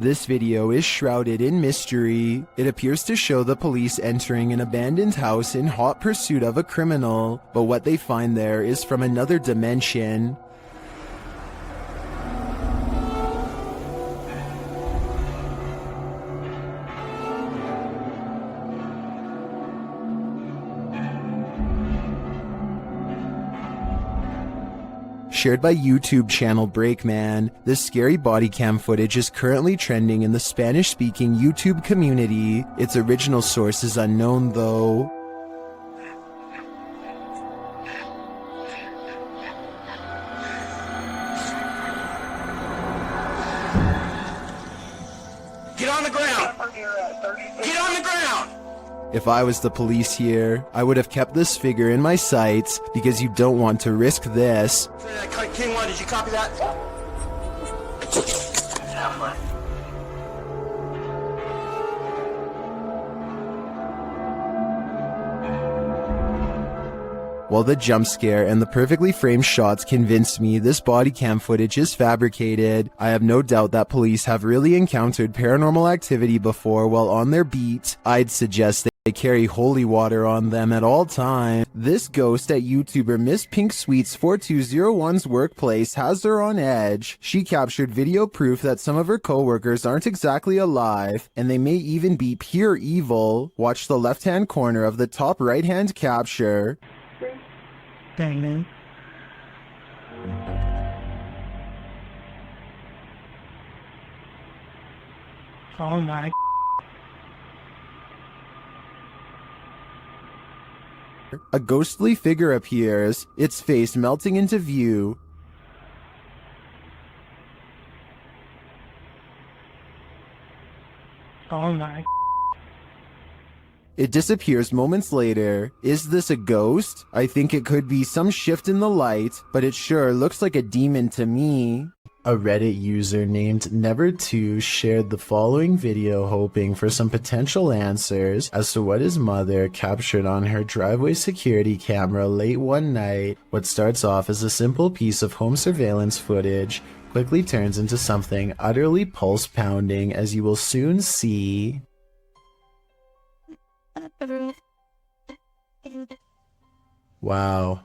This video is shrouded in mystery. It appears to show the police entering an abandoned house in hot pursuit of a criminal, but what they find there is from another dimension. Shared by YouTube channel Breakman, this scary body cam footage is currently trending in the Spanish-speaking YouTube community. Its original source is unknown though. Get on the ground! Get on the ground! If I was the police here, I would have kept this figure in my sights because you don't want to risk this. King 1, did you copy that? While the jump scare and the perfectly framed shots convinced me this body cam footage is fabricated, I have no doubt that police have really encountered paranormal activity before while on their beat. I'd suggest they carry holy water on them at all times. This ghost at YouTuber Miss Pink Sweets 4201's workplace has her on edge. She captured video proof that some of her co-workers aren't exactly alive, and they may even be pure evil. Watch the left-hand corner of the top right-hand capture. Dang, man. Oh my. A ghostly figure appears, its face melting into view. Oh my. It disappears moments later. Is this a ghost? I think it could be some shift in the light, but it sure looks like a demon to me. A Reddit user named Never2 shared the following video hoping for some potential answers as to what his mother captured on her driveway security camera late one night. What starts off as a simple piece of home surveillance footage quickly turns into something utterly pulse-pounding, as you will soon see. Wow.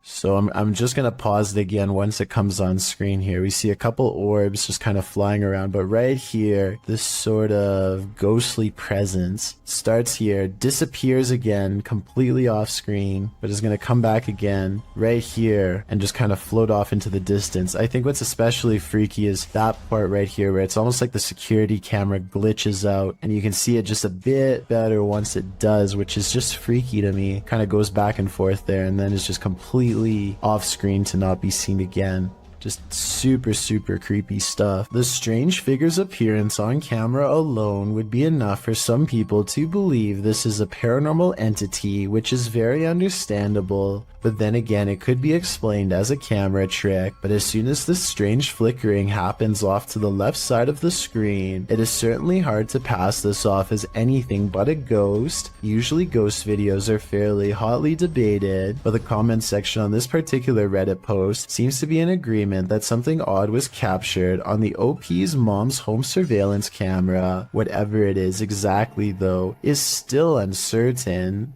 So I'm just going to pause it again once it comes on screen here. We see a couple orbs just kind of flying around, but right here, this sort of ghostly presence starts here, disappears again, completely off screen, but is going to come back again right here and just kind of float off into the distance. I think what's especially freaky is that part right here where it's almost like the security camera glitches out and you can see it just a bit better once it does, which is just freaky to me. Kind of goes back and forth there and then is just completely off screen to not be seen again. Just super creepy stuff. The strange figure's appearance on camera alone would be enough for some people to believe this is a paranormal entity, which is very understandable. But then again, it could be explained as a camera trick. But as soon as this strange flickering happens off to the left side of the screen, it is certainly hard to pass this off as anything but a ghost. Usually ghost videos are fairly hotly debated, but the comment section on this particular Reddit post seems to be in agreement that something odd was captured on the OP's mom's home surveillance camera. Whatever it is exactly though is still uncertain.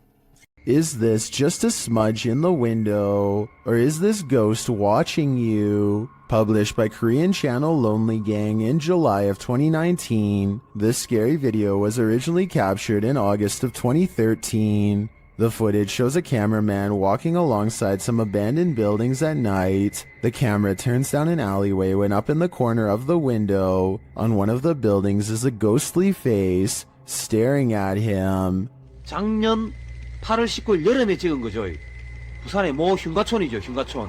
Is this just a smudge in the window, or is this ghost watching you? Published by Korean channel Lonely Gang in July of 2019, this scary video was originally captured in August of 2013. The footage shows a cameraman walking alongside some abandoned buildings at night. The camera turns down an alleyway when up in the corner of the window, on one of the buildings is a ghostly face, staring at him. 작년 8월 19일 여름에 찍은 거죠. 부산의 모 흉가촌이죠, 흉가촌.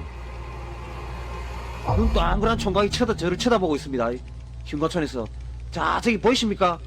눈 동그란 총각이 저를 쳐다보고 있습니다. 흉가촌에서. 자, 저기 보이십니까?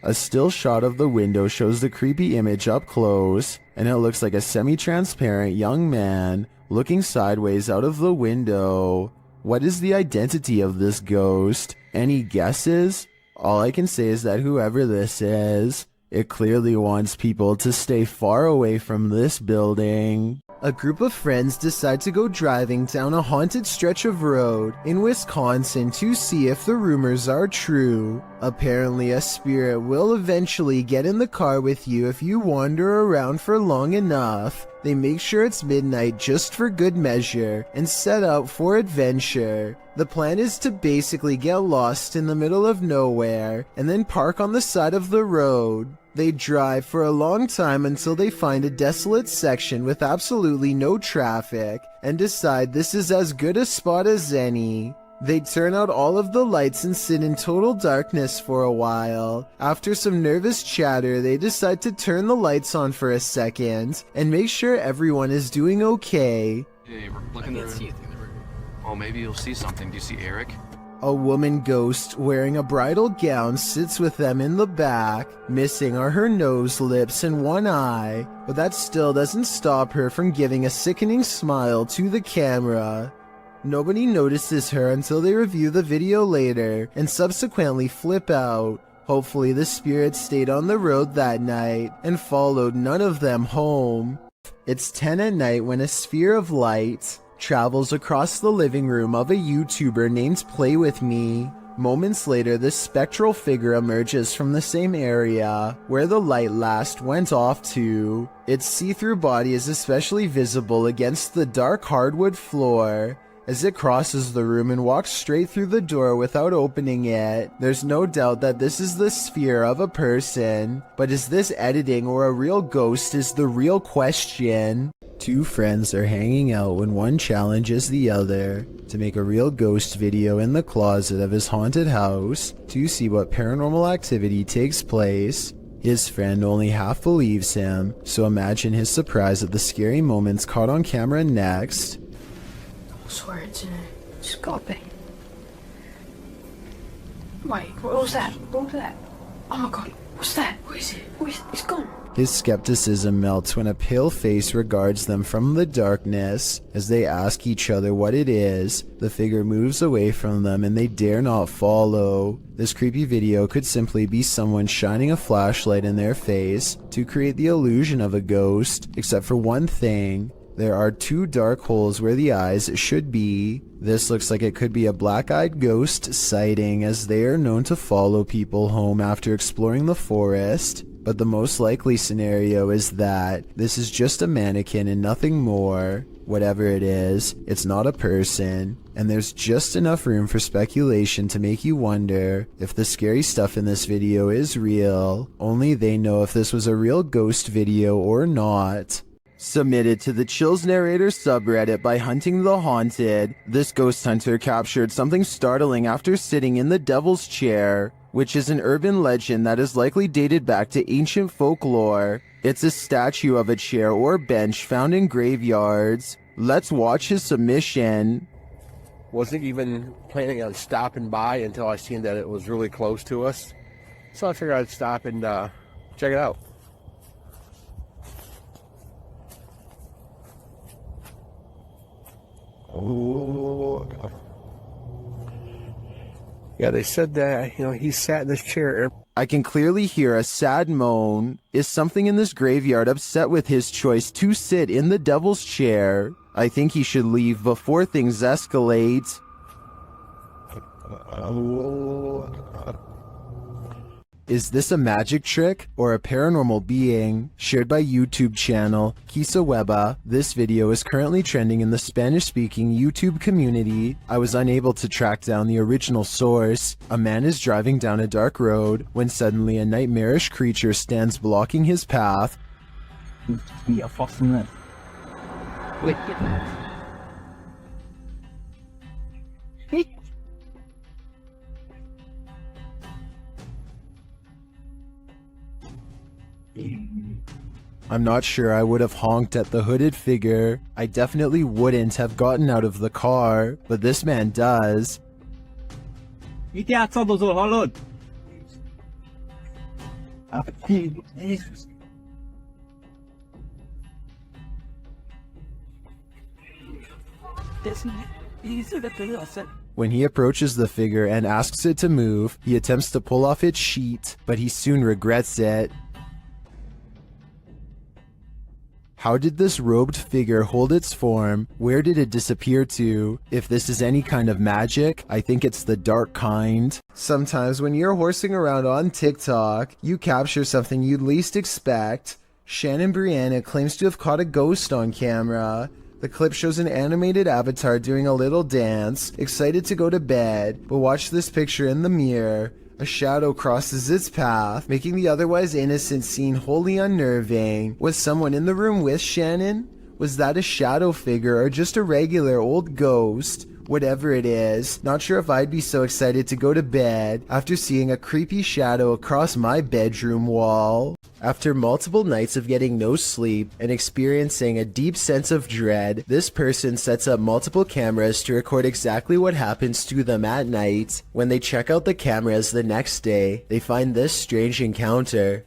A still shot of the window shows the creepy image up close, and it looks like a semi-transparent young man looking sideways out of the window. What is the identity of this ghost? Any guesses? All I can say is that whoever this is, it clearly wants people to stay far away from this building. A group of friends decide to go driving down a haunted stretch of road in Wisconsin to see if the rumors are true. Apparently, a spirit will eventually get in the car with you if you wander around for long enough. They make sure it's midnight just for good measure and set out for adventure. The plan is to basically get lost in the middle of nowhere and then park on the side of the road. They drive for a long time until they find a desolate section with absolutely no traffic and decide this is as good a spot as any. They turn out all of the lights and sit in total darkness for a while. After some nervous chatter, they decide to turn the lights on for a second and make sure everyone is doing okay. Hey, we're looking to see anything. Oh, maybe you'll see something. Do you see Eric? A woman ghost wearing a bridal gown sits with them in the back. Missing are her nose, lips, and one eye, but that still doesn't stop her from giving a sickening smile to the camera. Nobody notices her until they review the video later and subsequently flip out. Hopefully the spirit stayed on the road that night and followed none of them home. It's 10 at night when a sphere of light travels across the living room of a YouTuber named Play With Me. Moments later, this spectral figure emerges from the same area where the light last went off to. Its see-through body is especially visible against the dark hardwood floor. As it crosses the room and walks straight through the door without opening it, there's no doubt that this is the sphere of a person. But is this editing or a real ghost is the real question. Two friends are hanging out when one challenges the other to make a real ghost video in the closet of his haunted house to see what paranormal activity takes place. His friend only half believes him, so imagine his surprise at the scary moments caught on camera next. I swear it's got to be. Wait, what was that? What was that? Oh my god, what's that? What is it? It's gone. His skepticism melts when a pale face regards them from the darkness. As they ask each other what it is, the figure moves away from them and they dare not follow. This creepy video could simply be someone shining a flashlight in their face to create the illusion of a ghost, except for one thing. There are two dark holes where the eyes should be. This looks like it could be a black-eyed ghost sighting, as they are known to follow people home after exploring the forest. But the most likely scenario is that this is just a mannequin and nothing more. Whatever it is, it's not a person, and there's just enough room for speculation to make you wonder if the scary stuff in this video is real. Only they know if this was a real ghost video or not. Submitted to the Chills Narrator subreddit by Hunting the Haunted, this ghost hunter captured something startling after sitting in the Devil's Chair, which is an urban legend that is likely dated back to ancient folklore. It's a statue of a chair or bench found in graveyards. Let's watch his submission. Wasn't even planning on stopping by until I seen that it was really close to us. So I figured I'd stop and check it out. Oh. Yeah, they said that, he sat in this chair. I can clearly hear a sad moan. Is something in this graveyard upset with his choice to sit in the Devil's Chair? I think he should leave before things escalate. Is this a magic trick or a paranormal being? Shared by YouTube channel Kisa Weba, this video is currently trending in the Spanish-speaking YouTube community. I was unable to track down the original source. A man is driving down a dark road when suddenly a nightmarish creature stands blocking his path. I'm not sure I would have honked at the hooded figure. I definitely wouldn't have gotten out of the car, but this man does. When he approaches the figure and asks it to move, he attempts to pull off its sheet, but he soon regrets it. How did this robed figure hold its form? Where did it disappear to? If this is any kind of magic, I think it's the dark kind. Sometimes when you're horsing around on TikTok, you capture something you'd least expect. Shannon Brianna claims to have caught a ghost on camera. The clip shows an animated avatar doing a little dance, excited to go to bed, but watch this picture in the mirror. A shadow crosses its path, making the otherwise innocent scene wholly unnerving. Was someone in the room with Shannon? Was that a shadow figure or just a regular old ghost? Whatever it is, not sure if I'd be so excited to go to bed after seeing a creepy shadow across my bedroom wall. After multiple nights of getting no sleep and experiencing a deep sense of dread, this person sets up multiple cameras to record exactly what happens to them at night. When they check out the cameras the next day, they find this strange encounter.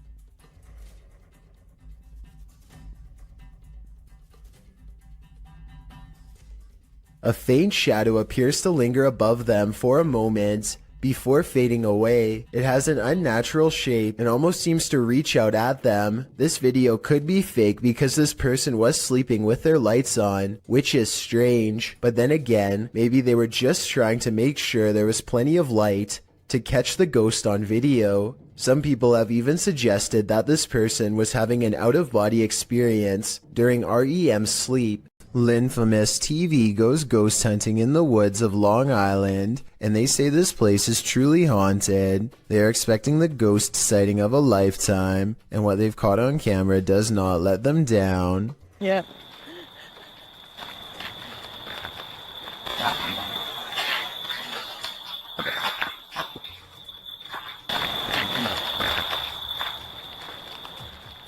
A faint shadow appears to linger above them for a moment before fading away. It has an unnatural shape and almost seems to reach out at them. This video could be fake because this person was sleeping with their lights on, which is strange. But then again, maybe they were just trying to make sure there was plenty of light to catch the ghost on video. Some people have even suggested that this person was having an out-of-body experience during REM sleep. Linfamous TV goes ghost hunting in the woods of Long Island, and they say this place is truly haunted. They are expecting the ghost sighting of a lifetime, and what they've caught on camera does not let them down. Yeah.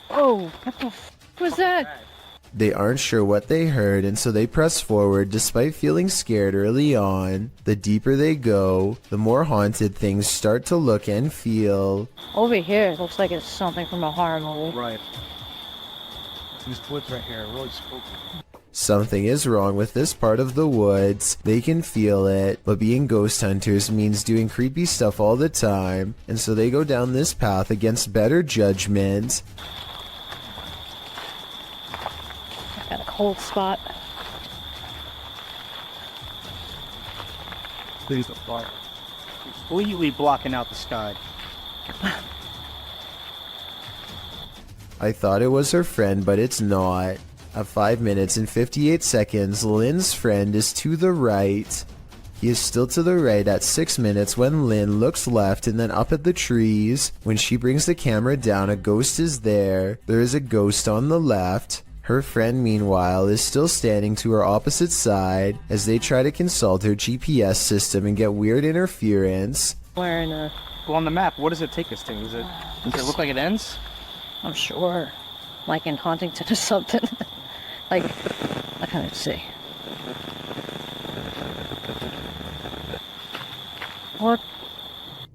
Oh, what the f was that? They aren't sure what they heard, and so they press forward despite feeling scared early on. The deeper they go, the more haunted things start to look and feel. Over here, it looks like it's something from a horror movie. Right. These woods right here are really spooky. Something is wrong with this part of the woods. They can feel it, but being ghost hunters means doing creepy stuff all the time, and so they go down this path against better judgment. Got a cold spot. Please don't fire. Completely blocking out the sky. I thought it was her friend, but it's not. At 5 minutes and 58 seconds, Lynn's friend is to the right. He is still to the right at 6 minutes when Lynn looks left and then up at the trees. When she brings the camera down, a ghost is there. There is a ghost on the left. Her friend, meanwhile, is still standing to her opposite side as they try to consult her GPS system and get weird interference. Wearing a... Well, on the map, what does it take us to? Does it look like it ends? I'm sure. Like in Huntington or something. Like, I can't see. What?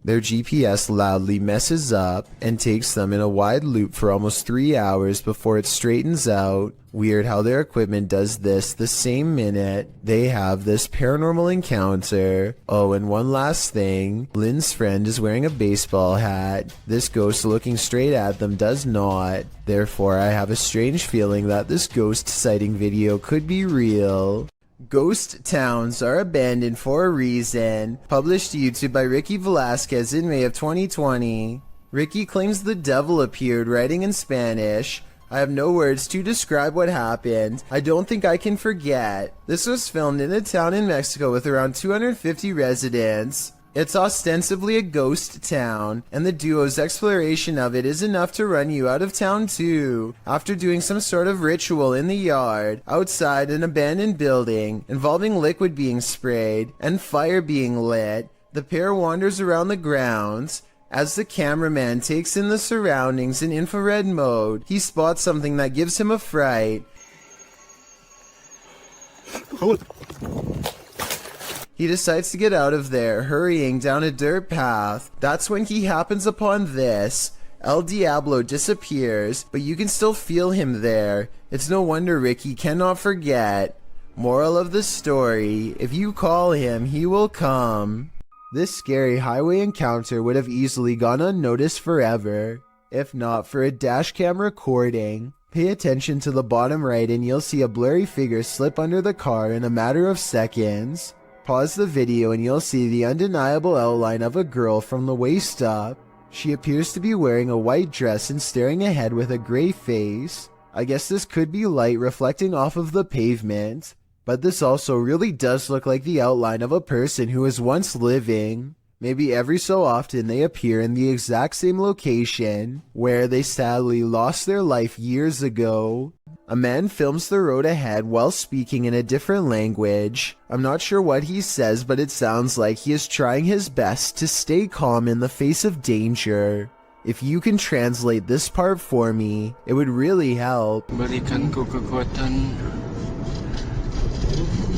Their GPS loudly messes up and takes them in a wide loop for almost 3 hours before it straightens out. Weird how their equipment does this the same minute they have this paranormal encounter. Oh, and one last thing. Lynn's friend is wearing a baseball hat. This ghost looking straight at them does not. Therefore, I have a strange feeling that this ghost sighting video could be real. Ghost towns are abandoned for a reason. Published to YouTube by Ricky Velasquez in May of 2020. Ricky claims the devil appeared, writing in Spanish. I have no words to describe what happened. I don't think I can forget. This was filmed in a town in Mexico with around 250 residents. It's ostensibly a ghost town, and the duo's exploration of it is enough to run you out of town too. After doing some sort of ritual in the yard, outside an abandoned building, involving liquid being sprayed and fire being lit, the pair wanders around the grounds. As the cameraman takes in the surroundings in infrared mode, he spots something that gives him a fright. He decides to get out of there, hurrying down a dirt path. That's when he happens upon this. El Diablo disappears, but you can still feel him there. It's no wonder Ricky cannot forget. Moral of the story, if you call him, he will come. This scary highway encounter would have easily gone unnoticed forever, if not for a dashcam recording. Pay attention to the bottom right and you'll see a blurry figure slip under the car in a matter of seconds. Pause the video and you'll see the undeniable outline of a girl from the waist up. She appears to be wearing a white dress and staring ahead with a gray face. I guess this could be light reflecting off of the pavement, but this also really does look like the outline of a person who was once living. Maybe every so often they appear in the exact same location where they sadly lost their life years ago. A man films the road ahead while speaking in a different language. I'm not sure what he says, but it sounds like he is trying his best to stay calm in the face of danger. If you can translate this part for me, it would really help. Berikan ku kekuatan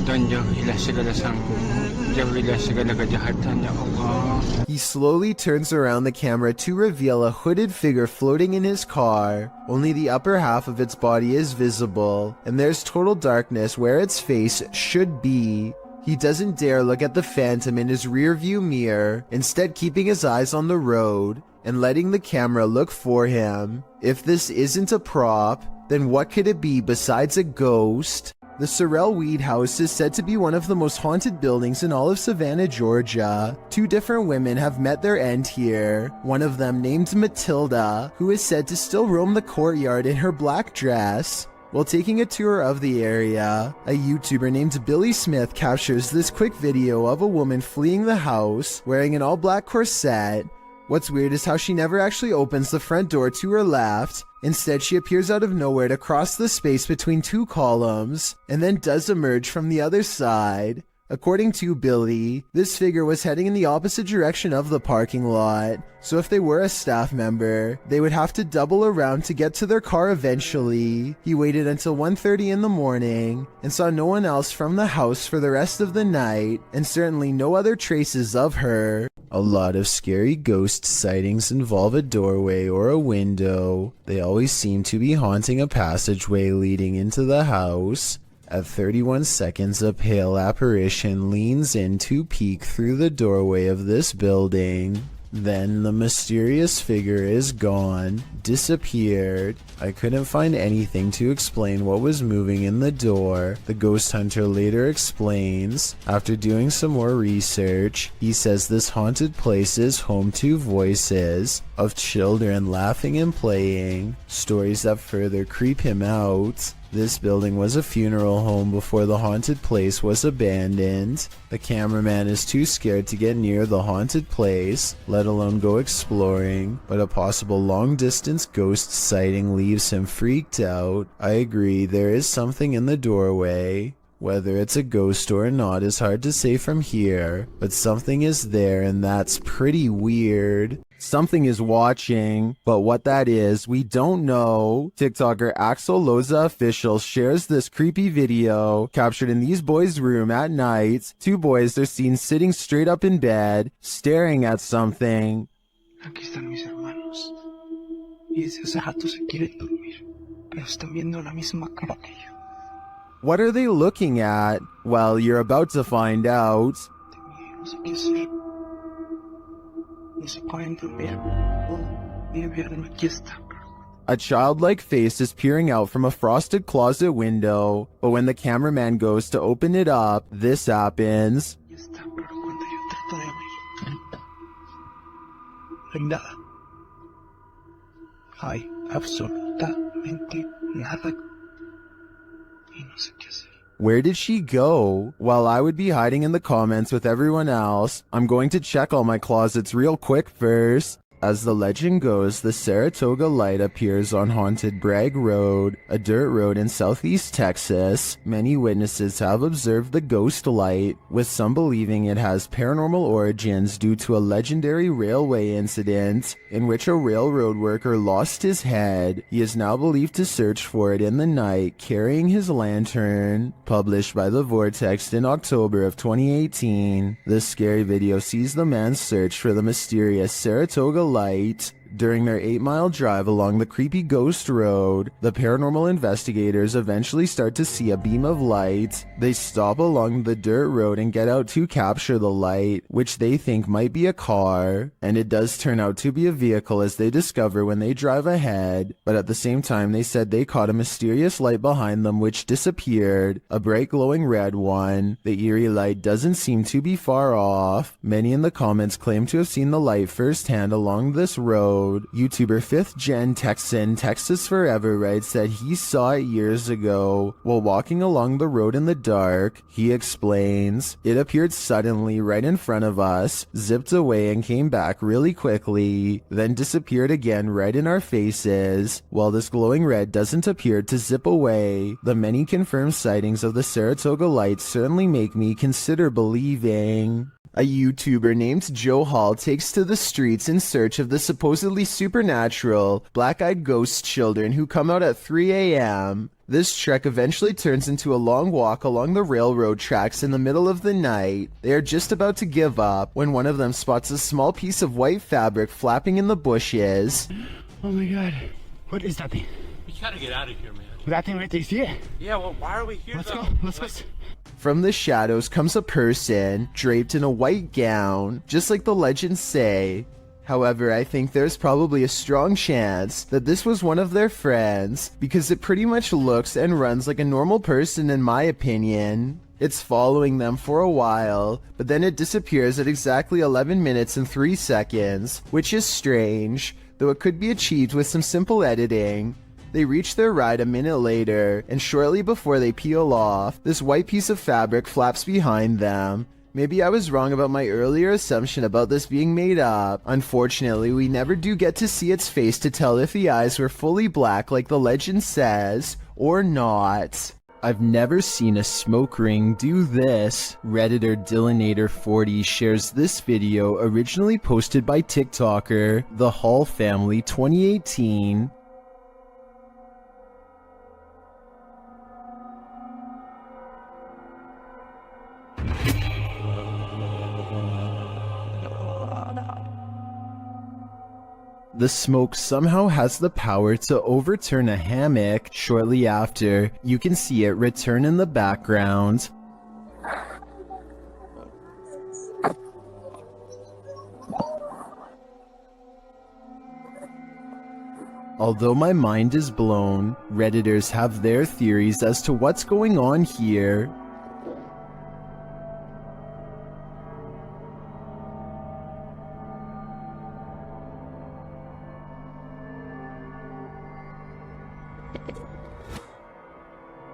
dan jauhilah segala jauhilah segala kejahatan, ya Allah. He slowly turns around the camera to reveal a hooded figure floating in his car. Only the upper half of its body is visible, and there's total darkness where its face should be. He doesn't dare look at the phantom in his rearview mirror, instead keeping his eyes on the road and letting the camera look for him. If this isn't a prop, then what could it be besides a ghost? The Sorrel Weed House is said to be one of the most haunted buildings in all of Savannah, Georgia. 2 different women have met their end here. One of them named Matilda, who is said to still roam the courtyard in her black dress. While taking a tour of the area, a YouTuber named Billy Smith captures this quick video of a woman fleeing the house wearing an all-black corset. What's weird is how she never actually opens the front door to her left. Instead, she appears out of nowhere to cross the space between 2 columns, and then does emerge from the other side. According to Billy, this figure was heading in the opposite direction of the parking lot, so if they were a staff member, they would have to double around to get to their car eventually. He waited until 1:30 in the morning and saw no one else from the house for the rest of the night, and certainly no other traces of her. A lot of scary ghost sightings involve a doorway or a window. They always seem to be haunting a passageway leading into the house. At 31 seconds, a pale apparition leans in to peek through the doorway of this building. Then the mysterious figure is gone, disappeared. I couldn't find anything to explain what was moving in the door. The ghost hunter later explains, after doing some more research, he says this haunted place is home to voices of children laughing and playing, stories that further creep him out. This building was a funeral home before the haunted place was abandoned. The cameraman is too scared to get near the haunted place, let alone go exploring, but a possible long-distance ghost sighting leaves him freaked out. I agree, there is something in the doorway. Whether it's a ghost or not is hard to say from here, but something is there and that's pretty weird. Something is watching, but what that is, we don't know. TikToker Axel Loza Official shares this creepy video captured in these boys' room at night. 2 boys are seen sitting straight up in bed, staring at something. Aquí están mis hermanos. Y desde hace rato se quieren dormir, pero están viendo la misma cara que yo. What are they looking at? Well, you're about to find out. No sé qué hacer. No se pueden dormir. Mi invierno aquí está. A childlike face is peering out from a frosted closet window, but when the cameraman goes to open it up, this happens. Aquí está, pero cuando yo trato de abrir, no hay nada. Hay absolutamente nada. Y no sé qué hacer. Where did she go? While I would be hiding in the comments with everyone else, I'm going to check all my closets real quick first. As the legend goes, the Saratoga light appears on haunted Bragg Road, a dirt road in southeast Texas. Many witnesses have observed the ghost light, with some believing it has paranormal origins due to a legendary railway incident in which a railroad worker lost his head. He is now believed to search for it in the night, carrying his lantern. Published by The Vortex in October of 2018, this scary video sees the man's search for the mysterious Saratoga light. During their 8-mile drive along the creepy ghost road, the paranormal investigators eventually start to see a beam of light. They stop along the dirt road and get out to capture the light, which they think might be a car, and it does turn out to be a vehicle as they discover when they drive ahead, but at the same time they said they caught a mysterious light behind them which disappeared, a bright glowing red one. The eerie light doesn't seem to be far off. Many in the comments claim to have seen the light firsthand along this road. YouTuber 5th Gen Texan Texas Forever writes that he saw it years ago while walking along the road in the dark. He explains, "It appeared suddenly right in front of us, zipped away and came back really quickly, then disappeared again right in our faces. While this glowing red doesn't appear to zip away, the many confirmed sightings of the Saratoga light certainly make me consider believing." A YouTuber named Joe Hall takes to the streets in search of the supposedly supernatural, black-eyed ghost children who come out at 3 a.m. This trek eventually turns into a long walk along the railroad tracks in the middle of the night. They are just about to give up when one of them spots a small piece of white fabric flapping in the bushes. Oh my god. What is that thing? We gotta get out of here, man. That thing right there, you see it? Yeah, well, why are we here? Let's go. Let's go. From the shadows comes a person, draped in a white gown, just like the legends say. However, I think there's probably a strong chance that this was one of their friends, because it pretty much looks and runs like a normal person in my opinion. It's following them for a while, but then it disappears at exactly 11 minutes and 3 seconds, which is strange, though it could be achieved with some simple editing. They reach their ride a minute later, and shortly before they peel off, this white piece of fabric flaps behind them. Maybe I was wrong about my earlier assumption about this being made up. Unfortunately, we never do get to see its face to tell if the eyes were fully black like the legend says, or not. I've never seen a smoke ring do this. Redditor Dillinator40 shares this video originally posted by TikToker, The Hall Family 2018. The smoke somehow has the power to overturn a hammock. Shortly after, you can see it return in the background. Although my mind is blown, Redditors have their theories as to what's going on here.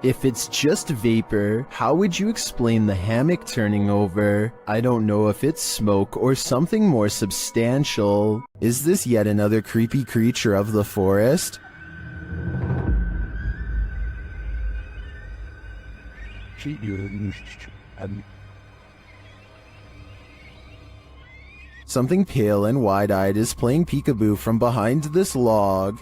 If it's just vapor, how would you explain the hammock turning over? I don't know if it's smoke or something more substantial. Is this yet another creepy creature of the forest? Something pale and wide-eyed is playing peekaboo from behind this log.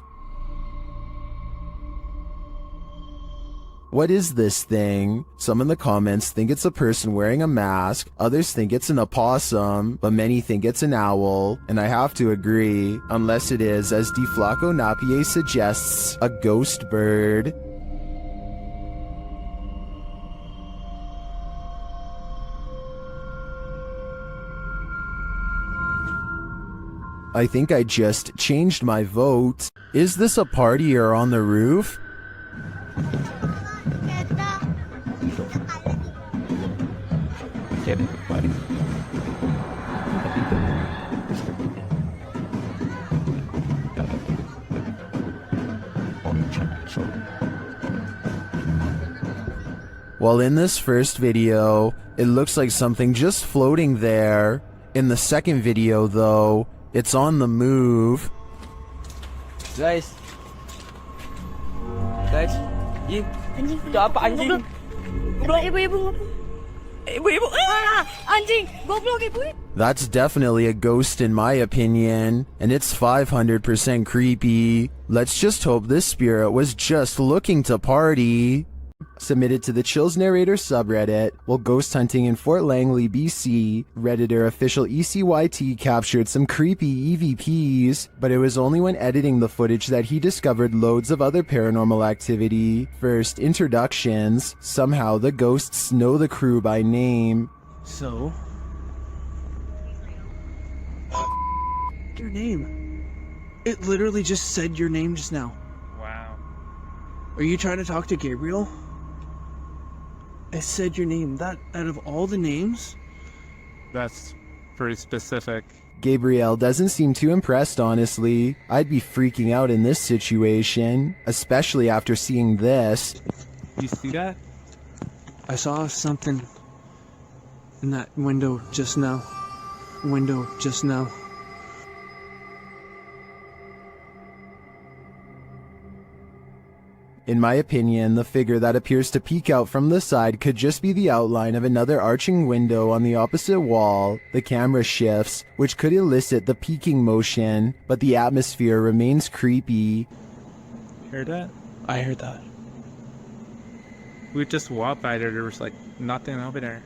What is this thing? Some in the comments think it's a person wearing a mask, others think it's an opossum, but many think it's an owl, and I have to agree, unless it is, as DeFlaco Napier suggests, a ghost bird. I think I just changed my vote. Is this a party or on the roof? Well, in this first video, it looks like something just floating there. In the second video, though, it's on the move. Guys. Guys. Yin. Itu apa anjing? Ibu-ibu. Ibu-ibu. Ah, anjing. Goblok ibu. That's definitely a ghost in my opinion, and it's 500% creepy. Let's just hope this spirit was just looking to party. Submitted to the Chills Narrator subreddit, while ghost hunting in Fort Langley, BC, Redditor official ECYT captured some creepy EVPs, but it was only when editing the footage that he discovered loads of other paranormal activity. First, introductions. Somehow the ghosts know the crew by name. So? Your name. It literally just said your name just now. Wow. Are you trying to talk to Gabriel? I said your name. That out of all the names? That's pretty specific. Gabriel doesn't seem too impressed, honestly. I'd be freaking out in this situation, especially after seeing this. You see that? I saw something in that window just now. In my opinion, the figure that appears to peek out from the side could just be the outline of another arching window on the opposite wall. The camera shifts, which could elicit the peeking motion, but the atmosphere remains creepy. Heard that? I heard that. We just walked by there. There was like nothing over there.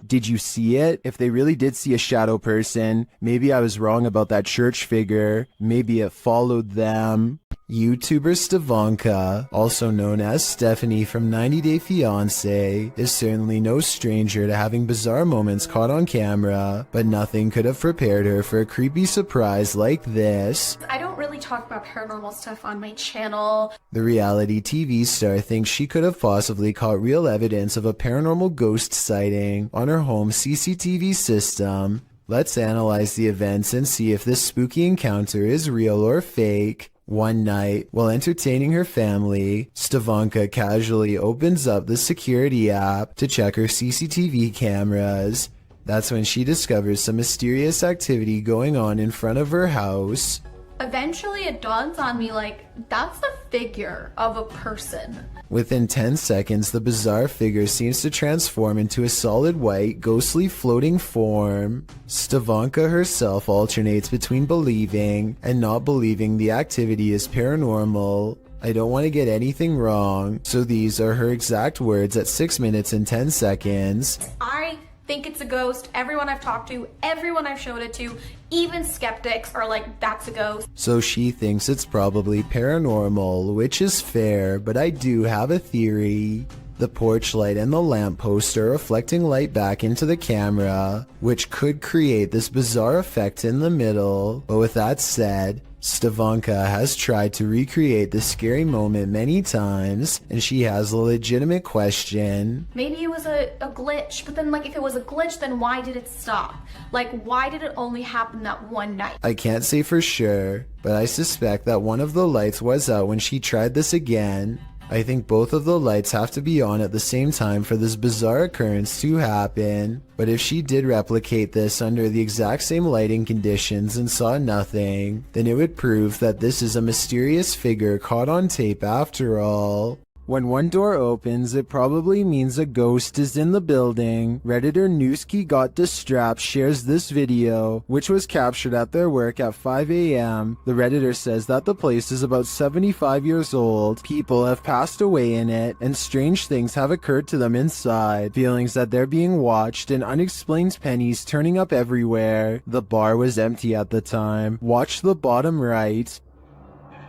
Did you see it? If they really did see a shadow person, maybe I was wrong about that church figure. Maybe it followed them. YouTuber Stevanka, also known as Stephanie from 90 Day Fiancé, is certainly no stranger to having bizarre moments caught on camera, but nothing could have prepared her for a creepy surprise like this. I don't really talk about paranormal stuff on my channel. The reality TV star thinks she could have possibly caught real evidence of a paranormal ghost sighting on her home CCTV system. Let's analyze the events and see if this spooky encounter is real or fake. One night, while entertaining her family, Stevanka casually opens up the security app to check her CCTV cameras. That's when she discovers some mysterious activity going on in front of her house. Eventually it dawns on me, like, that's the figure of a person. Within 10 seconds, the bizarre figure seems to transform into a solid white, ghostly floating form. Stevanka herself alternates between believing and not believing the activity is paranormal. I don't want to get anything wrong, so these are her exact words at 6 minutes and 10 seconds. I think it's a ghost. Everyone I've talked to, everyone I've showed it to, even skeptics are like, that's a ghost. So she thinks it's probably paranormal, which is fair, but I do have a theory. The porch light and the lamppost are reflecting light back into the camera, which could create this bizarre effect in the middle. But with that said, Stevanka has tried to recreate this scary moment many times, and she has a legitimate question. Maybe it was a glitch, but then, like, if it was a glitch, then why did it stop? Like, why did it only happen that one night? I can't say for sure, but I suspect that one of the lights was out when she tried this again. I think both of the lights have to be on at the same time for this bizarre occurrence to happen. But if she did replicate this under the exact same lighting conditions and saw nothing, then it would prove that this is a mysterious figure caught on tape after all. When one door opens, it probably means a ghost is in the building. Redditor Newski Got Distrapped shares this video, which was captured at their work at 5 a.m. The Redditor says that the place is about 75 years old, people have passed away in it, and strange things have occurred to them inside. Feelings that they're being watched and unexplained pennies turning up everywhere. The bar was empty at the time. Watch the bottom right.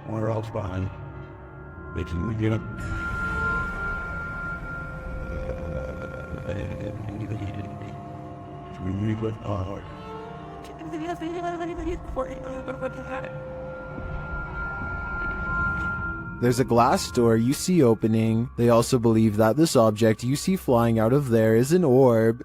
We're all fine. They didn't get him. There's a glass door you see opening. They also believe that this object you see flying out of there is an orb.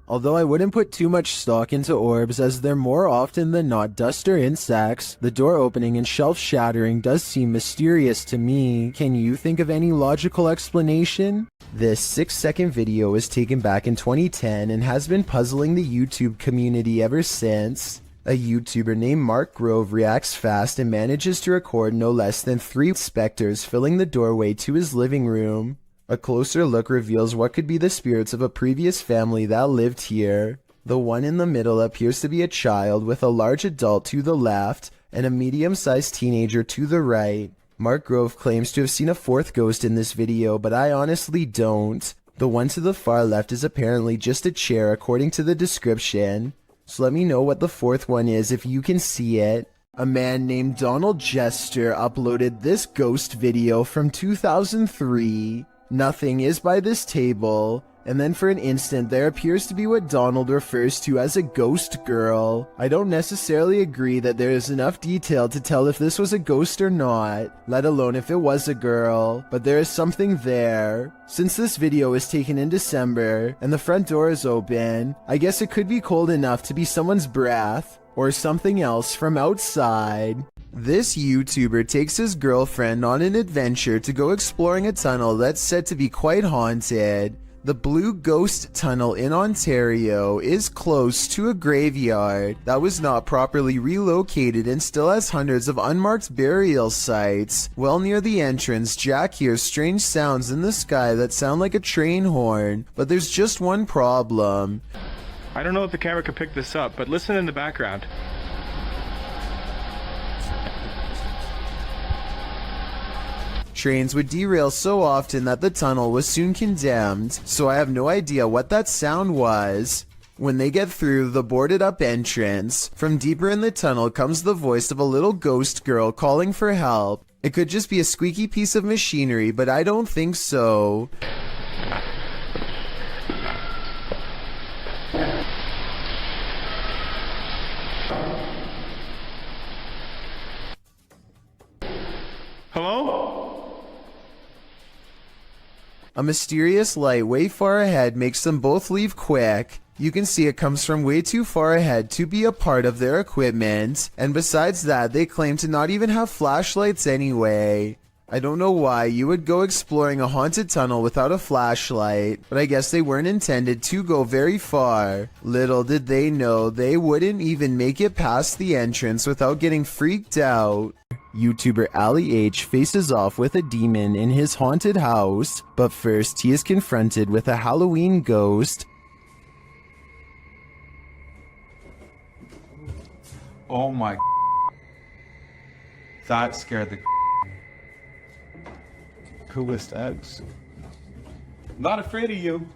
Although I wouldn't put too much stock into orbs, as they're more often than not dust or insects, the door opening and shelf shattering does seem mysterious to me. Can you think of any logical explanation? This 6-second video was taken back in 2010 and has been puzzling the YouTube community ever since. A YouTuber named Mark Grove reacts fast and manages to record no less than 3 specters filling the doorway to his living room. A closer look reveals what could be the spirits of a previous family that lived here. The one in the middle appears to be a child with a large adult to the left, and a medium-sized teenager to the right. Mark Grove claims to have seen a fourth ghost in this video, but I honestly don't. The one to the far left is apparently just a chair according to the description. So let me know what the fourth one is if you can see it. A man named Donald Jester uploaded this ghost video from 2003. Nothing is by this table, and then for an instant there appears to be what Donald refers to as a ghost girl. I don't necessarily agree that there is enough detail to tell if this was a ghost or not, let alone if it was a girl, but there is something there. Since this video was taken in December, and the front door is open, I guess it could be cold enough to be someone's breath, or something else from outside. This YouTuber takes his girlfriend on an adventure to go exploring a tunnel that's said to be quite haunted. The Blue Ghost Tunnel in Ontario is close to a graveyard that was not properly relocated and still has hundreds of unmarked burial sites. Well near the entrance, Jack hears strange sounds in the sky that sound like a train horn, but there's just one problem. I don't know if the camera can pick this up, but listen in the background. Trains would derail so often that the tunnel was soon condemned, so I have no idea what that sound was. When they get through the boarded up entrance, from deeper in the tunnel comes the voice of a little ghost girl calling for help. It could just be a squeaky piece of machinery, but I don't think so. Hello? A mysterious light way far ahead makes them both leave quick. You can see it comes from way too far ahead to be a part of their equipment, and besides that, they claim to not even have flashlights anyway. I don't know why you would go exploring a haunted tunnel without a flashlight, but I guess they weren't intended to go very far. Little did they know they wouldn't even make it past the entrance without getting freaked out. YouTuber Ali H faces off with a demon in his haunted house, but first he is confronted with a Halloween ghost. Oh my, that scared the coolest eggs. Not afraid of you.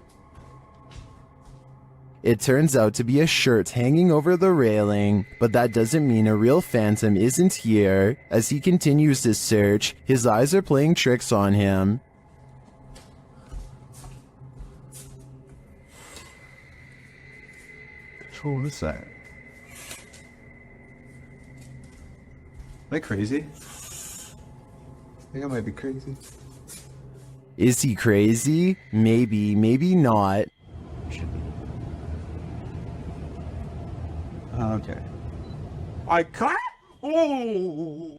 It turns out to be a shirt hanging over the railing, but that doesn't mean a real phantom isn't here. As he continues his search, his eyes are playing tricks on him. Who is that? Am I crazy? I think I might be crazy. Is he crazy? Maybe, maybe not. Okay. I can't. Oh!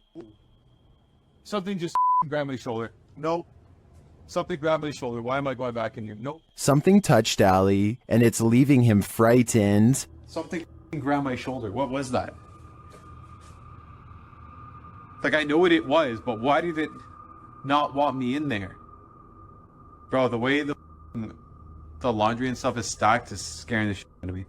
Something just grabbed my shoulder. Nope. Something grabbed my shoulder. Why am I going back in here? Nope. Something touched Ali, and it's leaving him frightened. Something grabbed my shoulder. What was that? Like, I know what it was, but why did it not want me in there? Bro, the way the laundry and stuff is stacked is scaring the shit out of me.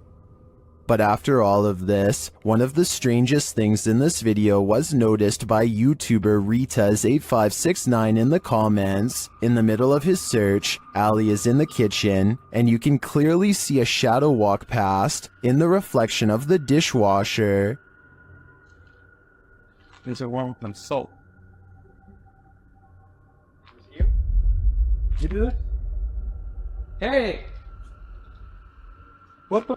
But after all of this, one of the strangest things in this video was noticed by YouTuber Ritas8569 in the comments. In the middle of his search, Ali is in the kitchen, and you can clearly see a shadow walk past in the reflection of the dishwasher. There's a one with some salt. You do it? Hey! What the?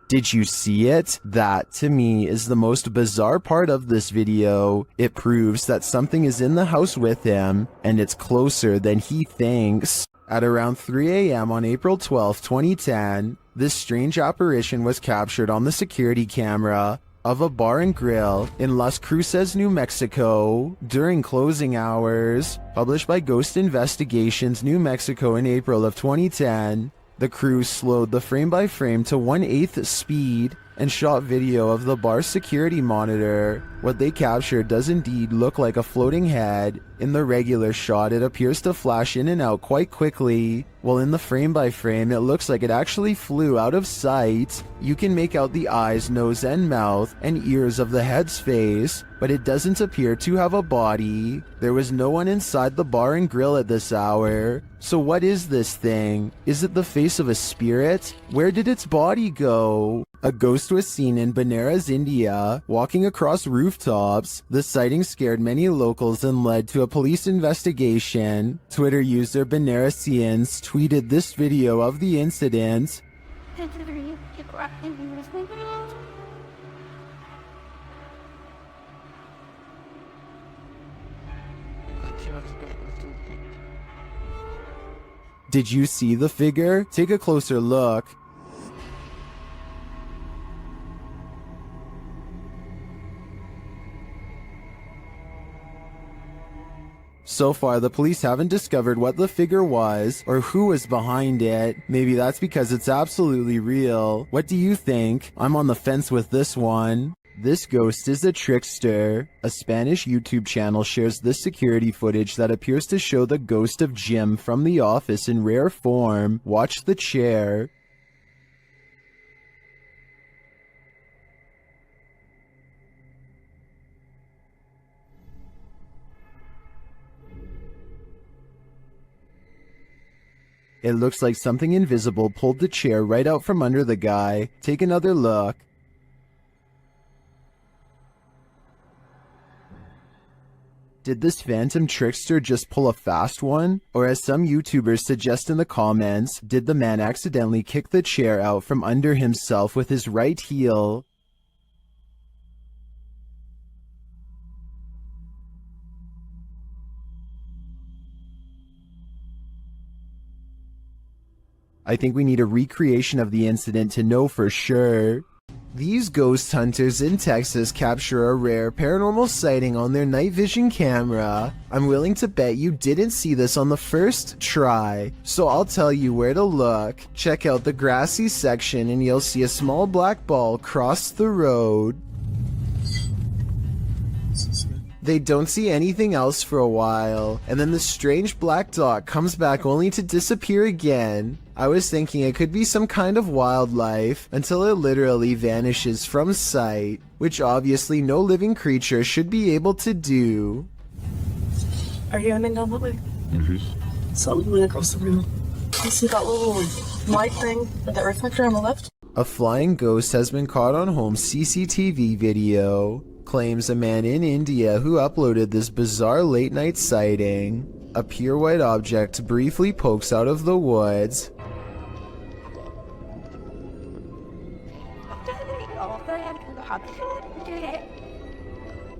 Did you see it? That, to me, is the most bizarre part of this video. It proves that something is in the house with him, and it's closer than he thinks. At around 3 a.m. on April 12, 2010, this strange apparition was captured on the security camera of a bar and grill in Las Cruces, New Mexico, during closing hours. Published by Ghost Investigations, New Mexico in April of 2010. The crew slowed the frame by frame to 1/8 speed and shot video of the bar's security monitor. What they captured does indeed look like a floating head. In the regular shot, it appears to flash in and out quite quickly, while in the frame by frame, it looks like it actually flew out of sight. You can make out the eyes, nose, and mouth, and ears of the head's face, but it doesn't appear to have a body. There was no one inside the bar and grill at this hour. So what is this thing? Is it the face of a spirit? Where did its body go? A ghost was seen in Benares, India, walking across rooftops. The sighting scared many locals and led to a police investigation. Twitter user Benaresians tweeted this video of the incident. Did you see the figure? Take a closer look. So far, the police haven't discovered what the figure was or who was behind it. Maybe that's because it's absolutely real. What do you think? I'm on the fence with this one. This ghost is a trickster. A Spanish YouTube channel shares this security footage that appears to show the ghost of Jim from The Office in rare form. Watch the chair. It looks like something invisible pulled the chair right out from under the guy. Take another look. Did this phantom trickster just pull a fast one? Or as some YouTubers suggest in the comments, did the man accidentally kick the chair out from under himself with his right heel? I think we need a recreation of the incident to know for sure. These ghost hunters in Texas capture a rare paranormal sighting on their night vision camera. I'm willing to bet you didn't see this on the first try, so I'll tell you where to look. Check out the grassy section and you'll see a small black ball cross the road. They don't see anything else for a while, and then the strange black dot comes back only to disappear again. I was thinking it could be some kind of wildlife, until it literally vanishes from sight, which obviously no living creature should be able to do. Are you aiming down that way? So I'm going across the room. You see that little light thing with the reflector on the left? A flying ghost has been caught on home CCTV video. Claims a man in India who uploaded this bizarre late night sighting. A pure white object briefly pokes out of the woods.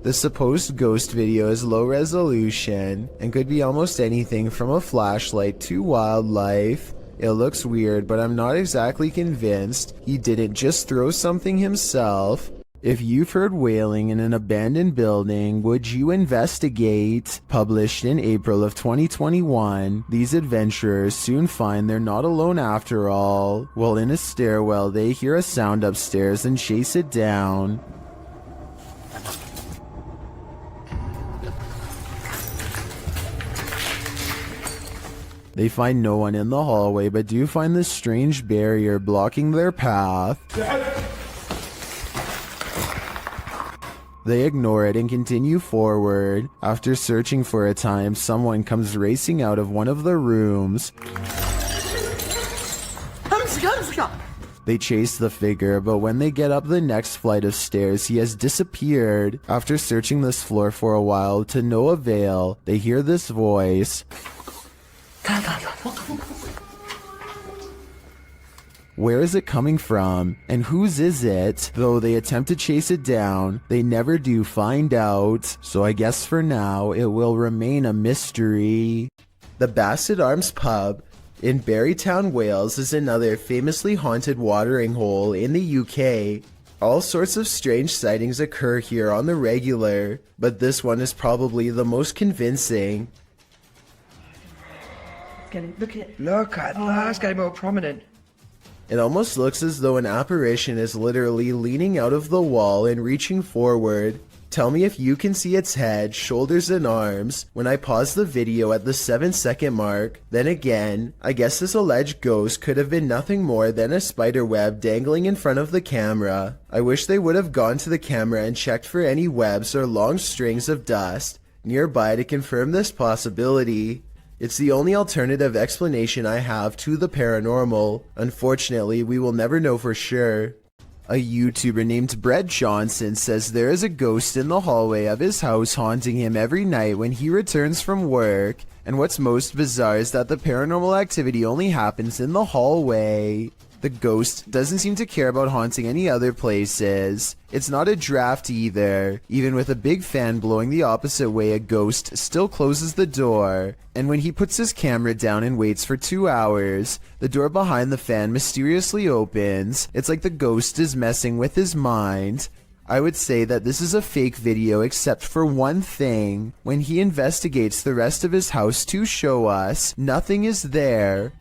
The supposed ghost video is low resolution and could be almost anything from a flashlight to wildlife. It looks weird, but I'm not exactly convinced he didn't just throw something himself. If you've heard wailing in an abandoned building, would you investigate? Published in April of 2021, these adventurers soon find they're not alone after all. While in a stairwell, they hear a sound upstairs and chase it down. They find no one in the hallway, but do find this strange barrier blocking their path. They ignore it and continue forward. After searching for a time, someone comes racing out of one of the rooms. They chase the figure, but when they get up the next flight of stairs, he has disappeared. After searching this floor for a while to no avail, they hear this voice. Where is it coming from, and whose is it? Though they attempt to chase it down, they never do find out, so I guess for now it will remain a mystery. The Bassett Arms Pub in Barrytown, Wales is another famously haunted watering hole in the UK. All sorts of strange sightings occur here on the regular, but this one is probably the most convincing. Look at that, it's getting more prominent. It almost looks as though an apparition is literally leaning out of the wall and reaching forward. Tell me if you can see its head, shoulders, and arms when I pause the video at the 7-second mark. Then again, I guess this alleged ghost could have been nothing more than a spider web dangling in front of the camera. I wish they would have gone to the camera and checked for any webs or long strings of dust nearby to confirm this possibility. It's the only alternative explanation I have to the paranormal. Unfortunately, we will never know for sure. A YouTuber named Brett Johnson says there is a ghost in the hallway of his house haunting him every night when he returns from work, and what's most bizarre is that the paranormal activity only happens in the hallway. The ghost doesn't seem to care about haunting any other places. It's not a draft either. Even with a big fan blowing the opposite way, a ghost still closes the door. And when he puts his camera down and waits for 2 hours, the door behind the fan mysteriously opens. It's like the ghost is messing with his mind. I would say that this is a fake video except for one thing. When he investigates the rest of his house to show us, nothing is there.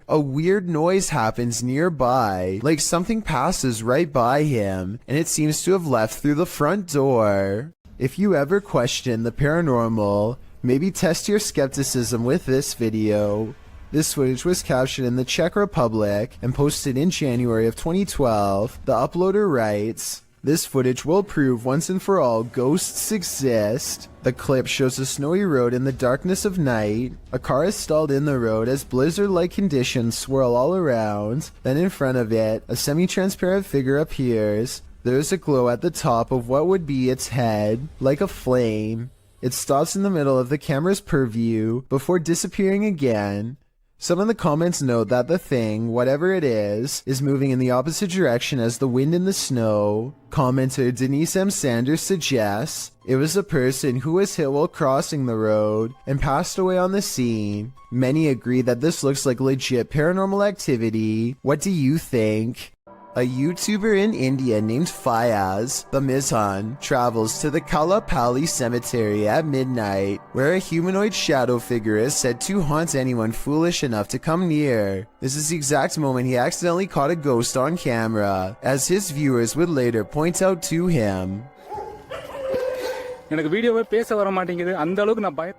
A weird noise happens nearby, like something passes right by him, and it seems to have left through the front door. If you ever question the paranormal, maybe test your skepticism with this video. This footage was captured in the Czech Republic and posted in January of 2012. The uploader writes, "This footage will prove once and for all ghosts exist." The clip shows a snowy road in the darkness of night. A car is stalled in the road as blizzard-like conditions swirl all around. Then in front of it, a semi-transparent figure appears. There is a glow at the top of what would be its head, like a flame. It stops in the middle of the camera's purview before disappearing again. Some of the comments note that the thing, whatever it is moving in the opposite direction as the wind and the snow. Commenter Denise M. Sanders suggests it was a person who was hit while crossing the road and passed away on the scene. Many agree that this looks like legit paranormal activity. What do you think? A YouTuber in India named Fayaz, the Mizhan, travels to the Kalapalli cemetery at midnight, where a humanoid shadow figure is said to haunt anyone foolish enough to come near. This is the exact moment he accidentally caught a ghost on camera, as his viewers would later point out to him.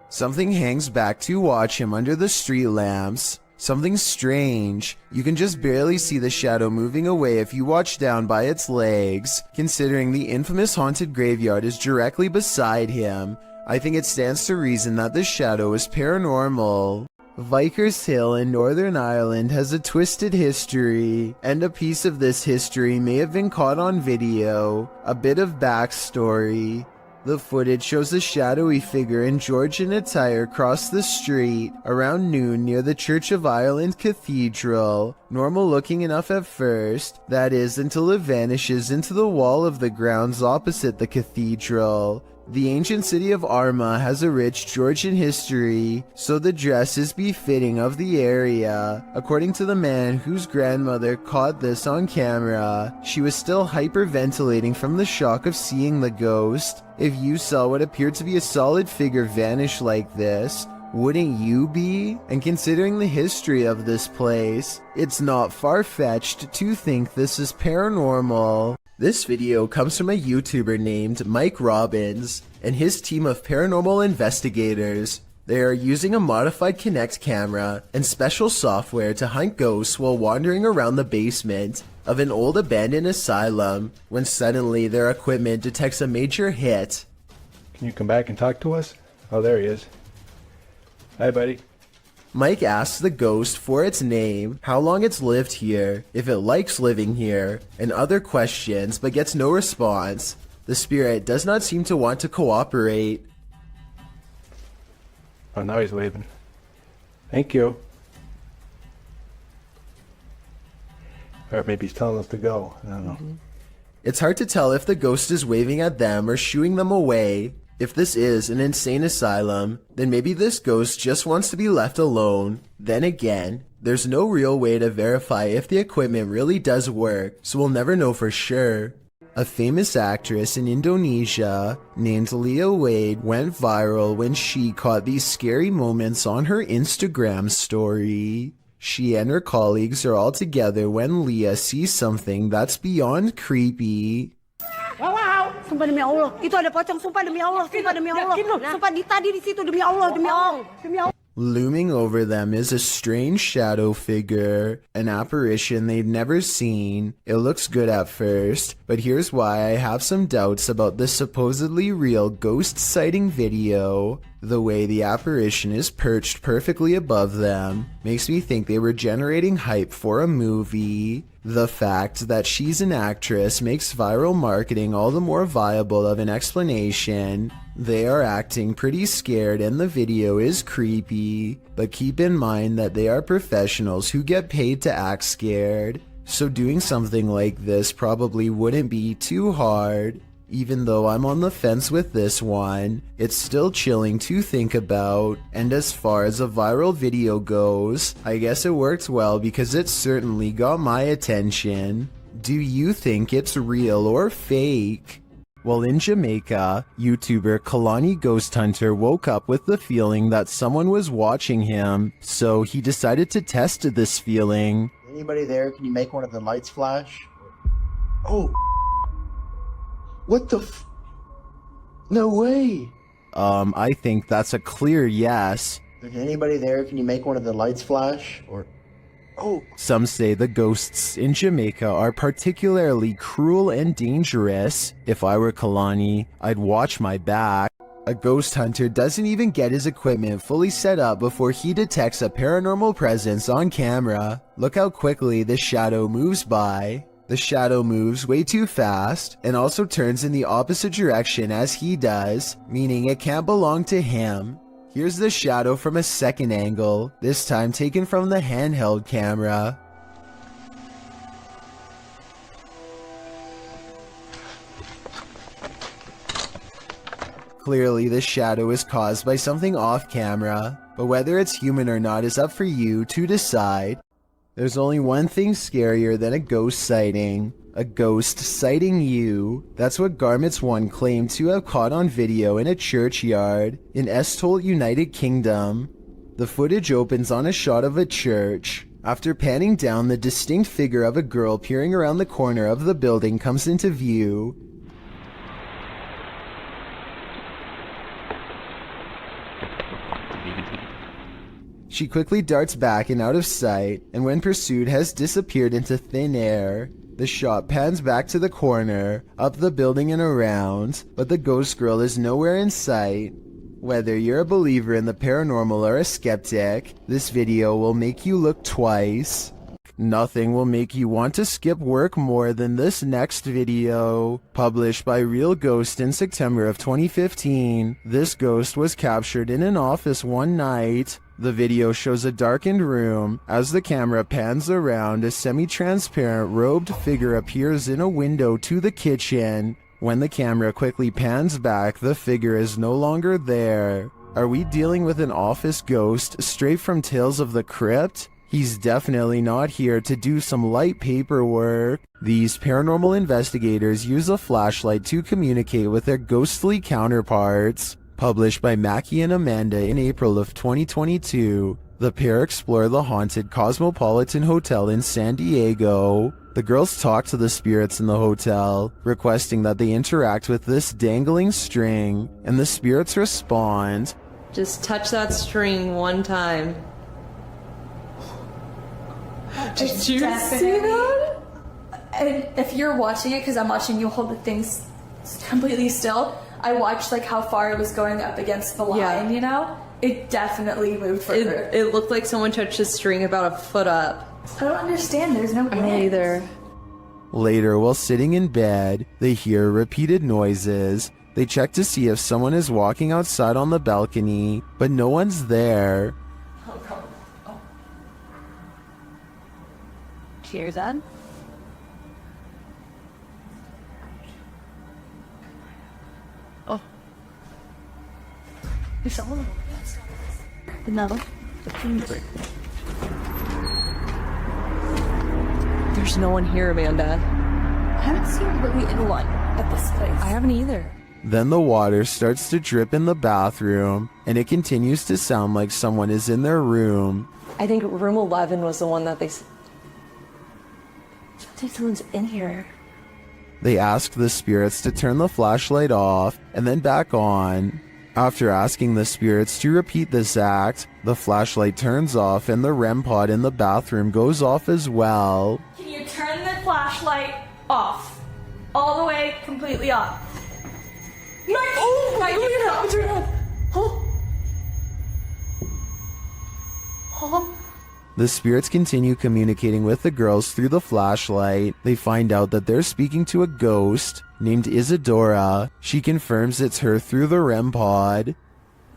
Something hangs back to watch him under the street lamps. Something strange. You can just barely see the shadow moving away if you watch down by its legs. Considering the infamous haunted graveyard is directly beside him, I think it stands to reason that the shadow is paranormal. Vickers Hill in Northern Ireland has a twisted history, and a piece of this history may have been caught on video. A bit of backstory. The footage shows a shadowy figure in Georgian attire cross the street around noon near the Church of Ireland Cathedral. Normal looking enough at first, that is, until it vanishes into the wall of the grounds opposite the cathedral. The ancient city of Armagh has a rich Georgian history, so the dress is befitting of the area. According to the man whose grandmother caught this on camera, she was still hyperventilating from the shock of seeing the ghost. If you saw what appeared to be a solid figure vanish like this, wouldn't you be? And considering the history of this place, it's not far-fetched to think this is paranormal. This video comes from a YouTuber named Mike Robbins and his team of paranormal investigators. They are using a modified Kinect camera and special software to hunt ghosts while wandering around the basement of an old abandoned asylum when suddenly their equipment detects a major hit. Can you come back and talk to us? Oh, there he is. Hi, buddy. Mike asks the ghost for its name, how long it's lived here, if it likes living here, and other questions, but gets no response. The spirit does not seem to want to cooperate. Oh, now he's waving. Thank you. Or maybe he's telling us to go. I don't know. It's hard to tell if the ghost is waving at them or shooing them away. If this is an insane asylum, then maybe this ghost just wants to be left alone. Then again, There's no real way to verify if the equipment really does work, so we'll never know for sure. A famous actress in Indonesia named Leah Wade went viral when she caught these scary moments on her Instagram story. She and her colleagues are all together when Leah sees something that's beyond creepy. Wow, sumpah demi Allah. Itu ada pocong, sumpah demi Allah, sumpah demi Allah. Sumpah tadi di situ demi Allah, demi Allah, demi Allah. Looming over them is a strange shadow figure, an apparition they'd never seen. It looks good at first, but here's why I have some doubts about this supposedly real ghost sighting video. The way the apparition is perched perfectly above them makes me think they were generating hype for a movie. The fact that she's an actress makes viral marketing all the more viable of an explanation. They are acting pretty scared and the video is creepy, but keep in mind that they are professionals who get paid to act scared, so doing something like this probably wouldn't be too hard. Even though I'm on the fence with this one, it's still chilling to think about, and as far as a viral video goes, I guess it worked well because it certainly got my attention. Do you think it's real or fake? Well, in Jamaica, YouTuber Kalani Ghost Hunter woke up with the feeling that someone was watching him, so he decided to test this feeling. Anybody there? Can you make one of the lights flash? Oh. What the f... No way! I think that's a clear yes. Is anybody there? Can you make one of the lights flash? Or... Oh! Some say the ghosts in Jamaica are particularly cruel and dangerous. If I were Kalani, I'd watch my back. A ghost hunter doesn't even get his equipment fully set up before he detects a paranormal presence on camera. Look how quickly the shadow moves by. The shadow moves way too fast and also turns in the opposite direction as he does, meaning it can't belong to him. Here's the shadow from a second angle, this time taken from the handheld camera. Clearly, the shadow is caused by something off camera, but whether it's human or not is up for you to decide. There's only one thing scarier than a ghost sighting. A ghost sighting you. That's what Garments 1 claimed to have caught on video in a churchyard in Estholt, United Kingdom. The footage opens on a shot of a church. After panning down, the distinct figure of a girl peering around the corner of the building comes into view. She quickly darts back and out of sight, and when pursued has disappeared into thin air. The shot pans back to the corner, up the building and around, but the ghost girl is nowhere in sight. Whether you're a believer in the paranormal or a skeptic, this video will make you look twice. Nothing will make you want to skip work more than this next video. Published by Real Ghost in September of 2015, this ghost was captured in an office one night. The video shows a darkened room. As the camera pans around, a semi-transparent robed figure appears in a window to the kitchen. When the camera quickly pans back, the figure is no longer there. Are we dealing with an office ghost straight from Tales of the Crypt? He's definitely not here to do some light paperwork. These paranormal investigators use a flashlight to communicate with their ghostly counterparts. Published by Mackie and Amanda in April of 2022, the pair explore the haunted Cosmopolitan Hotel in San Diego. The girls talk to the spirits in the hotel, requesting that they interact with this dangling string, and the spirits respond. Just touch that string one time. Did you see that? And if you're watching it, because I'm watching you hold the things completely still, I watched like how far it was going up against the line, you know? It definitely moved further. It looked like someone touched a string about a foot up. I don't understand, there's no wind. Me either. Later, while sitting in bed, they hear repeated noises. They check to see if someone is walking outside on the balcony, but no one's there. Cheers, Ed. Oh. Isa mo. Tinaro. There's no one here, Amanda. I haven't seen really anyone at this place. I haven't either. Then the water starts to drip in the bathroom, and it continues to sound like someone is in their room. I think room 11 was the one that they... I think someone's in here. They ask the spirits to turn the flashlight off and then back on. After asking the spirits to repeat this act, the flashlight turns off and the REM pod in the bathroom goes off as well. Can you turn the flashlight off? All the way, completely off. No! Oh, right, turn it off. Oh. Oh. The spirits continue communicating with the girls through the flashlight. They find out that they're speaking to a ghost named Isadora. She confirms it's her through the REM pod.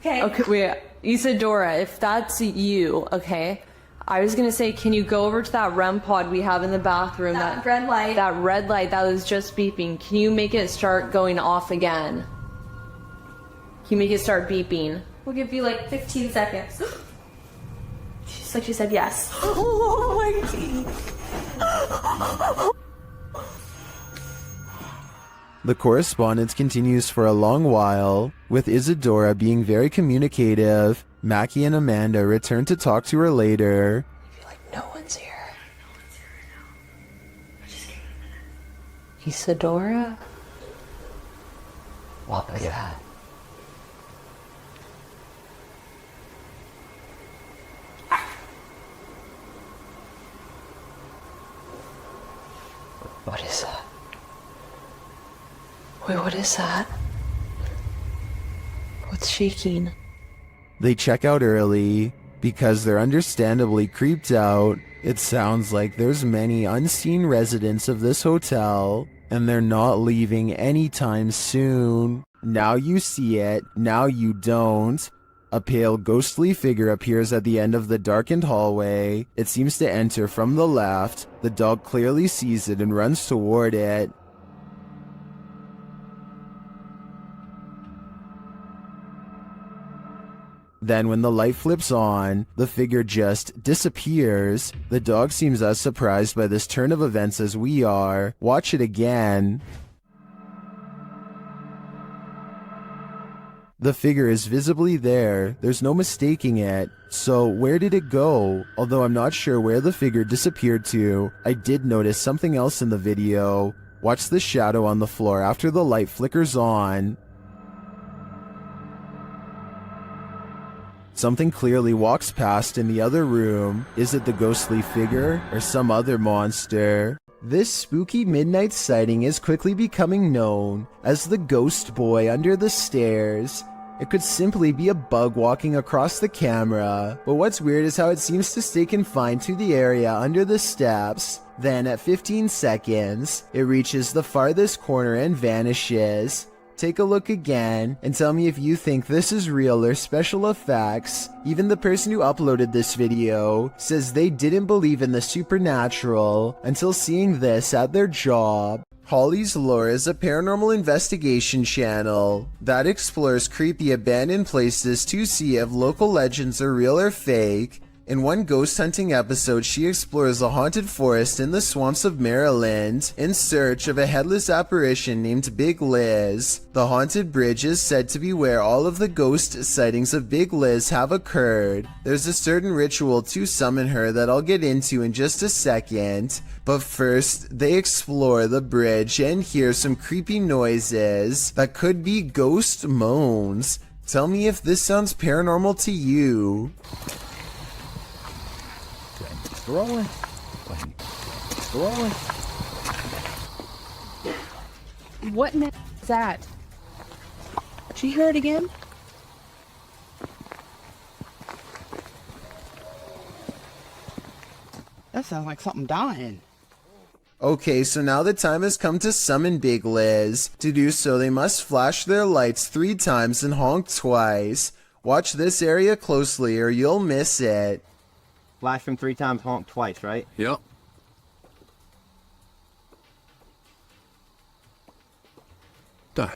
Okay, wait. Isadora, if that's you, okay? I was gonna say, can you go over to that REM pod we have in the bathroom? That red light. That red light that was just beeping. Can you make it start going off again? Can you make it start beeping? We'll give you like 15 seconds. She's like, she said yes. Oh my God. The correspondence continues for a long while, with Isadora being very communicative. Mackie and Amanda return to talk to her later. No one's here. Isadora? What was that? What is that? Wait, what is that? What's shaking? They check out early because they're understandably creeped out. It sounds like there's many unseen residents of this hotel, and they're not leaving anytime soon. Now you see it, now you don't. A pale ghostly figure appears at the end of the darkened hallway. It seems to enter from the left. The dog clearly sees it and runs toward it. Then when the light flips on, the figure just disappears. The dog seems as surprised by this turn of events as we are. Watch it again. The figure is visibly there. There's no mistaking it. So where did it go? Although I'm not sure where the figure disappeared to, I did notice something else in the video. Watch the shadow on the floor after the light flickers on. Something clearly walks past in the other room. Is it the ghostly figure or some other monster? This spooky midnight sighting is quickly becoming known as the ghost boy under the stairs. It could simply be a bug walking across the camera, but what's weird is how it seems to stay confined to the area under the steps. Then at 15 seconds, it reaches the farthest corner and vanishes. Take a look again and tell me if you think this is real or special effects. Even the person who uploaded this video says they didn't believe in the supernatural until seeing this at their job. Holly's Lore is a paranormal investigation channel that explores creepy abandoned places to see if local legends are real or fake. In one ghost hunting episode, she explores a haunted forest in the swamps of Maryland in search of a headless apparition named Big Liz. The haunted bridge is said to be where all of the ghost sightings of Big Liz have occurred. There's a certain ritual to summon her that I'll get into in just a second, but first they explore the bridge and hear some creepy noises that could be ghost moans. Tell me if this sounds paranormal to you. Rolling. Rolling. What is that? Did you hear it again? That sounds like something dying. Okay, so now the time has come to summon Big Liz. To do so, they must flash their lights 3 times and honk twice. Watch this area closely or you'll miss it. Flash them 3 times, honk twice, right? Yep. Done.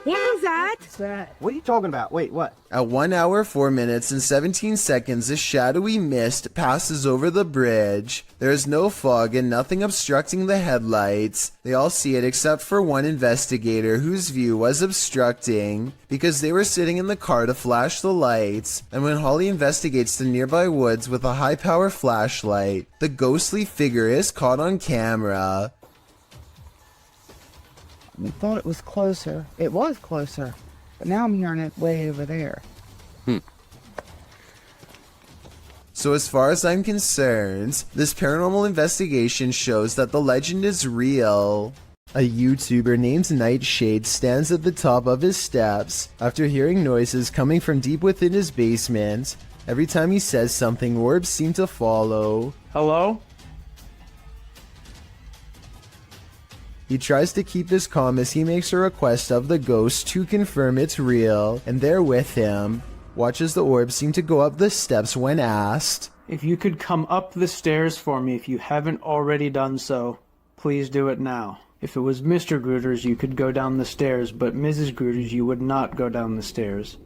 What is that? What's that? What are you talking about? Wait, what? At 1 hour, 4 minutes, and 17 seconds, a shadowy mist passes over the bridge. There is no fog and nothing obstructing the headlights. They all see it except for one investigator whose view was obstructing because they were sitting in the car to flash the lights. And when Holly investigates the nearby woods with a high-power flashlight, the ghostly figure is caught on camera. We thought it was closer. It was closer. But now I'm hearing it way over there. So as far as I'm concerned, this paranormal investigation shows that the legend is real. A YouTuber named Nightshade stands at the top of his steps after hearing noises coming from deep within his basement. Every time he says something, orbs seem to follow. Hello? He tries to keep his calm as he makes a request of the ghost to confirm it's real, and they're with him. Watch as the orbs seem to go up the steps when asked. If you could come up the stairs for me if you haven't already done so, please do it now. If it was Mr. Gruters, you could go down the stairs, but Mrs. Gruters, you would not go down the stairs.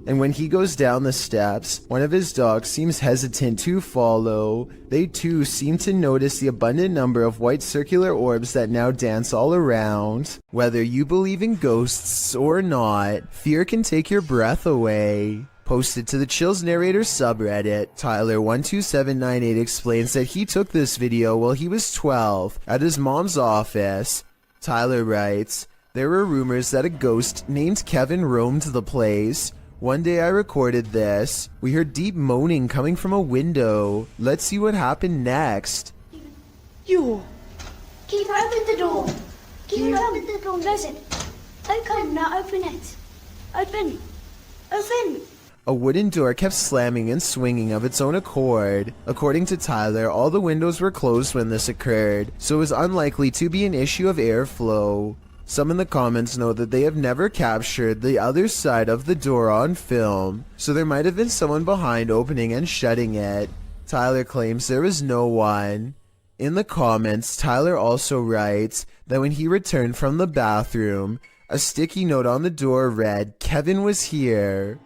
And when he goes down the steps, one of his dogs seems hesitant to follow. They too seem to notice the abundant number of white circular orbs that now dance all around. Whether you believe in ghosts or not, fear can take your breath away. Posted to the Chills Narrator subreddit, Tyler12798 explains that he took this video while he was 12 at his mom's office. Tyler writes, "There were rumors that a ghost named Kevin roamed the place. One day I recorded this. We heard deep moaning coming from a window. Let's see what happened next." You! Keep open the door! Keep open the door, listen! Okay, now open it! Open! Open! A wooden door kept slamming and swinging of its own accord. According to Tyler, all the windows were closed when this occurred, so it was unlikely to be an issue of airflow. Some in the comments note that they have never captured the other side of the door on film, so there might have been someone behind opening and shutting it. Tyler claims there was no one. In the comments, Tyler also writes that when he returned from the bathroom, a sticky note on the door read, "Kevin was here."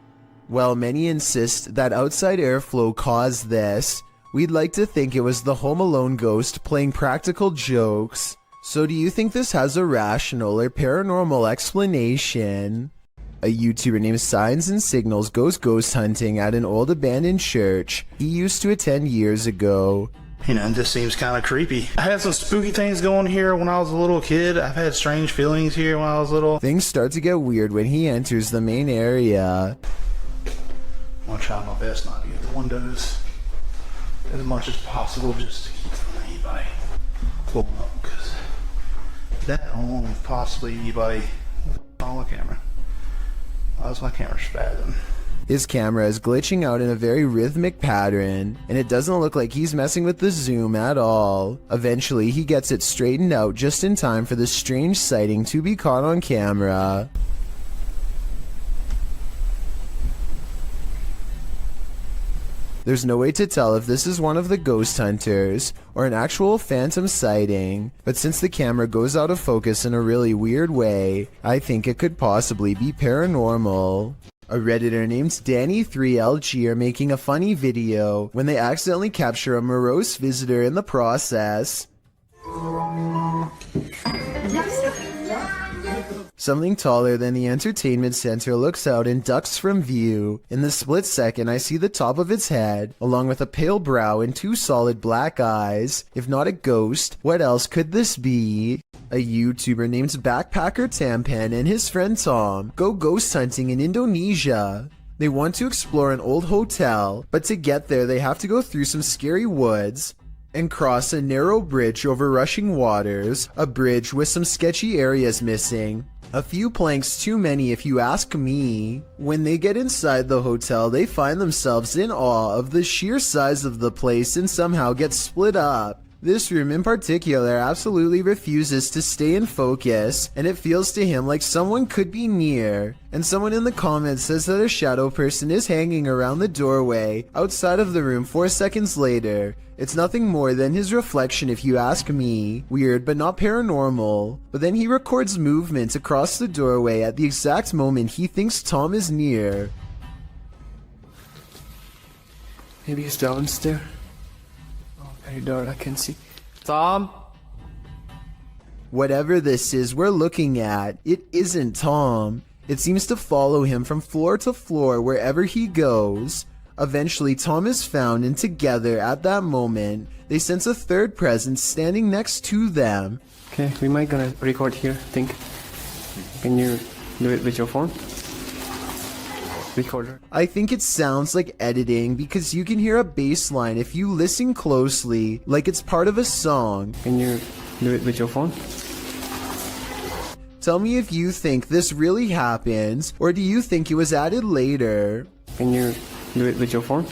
While many insist that outside airflow caused this, we'd like to think it was the Home Alone ghost playing practical jokes. So do you think this has a rational or paranormal explanation? A YouTuber named Signs and Signals goes ghost hunting at an old abandoned church he used to attend years ago. You know, it just seems kind of creepy. I had some spooky things going here when I was a little kid. I've had strange feelings here when I was little. Things start to get weird when he enters the main area. I'm gonna try my best not to get the windows as much as possible just to keep from anybody pulling up, because that along with possibly anybody on the camera. That's my camera spazzing. His camera is glitching out in a very rhythmic pattern, and it doesn't look like he's messing with the zoom at all. Eventually, he gets it straightened out just in time for this strange sighting to be caught on camera. There's no way to tell if this is one of the ghost hunters or an actual phantom sighting, but since the camera goes out of focus in a really weird way, I think it could possibly be paranormal. A Redditor named Danny3LG are making a funny video when they accidentally capture a morose visitor in the process. Something taller than the entertainment center looks out and ducks from view. In the split second, I see the top of its head, along with a pale brow and two solid black eyes. If not a ghost, what else could this be? A YouTuber named Backpacker Tampan and his friend Tom go ghost hunting in Indonesia. They want to explore an old hotel, but to get there they have to go through some scary woods and cross a narrow bridge over rushing waters, a bridge with some sketchy areas missing. A few planks too many if you ask me. When they get inside the hotel, they find themselves in awe of the sheer size of the place and somehow get split up. This room in particular absolutely refuses to stay in focus, and it feels to him like someone could be near. And someone in the comments says that a shadow person is hanging around the doorway outside of the room 4 seconds later. It's nothing more than his reflection if you ask me. Weird, but not paranormal. But then he records movement across the doorway at the exact moment he thinks Tom is near. Maybe he's downstairs. Oh, very dark, I can see. Tom? Whatever this is we're looking at, it isn't Tom. It seems to follow him from floor to floor wherever he goes. Eventually, Tom is found, and together at that moment, they sense a third presence standing next to them. Okay, we might gonna record here, think. Can you do it with your phone? Recorder. I think it sounds like editing because you can hear a bass line if you listen closely, like it's part of a song. Can you do it with your phone? Tell me if you think this really happens, or do you think it was added later? Can you do it with your phone?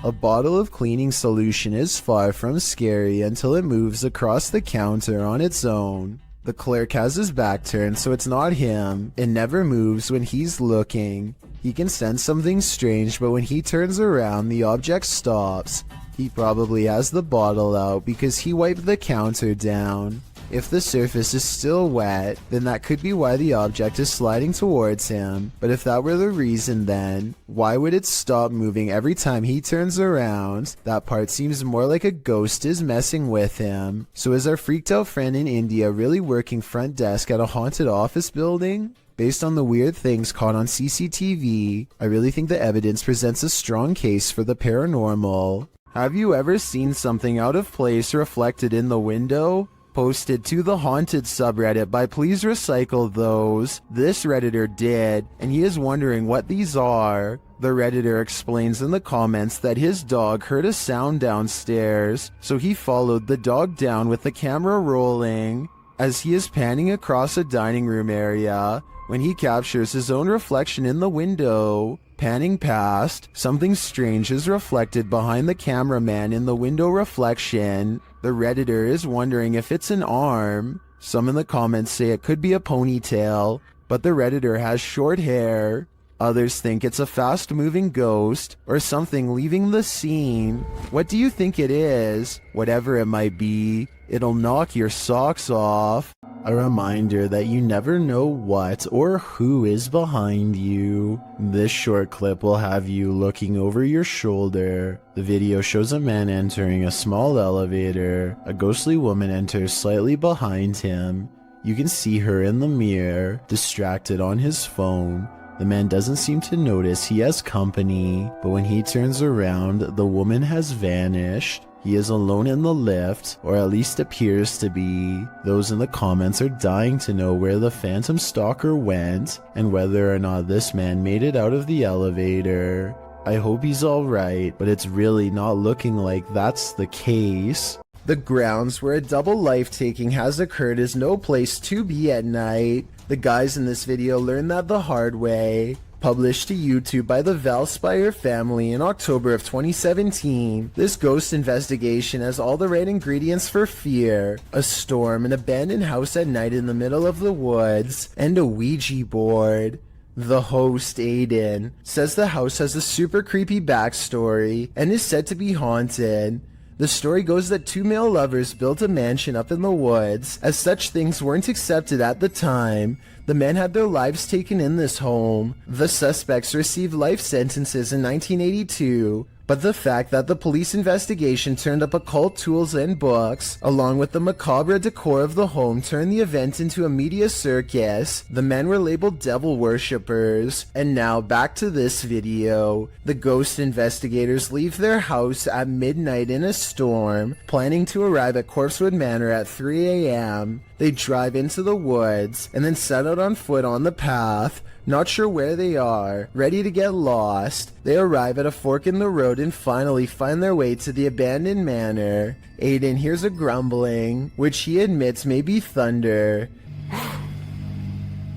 A bottle of cleaning solution is far from scary until it moves across the counter on its own. The clerk has his back turned, so it's not him. It never moves when he's looking. He can sense something strange, but when he turns around, the object stops. He probably has the bottle out because he wiped the counter down. If the surface is still wet, then that could be why the object is sliding towards him. But if that were the reason, then why would it stop moving every time he turns around? That part seems more like a ghost is messing with him. So is our freaked out friend in India really working front desk at a haunted office building? Based on the weird things caught on CCTV, I really think the evidence presents a strong case for the paranormal. Have you ever seen something out of place reflected in the window? Posted to the haunted subreddit by Please Recycle Those. This Redditor did, and he is wondering what these are. The Redditor explains in the comments that his dog heard a sound downstairs, so he followed the dog down with the camera rolling. As he is panning across a dining room area, when he captures his own reflection in the window. Panning past, something strange is reflected behind the cameraman in the window reflection. The Redditor is wondering if it's an arm. Some in the comments say it could be a ponytail, but the Redditor has short hair. Others think it's a fast-moving ghost or something leaving the scene. What do you think it is? Whatever it might be, it'll knock your socks off. A reminder that you never know what or who is behind you. This short clip will have you looking over your shoulder. The video shows a man entering a small elevator. A ghostly woman enters slightly behind him. You can see her in the mirror, distracted on his phone. The man doesn't seem to notice he has company, but when he turns around, the woman has vanished. He is alone in the lift, or at least appears to be. Those in the comments are dying to know where the phantom stalker went, and whether or not this man made it out of the elevator. I hope he's alright, but it's really not looking like that's the case. The grounds where a double life-taking has occurred is no place to be at night. The guys in this video learned that the hard way. Published to YouTube by the Valspire family in October of 2017, this ghost investigation has all the right ingredients for fear. A storm, an abandoned house at night in the middle of the woods, and a Ouija board. The host, Aiden, says the house has a super creepy backstory and is said to be haunted. The story goes that two male lovers built a mansion up in the woods. As such things weren't accepted at the time, the men had their lives taken in this home. The suspects received life sentences in 1982, but the fact that the police investigation turned up occult tools and books, along with the macabre decor of the home, turned the event into a media circus. The men were labeled devil worshippers. And now back to this video. The ghost investigators leave their house at midnight in a storm, planning to arrive at Corpsewood Manor at 3 a.m. They drive into the woods, and then set out on foot on the path, not sure where they are, ready to get lost. They arrive at a fork in the road and finally find their way to the abandoned manor. Aiden hears a grumbling, which he admits may be thunder.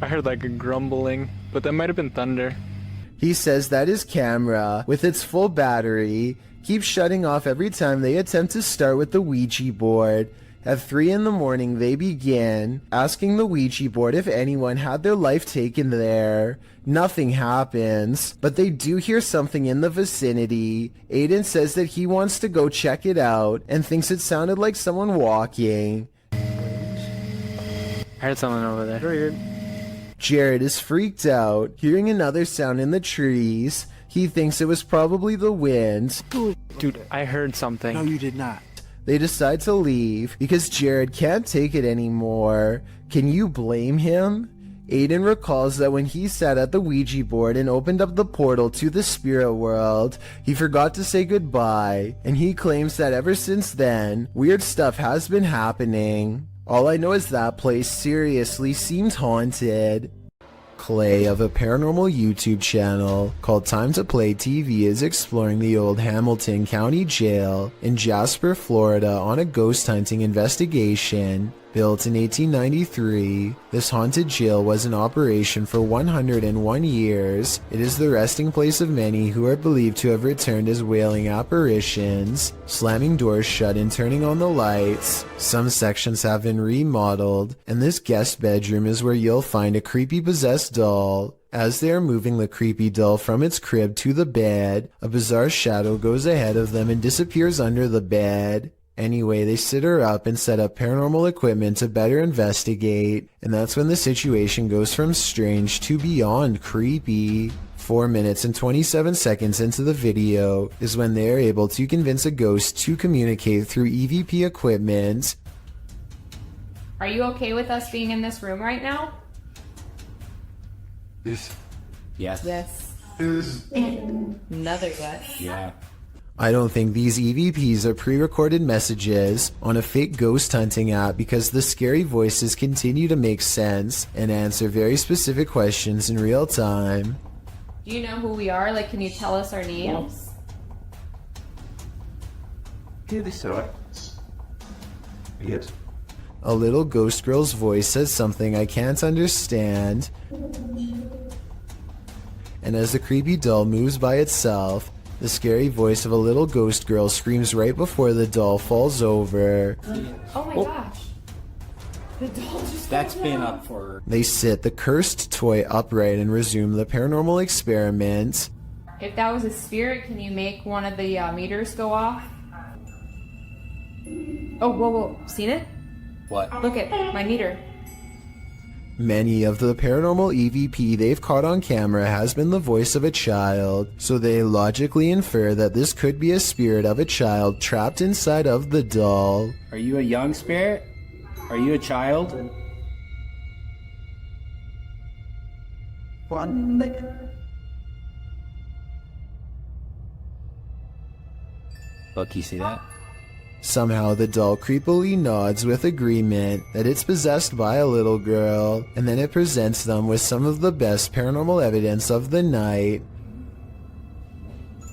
I heard like a grumbling, but that might have been thunder. He says that his camera, with its full battery, keeps shutting off every time they attempt to start with the Ouija board. At 3 in the morning, they begin asking the Ouija board if anyone had their life taken there. Nothing happens, but they do hear something in the vicinity. Aiden says that he wants to go check it out and thinks it sounded like someone walking. I heard someone over there. Jared is freaked out, hearing another sound in the trees. He thinks it was probably the wind. Dude, I heard something. No, you did not. They decide to leave because Jared can't take it anymore. Can you blame him? Aiden recalls that when he sat at the Ouija board and opened up the portal to the spirit world, he forgot to say goodbye, and he claims that ever since then, weird stuff has been happening. All I know is that place seriously seemed haunted. Clay of a paranormal YouTube channel called Time to Play TV is exploring the old Hamilton County Jail in Jasper, Florida on a ghost hunting investigation. Built in 1893, this haunted jail was in operation for 101 years. It is the resting place of many who are believed to have returned as wailing apparitions, slamming doors shut and turning on the lights. Some sections have been remodeled, and this guest bedroom is where you'll find a creepy possessed doll. As they are moving the creepy doll from its crib to the bed, a bizarre shadow goes ahead of them and disappears under the bed. Anyway, they sit her up and set up paranormal equipment to better investigate, and that's when the situation goes from strange to beyond creepy. 4 minutes and 27 seconds into the video is when they are able to convince a ghost to communicate through EVP equipment. Are you okay with us being in this room right now? Yes. Yes. Yes. Another yes. Yeah. I don't think these EVPs are pre-recorded messages on a fake ghost hunting app because the scary voices continue to make sense and answer very specific questions in real time. Do you know who we are? Like, can you tell us our names? Yes. A little ghost girl's voice says something I can't understand. And as the creepy doll moves by itself, the scary voice of a little ghost girl screams right before the doll falls over. Oh my gosh. The doll just That's been up for... They sit the cursed toy upright and resume the paranormal experiment. If that was a spirit, can you make one of the meters go off? Oh, whoa. Seen it? What? Look at my meter. Many of the paranormal EVP they've caught on camera has been the voice of a child, so they logically infer that this could be a spirit of a child trapped inside of the doll. Are you a young spirit? Are you a child? Look, you see that? Somehow the doll creepily nods with agreement that it's possessed by a little girl, and then it presents them with some of the best paranormal evidence of the night.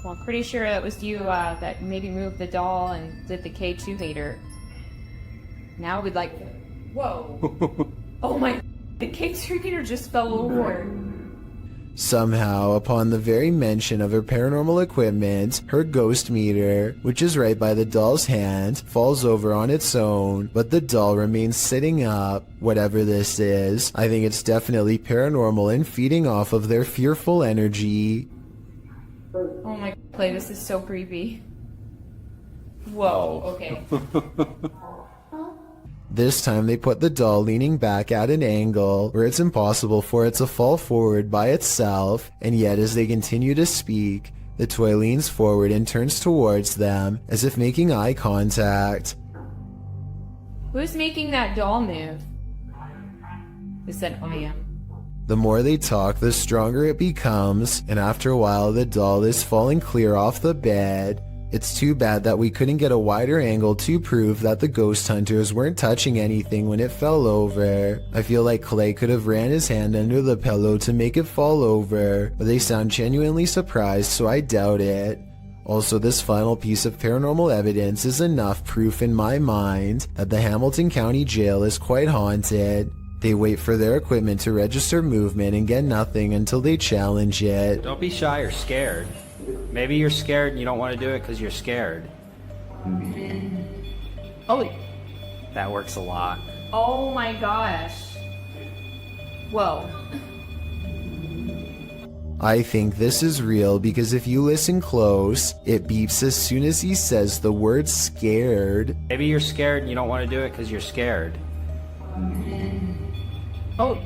Well, I'm pretty sure it was you that maybe moved the doll and did the K2 meter. Now we'd like... Whoa. Oh my... The K2 meter just fell over. Somehow, upon the very mention of her paranormal equipment, her ghost meter, which is right by the doll's hand, falls over on its own, but the doll remains sitting up. Whatever this is, I think it's definitely paranormal and feeding off of their fearful energy. Oh my... Play, this is so creepy. Whoa, okay. This time they put the doll leaning back at an angle where it's impossible for it to fall forward by itself, and yet as they continue to speak, the toy leans forward and turns towards them as if making eye contact. Who's making that doll move? Who said, I am? The more they talk, the stronger it becomes, and after a while the doll is falling clear off the bed. It's too bad that we couldn't get a wider angle to prove that the ghost hunters weren't touching anything when it fell over. I feel like Clay could have ran his hand under the pillow to make it fall over, but they sound genuinely surprised, so I doubt it. Also, this final piece of paranormal evidence is enough proof in my mind that the Hamilton County Jail is quite haunted. They wait for their equipment to register movement and get nothing until they challenge it. Don't be shy or scared. Maybe you're scared and you don't want to do it because you're scared. Oh. That works a lot. Oh my gosh. Whoa. I think this is real because if you listen close, it beeps as soon as he says the word scared. Maybe you're scared and you don't want to do it because you're scared. Oh.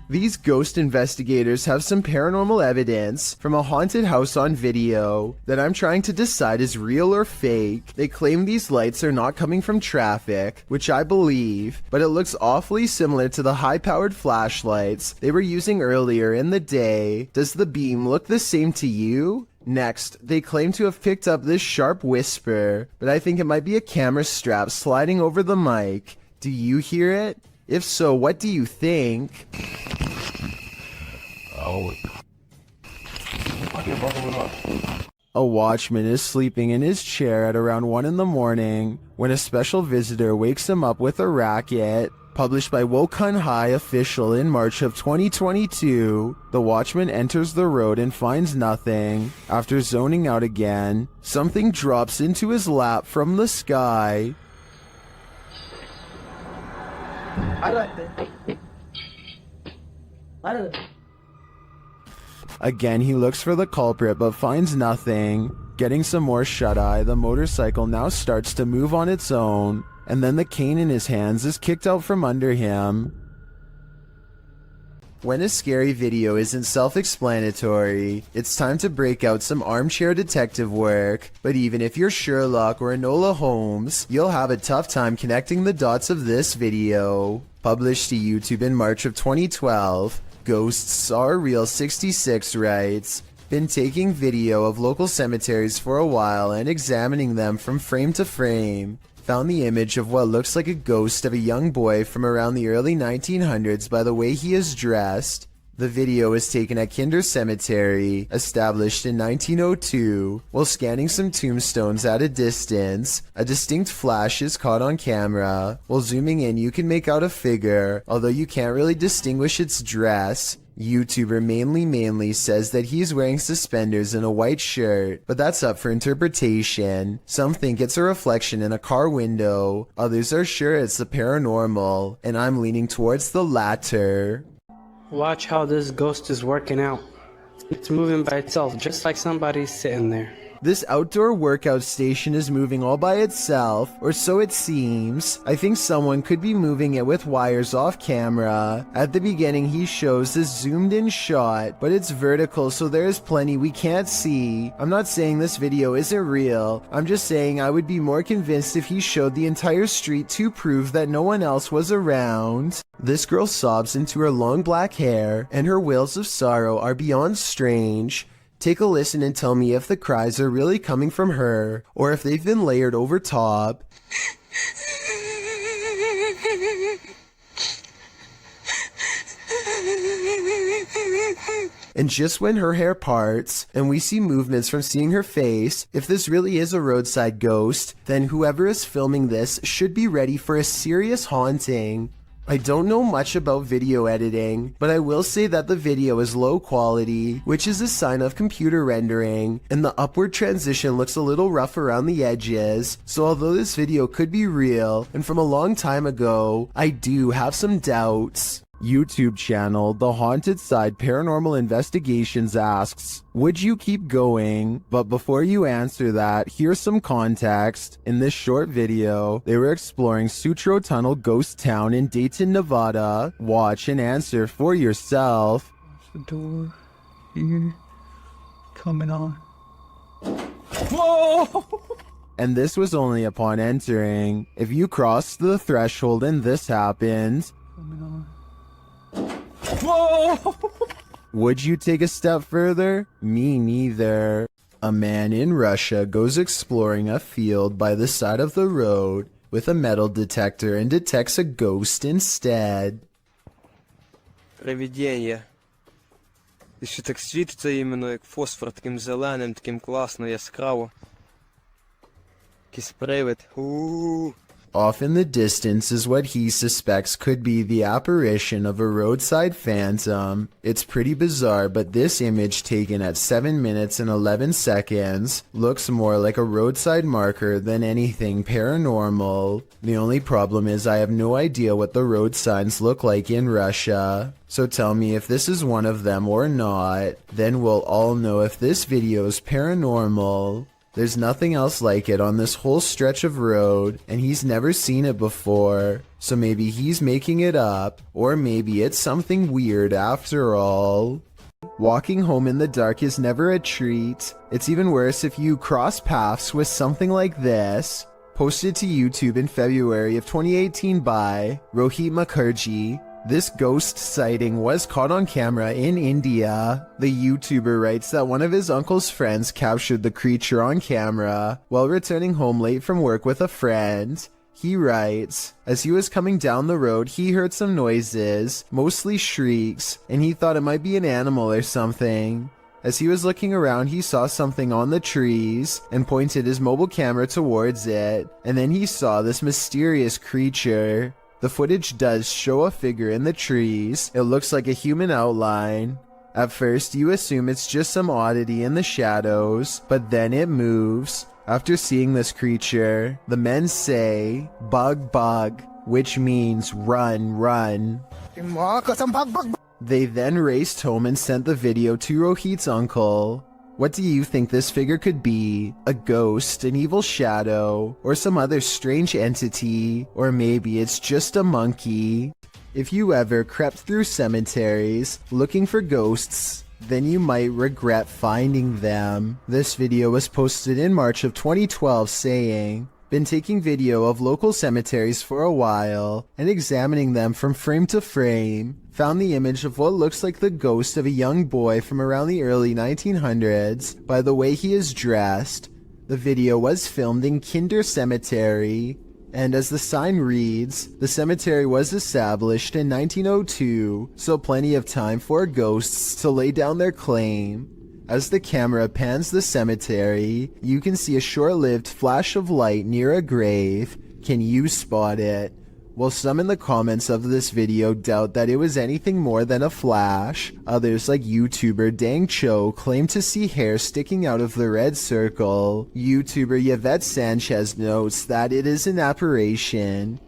These ghost investigators have some paranormal evidence from a haunted house on video that I'm trying to decide is real or fake. They claim these lights are not coming from traffic, which I believe, but it looks awfully similar to the high-powered flashlights they were using earlier in the day. Does the beam look the same to you? Next, they claim to have picked up this sharp whisper, but I think it might be a camera strap sliding over the mic. Do you hear it? If so, what do you think? A watchman is sleeping in his chair at around 1 in the morning when a special visitor wakes him up with a racket. Published by Wokun High Official in March of 2022, the watchman enters the road and finds nothing. After zoning out again, something drops into his lap from the sky. Again, he looks for the culprit but finds nothing. Getting some more shut-eye, the motorcycle now starts to move on its own, and then the cane in his hands is kicked out from under him. When a scary video isn't self-explanatory, it's time to break out some armchair detective work. But even if you're Sherlock or Enola Holmes, you'll have a tough time connecting the dots of this video. Published to YouTube in March of 2012, Ghosts Are Real 66 writes, "Been taking video of local cemeteries for a while and examining them from frame to frame. Found the image of what looks like a ghost of a young boy from around the early 1900s by the way he is dressed. The video was taken at Kinder Cemetery, established in 1902. While scanning some tombstones at a distance, a distinct flash is caught on camera. While zooming in, you can make out a figure, although you can't really distinguish its dress. YouTuber Manly says that he's wearing suspenders and a white shirt, but that's up for interpretation. Some think it's a reflection in a car window, others are sure it's the paranormal, and I'm leaning towards the latter." Watch how this ghost is working out. It's moving by itself, just like somebody's sitting there. This outdoor workout station is moving all by itself, or so it seems. I think someone could be moving it with wires off camera. At the beginning he shows this zoomed in shot, but it's vertical so there's plenty we can't see. I'm not saying this video isn't real, I'm just saying I would be more convinced if he showed the entire street to prove that no one else was around. This girl sobs into her long black hair, and her wails of sorrow are beyond strange. Take a listen and tell me if the cries are really coming from her, or if they've been layered over top. And just when her hair parts, and we see movements from seeing her face, if this really is a roadside ghost, then whoever is filming this should be ready for a serious haunting. I don't know much about video editing, but I will say that the video is low quality, which is a sign of computer rendering, and the upward transition looks a little rough around the edges, so although this video could be real, and from a long time ago, I do have some doubts. YouTube channel The Haunted Side Paranormal Investigations asks, would you keep going? But before you answer that, here's some context. In this short video, they were exploring Sutro Tunnel Ghost Town in Dayton, Nevada. Watch and answer for yourself. The door here coming on. Whoa! And this was only upon entering. If you crossed the threshold and this happened, Coming on. whoa! Would you take a step further? Me neither. A man in Russia goes exploring a field by the side of the road with a metal detector and detects a ghost instead. Привидіння. І ще так світиться іменно як фосфор, таким зеленим, таким класно, яскраво. Якийсь привид. Off in the distance is what he suspects could be the apparition of a roadside phantom. It's pretty bizarre, but this image taken at 7 minutes and 11 seconds looks more like a roadside marker than anything paranormal. The only problem is I have no idea what the road signs look like in Russia. So tell me if this is one of them or not, then we'll all know if this video is paranormal. There's nothing else like it on this whole stretch of road, and he's never seen it before. So maybe he's making it up, or maybe it's something weird after all. Walking home in the dark is never a treat. It's even worse if you cross paths with something like this. Posted to YouTube in February of 2018 by Rohit Mukherjee. This ghost sighting was caught on camera in India. The YouTuber writes that one of his uncle's friends captured the creature on camera while returning home late from work with a friend. He writes, as he was coming down the road, he heard some noises, mostly shrieks, and he thought it might be an animal or something. As he was looking around, he saw something on the trees and pointed his mobile camera towards it, and then he saw this mysterious creature. The footage does show a figure in the trees. It looks like a human outline. At first, you assume it's just some oddity in the shadows, but then it moves. After seeing this creature, the men say, "Bug, bug," which means run, run. They then raced home and sent the video to Rohit's uncle. What do you think this figure could be? A ghost, an evil shadow, or some other strange entity? Or maybe it's just a monkey? If you ever crept through cemeteries looking for ghosts, then you might regret finding them. This video was posted in March of 2012 saying, "Been taking video of local cemeteries for a while and examining them from frame to frame. Found the image of what looks like the ghost of a young boy from around the early 1900s by the way he is dressed. The video was filmed in Kinder Cemetery, and as the sign reads, the cemetery was established in 1902, so plenty of time for ghosts to lay down their claim." As the camera pans the cemetery, you can see a short-lived flash of light near a grave. Can you spot it? Well, some in the comments of this video doubt that it was anything more than a flash. Others, like YouTuber Dang Cho, claim to see hair sticking out of the red circle. YouTuber Yvette Sanchez notes that it is an apparition.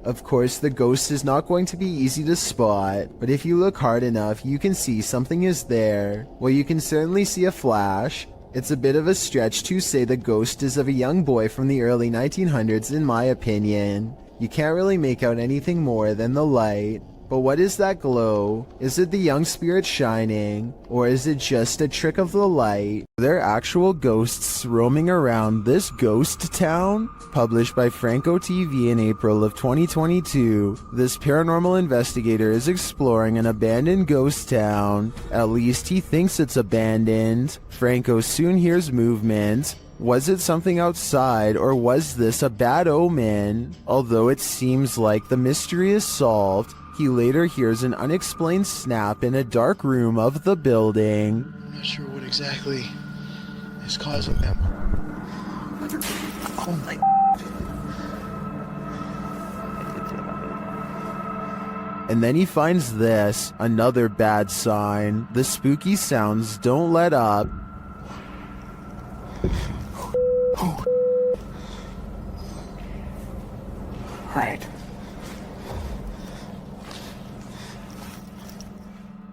Of course, the ghost is not going to be easy to spot, but if you look hard enough, you can see something is there. Well, you can certainly see a flash. It's a bit of a stretch to say the ghost is of a young boy from the early 1900s in my opinion. You can't really make out anything more than the light. But what is that glow? Is it the young spirit shining? Or is it just a trick of the light? Are there actual ghosts roaming around this ghost town? Published by Franco TV in April of 2022, this paranormal investigator is exploring an abandoned ghost town. At least he thinks it's abandoned. Franco soon hears movement. Was it something outside, or was this a bad omen? Although it seems like the mystery is solved, he later hears an unexplained snap in a dark room of the building. I'm not sure what exactly is causing them. Oh my. And then he finds this, another bad sign. The spooky sounds don't let up. Right.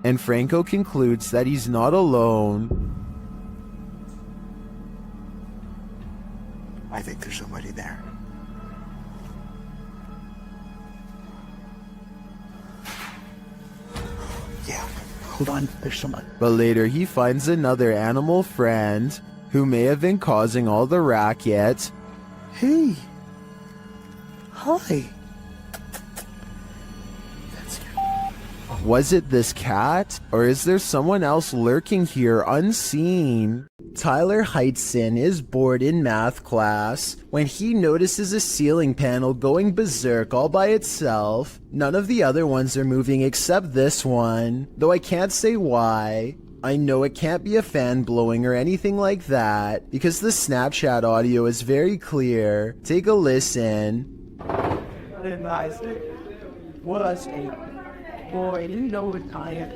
And Franco concludes that he's not alone. I think there's somebody there. Yeah, hold on, there's someone. But later he finds another animal friend who may have been causing all the racket. Hey. Hi. Was it this cat? Or is there someone else lurking here unseen? Tyler Heitzin is bored in math class when he notices a ceiling panel going berserk all by itself. None of the other ones are moving except this one, though I can't say why. I know it can't be a fan blowing or anything like that, because the Snapchat audio is very clear. Take a listen. advise was a boy. You know what I am.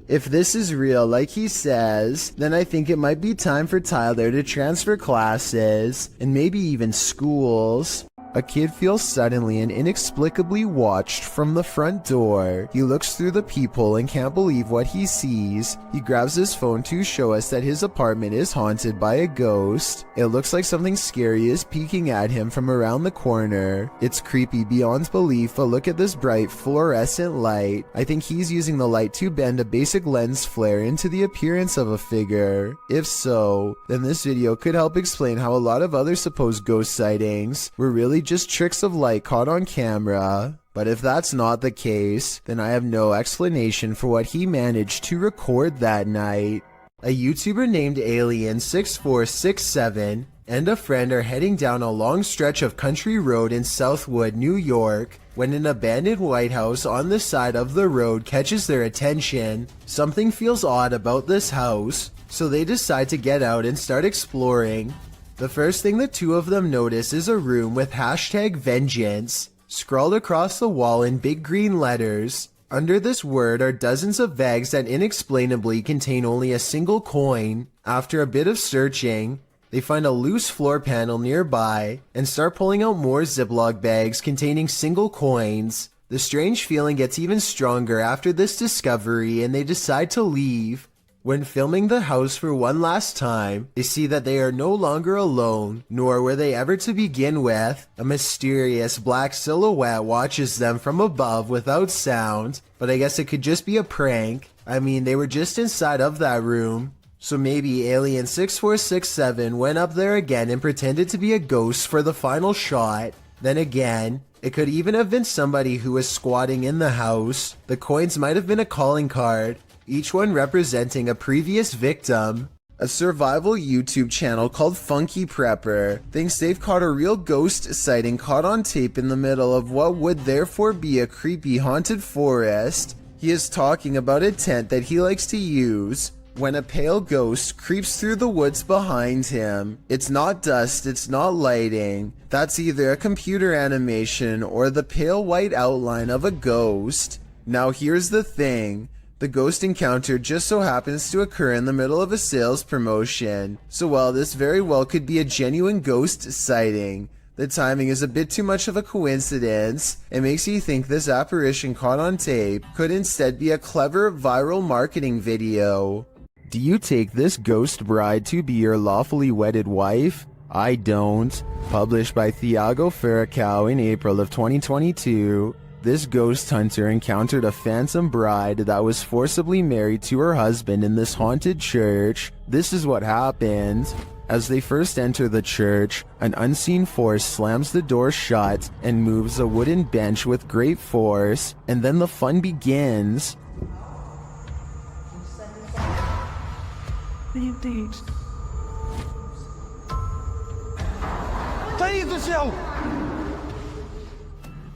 If this is real, like he says, then I think it might be time for Tyler to transfer classes, and maybe even schools. A kid feels suddenly and inexplicably watched from the front door. He looks through the peephole and can't believe what he sees. He grabs his phone to show us that his apartment is haunted by a ghost. It looks like something scary is peeking at him from around the corner. It's creepy beyond belief, but look at this bright fluorescent light. I think he's using the light to bend a basic lens flare into the appearance of a figure. If so, then this video could help explain how a lot of other supposed ghost sightings were really just tricks of light caught on camera. But if that's not the case, then I have no explanation for what he managed to record that night. A YouTuber named Alien6467 and a friend are heading down a long stretch of country road in Southwood, New York, when an abandoned White House on the side of the road catches their attention. Something feels odd about this house, so they decide to get out and start exploring. The first thing the two of them notice is a room with #vengeance scrawled across the wall in big green letters. Under this word are dozens of bags that inexplainably contain only a single coin. After a bit of searching, they find a loose floor panel nearby and start pulling out more Ziploc bags containing single coins. The strange feeling gets even stronger after this discovery, and they decide to leave. When filming the house for one last time, they see that they are no longer alone, nor were they ever to begin with. A mysterious black silhouette watches them from above without sound, but I guess it could just be a prank. I mean, they were just inside of that room. So maybe Alien6467 went up there again and pretended to be a ghost for the final shot. Then again, it could even have been somebody who was squatting in the house. The coins might have been a calling card, each one representing a previous victim. A survival YouTube channel called Funky Prepper thinks they've caught a real ghost sighting caught on tape in the middle of what would therefore be a creepy haunted forest. He is talking about a tent that he likes to use when a pale ghost creeps through the woods behind him. It's not dust, it's not lighting. That's either a computer animation or the pale white outline of a ghost. Now here's the thing. The ghost encounter just so happens to occur in the middle of a sales promotion, so while this very well could be a genuine ghost sighting, the timing is a bit too much of a coincidence. It makes you think this apparition caught on tape could instead be a clever viral marketing video. Do you take this ghost bride to be your lawfully wedded wife? I don't. Published by Thiago Ferracao in April of 2022. This ghost hunter encountered a phantom bride that was forcibly married to her husband in this haunted church. This is what happened. As they first enter the church, an unseen force slams the door shut and moves a wooden bench with great force, and then the fun begins.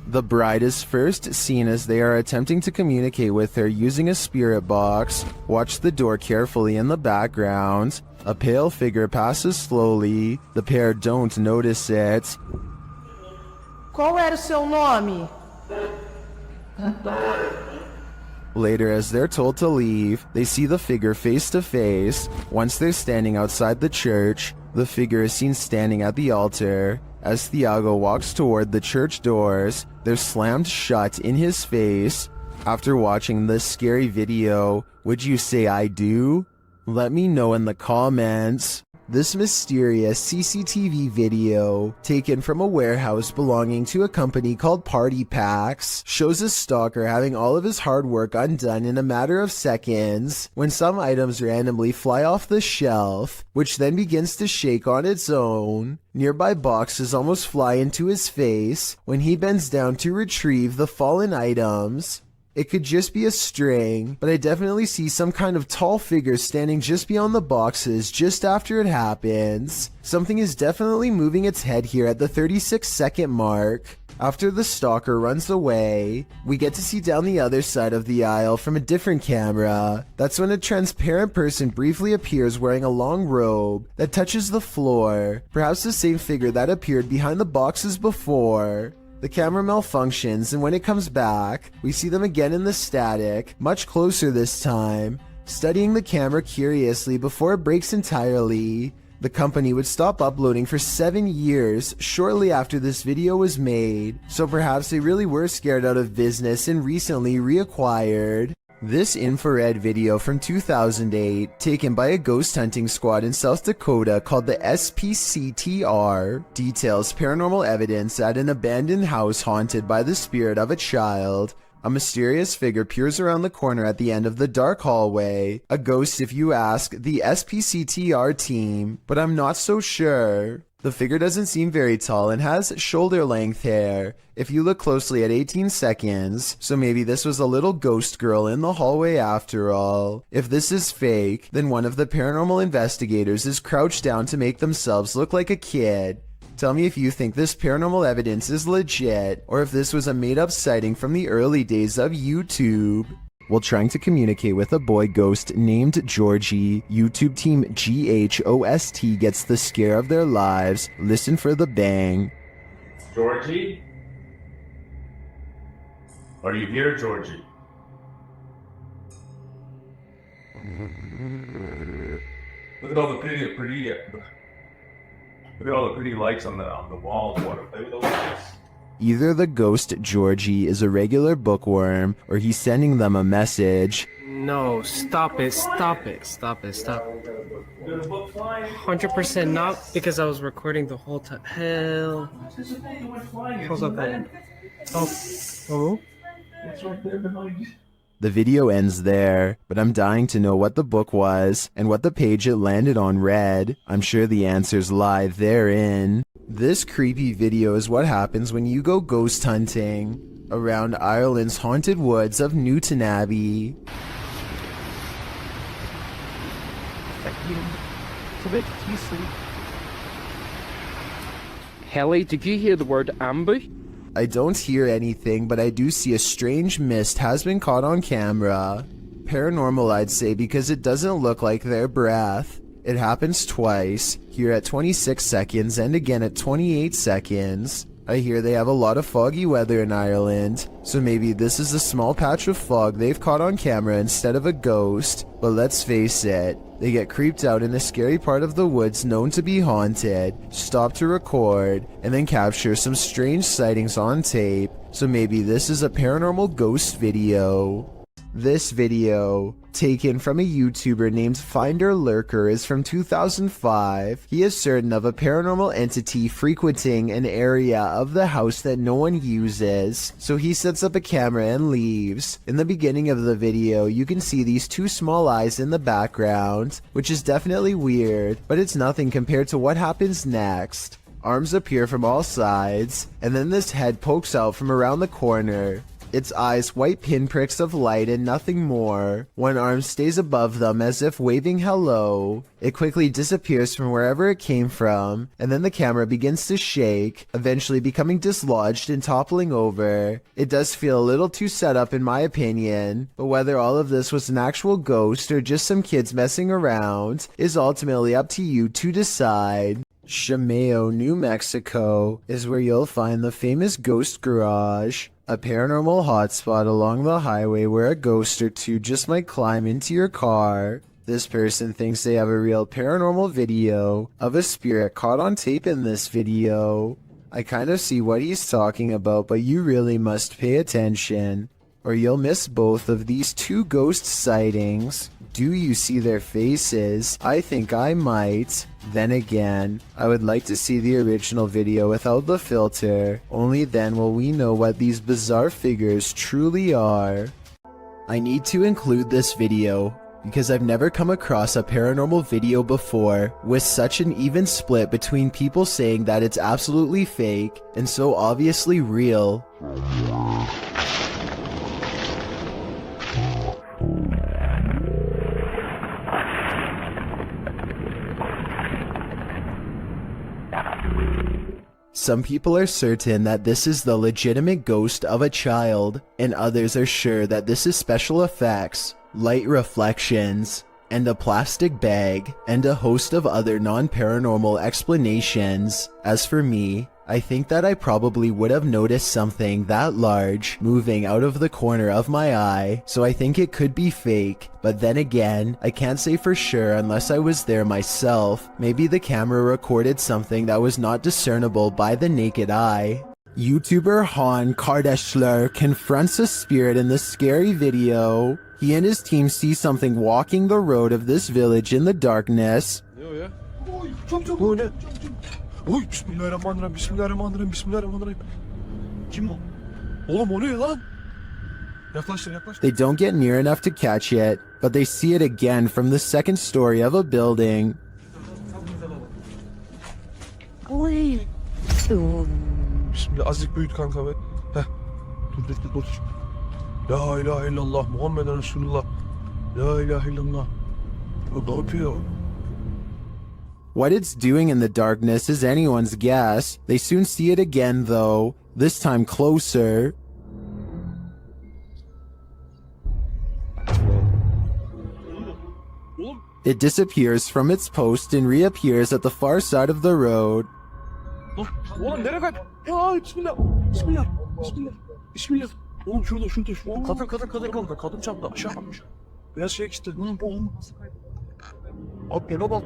The bride is first seen as they are attempting to communicate with her using a spirit box. Watch the door carefully in the background. A pale figure passes slowly. The pair don't notice it. Qual era o seu nome? Later, as they're told to leave, they see the figure face to face. Once they're standing outside the church, the figure is seen standing at the altar. As Thiago walks toward the church doors, they're slammed shut in his face. After watching this scary video, would you say I do? Let me know in the comments. This mysterious CCTV video, taken from a warehouse belonging to a company called Party Packs, shows a stalker having all of his hard work undone in a matter of seconds, when some items randomly fly off the shelf, which then begins to shake on its own. Nearby boxes almost fly into his face when he bends down to retrieve the fallen items. It could just be a string, but I definitely see some kind of tall figure standing just beyond the boxes just after it happens. Something is definitely moving its head here at the 36-second mark. After the stalker runs away, we get to see down the other side of the aisle from a different camera. That's when a transparent person briefly appears wearing a long robe that touches the floor, perhaps the same figure that appeared behind the boxes before. The camera malfunctions, and when it comes back, we see them again in the static, much closer this time, studying the camera curiously before it breaks entirely. The company would stop uploading for 7 years shortly after this video was made, so perhaps they really were scared out of business and recently reacquired. This infrared video from 2008, taken by a ghost hunting squad in South Dakota called the SPCTR, details paranormal evidence at an abandoned house haunted by the spirit of a child. A mysterious figure peers around the corner at the end of the dark hallway. A ghost if you ask the SPCTR team, but I'm not so sure. The figure doesn't seem very tall and has shoulder-length hair, if you look closely at 18 seconds, so maybe this was a little ghost girl in the hallway after all. If this is fake, then one of the paranormal investigators is crouched down to make themselves look like a kid. Tell me if you think this paranormal evidence is legit, or if this was a made-up sighting from the early days of YouTube. While trying to communicate with a boy ghost named Georgie, YouTube team GHOST gets the scare of their lives. Listen for the bang. Georgie? Are you here, Georgie? Look at all the pretty lights on the walls. Want to play with those lights? Either the ghost Georgie is a regular bookworm, or he's sending them a message. No, stop it, stop it, stop it, stop. 100% not, because I was recording the whole time. Hell. Hold up, oh. It's right there behind you. The video ends there, but I'm dying to know what the book was and what the page it landed on read. I'm sure the answers lie therein. This creepy video is what happens when you go ghost hunting around Ireland's haunted woods of Newton Abbey. Helly, did you hear the word ambush? I don't hear anything, but I do see a strange mist has been caught on camera. Paranormal, I'd say, because it doesn't look like their breath. It happens twice, here at 26 seconds and again at 28 seconds. I hear they have a lot of foggy weather in Ireland, so maybe this is a small patch of fog they've caught on camera instead of a ghost. But let's face it, they get creeped out in a scary part of the woods known to be haunted, stop to record, and then capture some strange sightings on tape, so maybe this is a paranormal ghost video. This video, taken from a YouTuber named Finder Lurker, is from 2005. He is certain of a paranormal entity frequenting an area of the house that no one uses, so he sets up a camera and leaves. In the beginning of the video, you can see these two small eyes in the background, which is definitely weird, but it's nothing compared to what happens next. Arms appear from all sides, and then this head pokes out from around the corner. Its eyes white pinpricks of light and nothing more. One arm stays above them as if waving hello. It quickly disappears from wherever it came from, and then the camera begins to shake, eventually becoming dislodged and toppling over. It does feel a little too set up in my opinion, but whether all of this was an actual ghost or just some kids messing around is ultimately up to you to decide. Shamayo, New Mexico is where you'll find the famous Ghost Garage, a paranormal hotspot along the highway where a ghost or two just might climb into your car. This person thinks they have a real paranormal video of a spirit caught on tape in this video. I kind of see what he's talking about, but you really must pay attention, or you'll miss both of these two ghost sightings. Do you see their faces? I think I might. Then again, I would like to see the original video without the filter. Only then will we know what these bizarre figures truly are. I need to include this video because I've never come across a paranormal video before with such an even split between people saying that it's absolutely fake and so obviously real. Some people are certain that this is the legitimate ghost of a child, and others are sure that this is special effects, light reflections, and a plastic bag, and a host of other non-paranormal explanations. As for me, I think that I probably would have noticed something that large moving out of the corner of my eye, so I think it could be fake. But then again, I can't say for sure unless I was there myself. Maybe the camera recorded something that was not discernible by the naked eye. YouTuber Han Kardashler confronts a spirit in this scary video. He and his team see something walking the road of this village in the darkness. Oy bismillahirrahmanirrahim, bismillahirrahmanirrahim, bismillahirrahmanirrahim. Kim o? Oğlum o ne lan? Yaklaştır, yaklaştır. They don't get near enough to catch it, but they see it again from the second story of a building. Oy. Bismillah, azıcık büyüt kanka be. Heh. Dur. La ilahe illallah, Muhammeden Resulullah. La ilahe illallah. Ne yapıyor? What it's doing in the darkness is anyone's guess. They soon see it again though, this time closer. It disappears from its post and reappears at the far side of the road. Oğlum nereye kaç? Ya bismillah. Bismillah. Bismillah. Bismillah. Oğlum şurada. Kadın çarptı aşağı bakmış. Beyaz şey işte. Abi ne bak.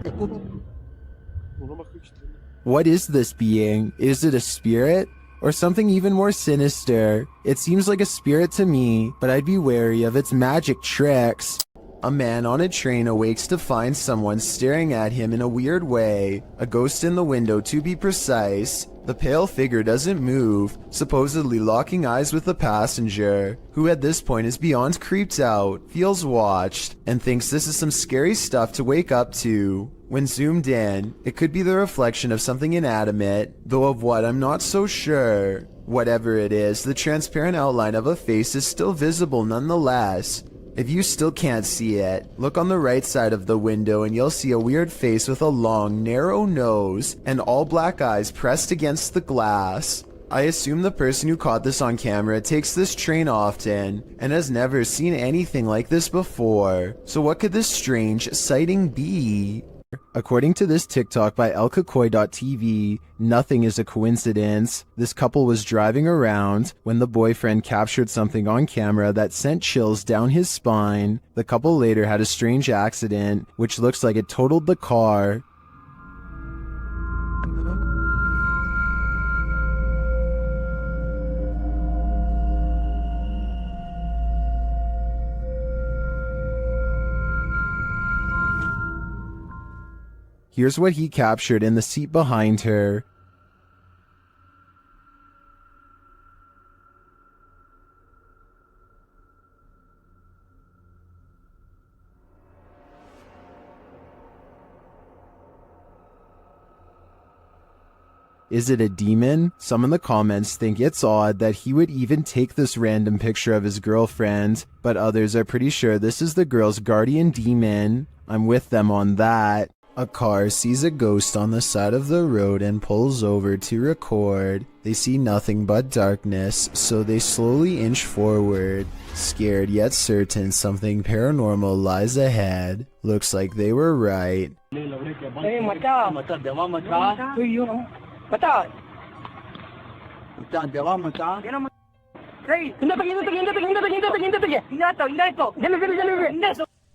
What is this being? Is it a spirit? Or something even more sinister? It seems like a spirit to me, but I'd be wary of its magic tricks. A man on a train awakes to find someone staring at him in a weird way. A ghost in the window to be precise. The pale figure doesn't move, supposedly locking eyes with the passenger, who at this point is beyond creeped out, feels watched, and thinks this is some scary stuff to wake up to. When zoomed in, it could be the reflection of something inanimate, though of what I'm not so sure. Whatever it is, the transparent outline of a face is still visible nonetheless. If you still can't see it, look on the right side of the window and you'll see a weird face with a long, narrow nose and all black eyes pressed against the glass. I assume the person who caught this on camera takes this train often and has never seen anything like this before. So what could this strange sighting be? According to this TikTok by elkakoi.tv, nothing is a coincidence. This couple was driving around when the boyfriend captured something on camera that sent chills down his spine. The couple later had a strange accident, which looks like it totaled the car. Here's what he captured in the seat behind her. Is it a demon? Some in the comments think it's odd that he would even take this random picture of his girlfriend, but others are pretty sure this is the girl's guardian demon. I'm with them on that. A car sees a ghost on the side of the road and pulls over to record. They see nothing but darkness, so they slowly inch forward, scared yet certain something paranormal lies ahead. Looks like they were right.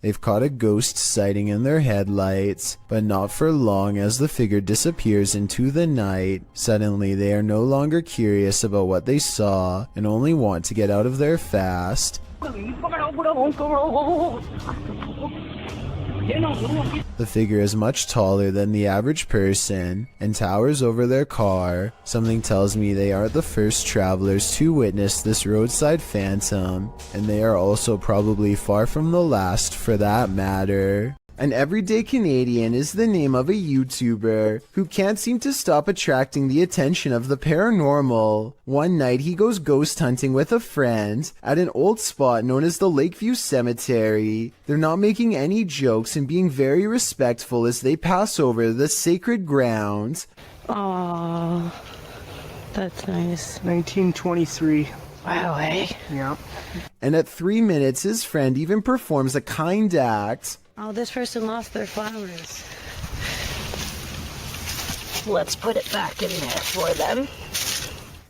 They've caught a ghost sighting in their headlights, but not for long as the figure disappears into the night. Suddenly, they are no longer curious about what they saw and only want to get out of there fast. The figure is much taller than the average person and towers over their car. Something tells me they aren't the first travelers to witness this roadside phantom, and they are also probably far from the last for that matter. An everyday Canadian is the name of a YouTuber who can't seem to stop attracting the attention of the paranormal. One night he goes ghost hunting with a friend at an old spot known as the Lakeview Cemetery. They're not making any jokes and being very respectful as they pass over the sacred ground. Aww. That's nice. 1923. Wow, eh? Yeah. And at 3 minutes, his friend even performs a kind act. Oh, this person lost their flowers. Let's put it back in there for them.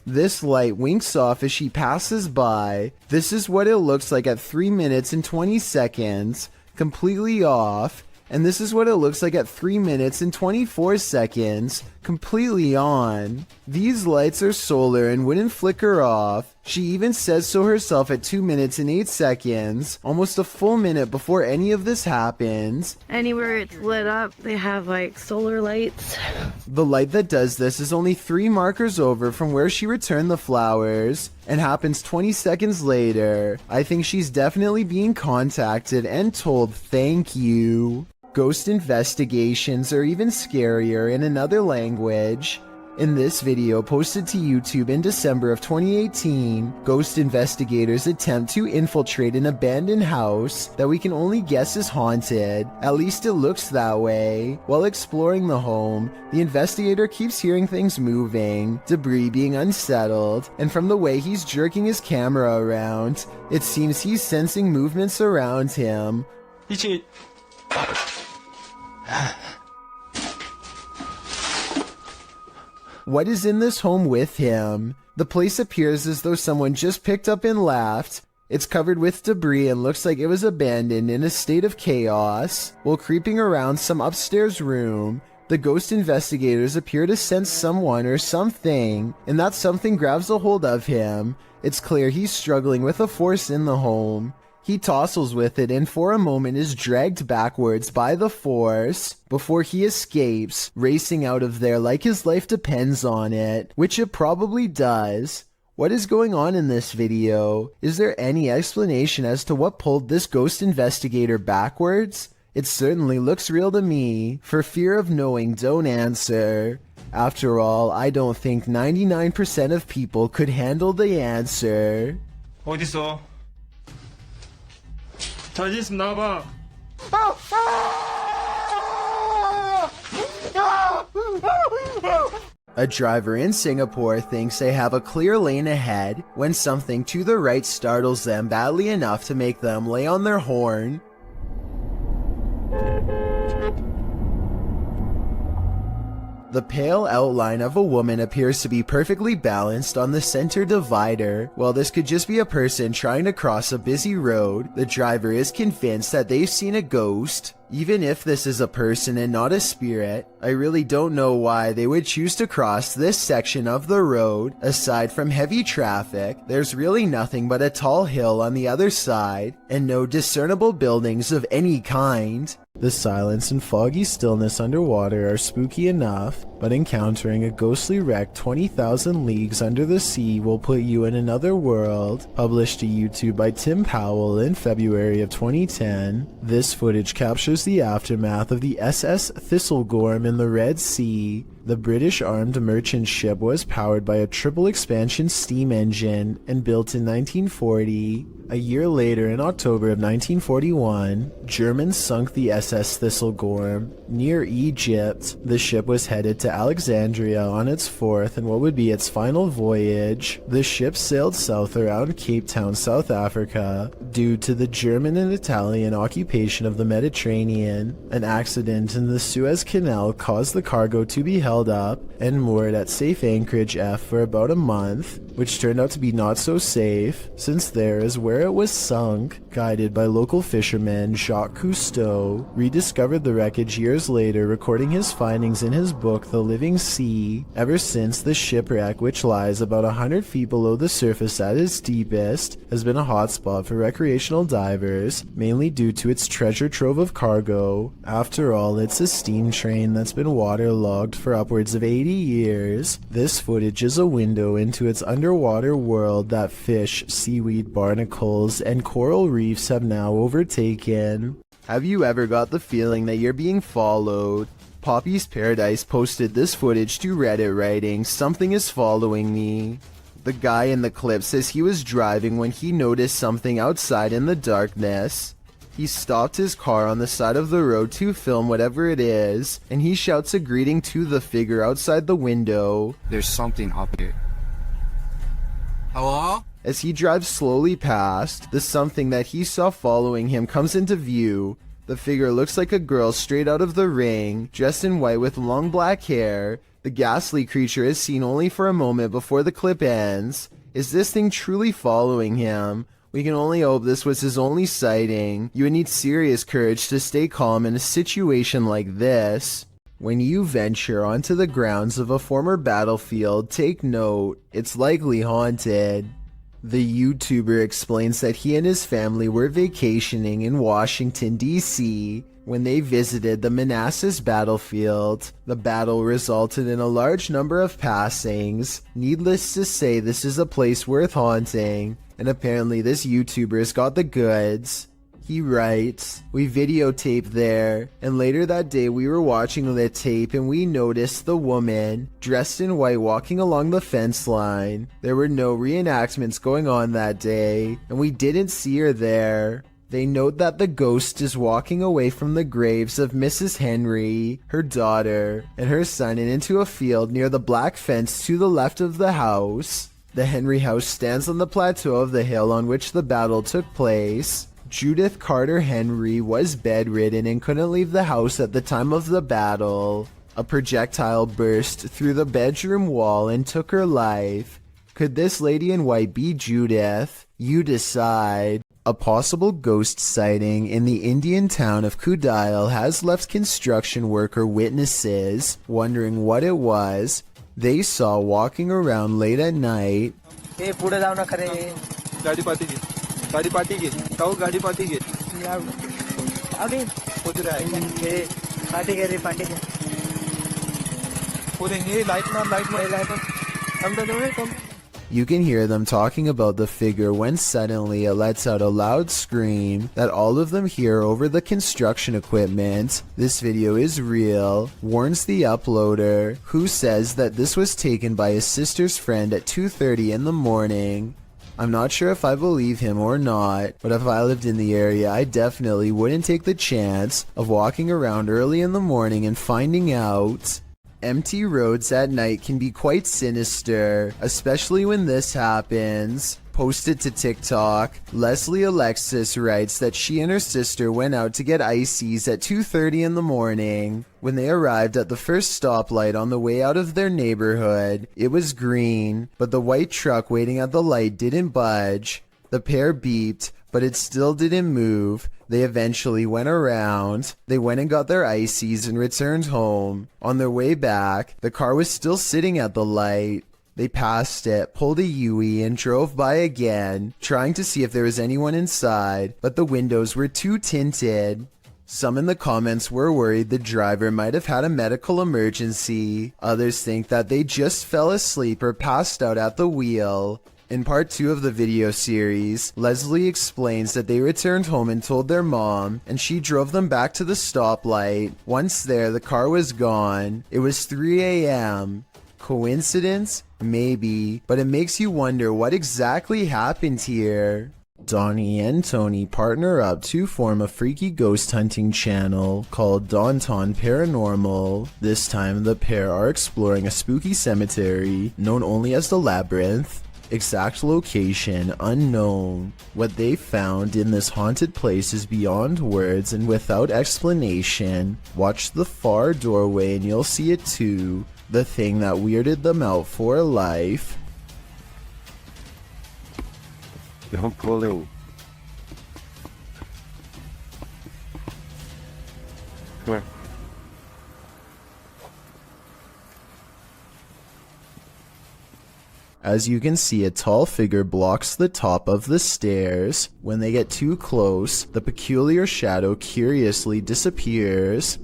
This light winks off as she passes by. This is what it looks like at 3 minutes and 20 seconds, completely off. And this is what it looks like at 3 minutes and 24 seconds, completely on. These lights are solar and wouldn't flicker off. She even says so herself at 2 minutes and 8 seconds, almost a full minute before any of this happens. Anywhere it's lit up, they have like solar lights. The light that does this is only 3 markers over from where she returned the flowers, and happens 20 seconds later. I think she's definitely being contacted and told thank you. Ghost investigations are even scarier in another language. In this video posted to YouTube in December of 2018, ghost investigators attempt to infiltrate an abandoned house that we can only guess is haunted. At least it looks that way. While exploring the home, the investigator keeps hearing things moving, debris being unsettled, and from the way he's jerking his camera around, it seems he's sensing movements around him. What is in this home with him? The place appears as though someone just picked up and left. It's covered with debris and looks like it was abandoned in a state of chaos. While creeping around some upstairs room, the ghost investigators appear to sense someone or something, and that something grabs a hold of him. It's clear he's struggling with a force in the home. He tussles with it and for a moment is dragged backwards by the force before he escapes, racing out of there like his life depends on it, which it probably does. What is going on in this video? Is there any explanation as to what pulled this ghost investigator backwards? It certainly looks real to me. For fear of knowing, don't answer. After all, I don't think 99% of people could handle the answer. 어딨어? 자신 있으면 나와봐. A driver in Singapore thinks they have a clear lane ahead when something to the right startles them badly enough to make them lay on their horn. The pale outline of a woman appears to be perfectly balanced on the center divider. While this could just be a person trying to cross a busy road, the driver is convinced that they've seen a ghost. Even if this is a person and not a spirit, I really don't know why they would choose to cross this section of the road. Aside from heavy traffic, there's really nothing but a tall hill on the other side, and no discernible buildings of any kind. The silence and foggy stillness underwater are spooky enough, but encountering a ghostly wreck 20,000 leagues under the sea will put you in another world. Published to YouTube by Tim Powell in February of 2010, this footage captures the aftermath of the SS Thistlegorm in the Red Sea. The British armed merchant ship was powered by a triple expansion steam engine and built in 1940. A year later, in October of 1941, Germans sunk the SS Thistlegorm near Egypt. The ship was headed to Alexandria on its fourth and what would be its final voyage. The ship sailed south around Cape Town, South Africa. Due to the German and Italian occupation of the Mediterranean, an accident in the Suez Canal caused the cargo to be held up and moored at safe anchorage F for about a month, which turned out to be not so safe, since there is where it was sunk. Guided by local fisherman Jacques Cousteau, rediscovered the wreckage years later, recording his findings in his book The Living Sea. Ever since, the shipwreck, which lies about 100 feet below the surface at its deepest, has been a hotspot for recreational divers, mainly due to its treasure trove of cargo. After all, it's a steam train that's been waterlogged for upwards of 80 years. This footage is a window into its underwater world that fish, seaweed, barnacles, and coral reefs have now overtaken. Have you ever got the feeling that you're being followed? Poppy's Paradise posted this footage to Reddit writing, "Something is following me." The guy in the clip says he was driving when he noticed something outside in the darkness. He stopped his car on the side of the road to film whatever it is, and he shouts a greeting to the figure outside the window. There's something up here. Hello? As he drives slowly past, the something that he saw following him comes into view. The figure looks like a girl straight out of The Ring, dressed in white with long black hair. The ghastly creature is seen only for a moment before the clip ends. Is this thing truly following him? We can only hope this was his only sighting. You would need serious courage to stay calm in a situation like this. When you venture onto the grounds of a former battlefield, take note, it's likely haunted. The YouTuber explains that he and his family were vacationing in Washington, D.C. when they visited the Manassas battlefield. The battle resulted in a large number of passings. Needless to say, this is a place worth haunting, and apparently this YouTuber's got the goods. He writes, "We videotaped there, and later that day we were watching the tape and we noticed the woman, dressed in white, walking along the fence line. There were no reenactments going on that day, and we didn't see her there." They note that the ghost is walking away from the graves of Mrs. Henry, her daughter, and her son and into a field near the black fence to the left of the house. The Henry house stands on the plateau of the hill on which the battle took place. Judith Carter Henry was bedridden and couldn't leave the house at the time of the battle. A projectile burst through the bedroom wall and took her life. Could this lady in white be Judith? You decide. A possible ghost sighting in the Indian town of Kudail has left construction worker witnesses wondering what it was they saw walking around late at night. गाडी पाठी घे जाऊ गाडी पाठी घे अरे पाठी घे रे पाठी घे पुढे लाईट मार कम You can hear them talking about the figure when suddenly it lets out a loud scream that all of them hear over the construction equipment. This video is real, warns the uploader, who says that this was taken by his sister's friend at 2:30 in the morning. I'm not sure if I believe him or not, but if I lived in the area, I definitely wouldn't take the chance of walking around early in the morning and finding out. Empty roads at night can be quite sinister, especially when this happens. Posted to TikTok, Leslie Alexis writes that she and her sister went out to get ices at 2:30 in the morning. When they arrived at the first stoplight on the way out of their neighborhood, it was green, but the white truck waiting at the light didn't budge. The pair beeped, but it still didn't move. They eventually went around. They went and got their ices and returned home. On their way back, the car was still sitting at the light. They passed it, pulled a U-turn, and drove by again, trying to see if there was anyone inside, but the windows were too tinted. Some in the comments were worried the driver might have had a medical emergency. Others think that they just fell asleep or passed out at the wheel. In part 2 of the video series, Leslie explains that they returned home and told their mom, and she drove them back to the stoplight. Once there, the car was gone. It was 3 a.m. Coincidence? Maybe, but it makes you wonder what exactly happened here. Donnie and Tony partner up to form a freaky ghost hunting channel called Daunton Paranormal. This time the pair are exploring a spooky cemetery known only as the Labyrinth. Exact location unknown. What they found in this haunted place is beyond words and without explanation. Watch the far doorway and you'll see it too. The thing that weirded them out for life. I'm pulling. Come here. As you can see, a tall figure blocks the top of the stairs. When they get too close, the peculiar shadow curiously disappears.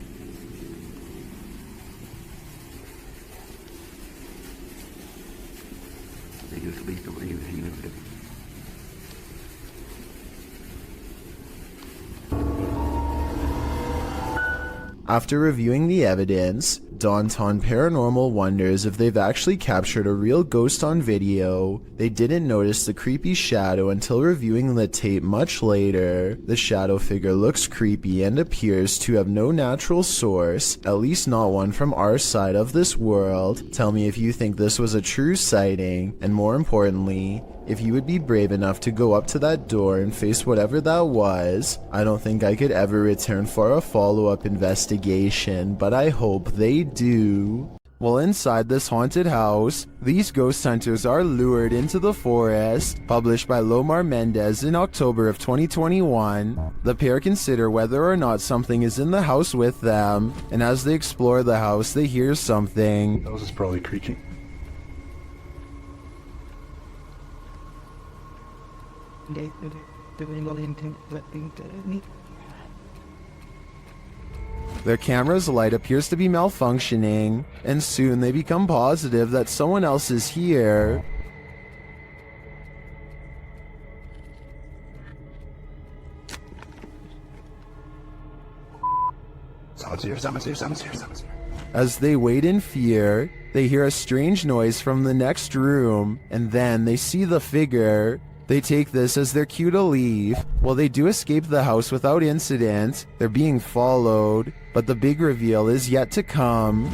After reviewing the evidence, Daunton Paranormal wonders if they've actually captured a real ghost on video. They didn't notice the creepy shadow until reviewing the tape much later. The shadow figure looks creepy and appears to have no natural source, at least not one from our side of this world. Tell me if you think this was a true sighting, and more importantly, if you would be brave enough to go up to that door and face whatever that was. I don't think I could ever return for a follow-up investigation, but I hope they do. Well, inside this haunted house, these ghost hunters are lured into the forest. Published by Lomar Mendez in October of 2021, the pair consider whether or not something is in the house with them, and as they explore the house, they hear something. That was just probably creaking. Their camera's light appears to be malfunctioning, and soon they become positive that someone else is here. Someone's here. As they wait in fear, they hear a strange noise from the next room, and then they see the figure. They take this as their cue to leave. While they do escape the house without incident, they're being followed, but the big reveal is yet to come.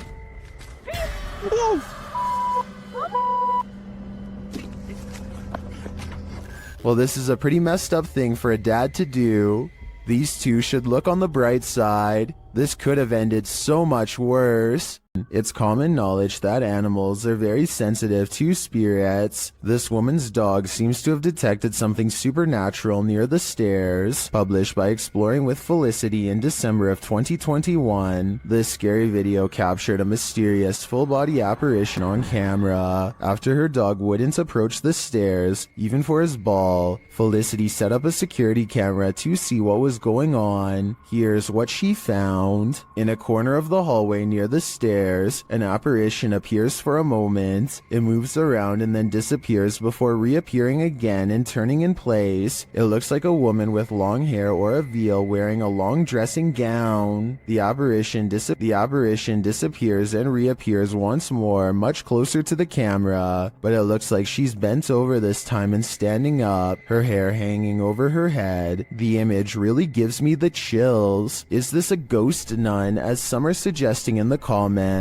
Well, this is a pretty messed up thing for a dad to do. These two should look on the bright side. This could have ended so much worse. It's common knowledge that animals are very sensitive to spirits. This woman's dog seems to have detected something supernatural near the stairs. Published by Exploring with Felicity in December of 2021, this scary video captured a mysterious full-body apparition on camera. After her dog wouldn't approach the stairs, even for his ball, Felicity set up a security camera to see what was going on. Here's what she found. In a corner of the hallway near the stairs, an apparition appears for a moment. It moves around and then disappears before reappearing again and turning in place. It looks like a woman with long hair or a veil wearing a long dressing gown. The apparition disappears and reappears once more, much closer to the camera, but it looks like she's bent over this time and standing up, her hair hanging over her head. The image really gives me the chills. Is this a ghost nun, as some are suggesting in the comments?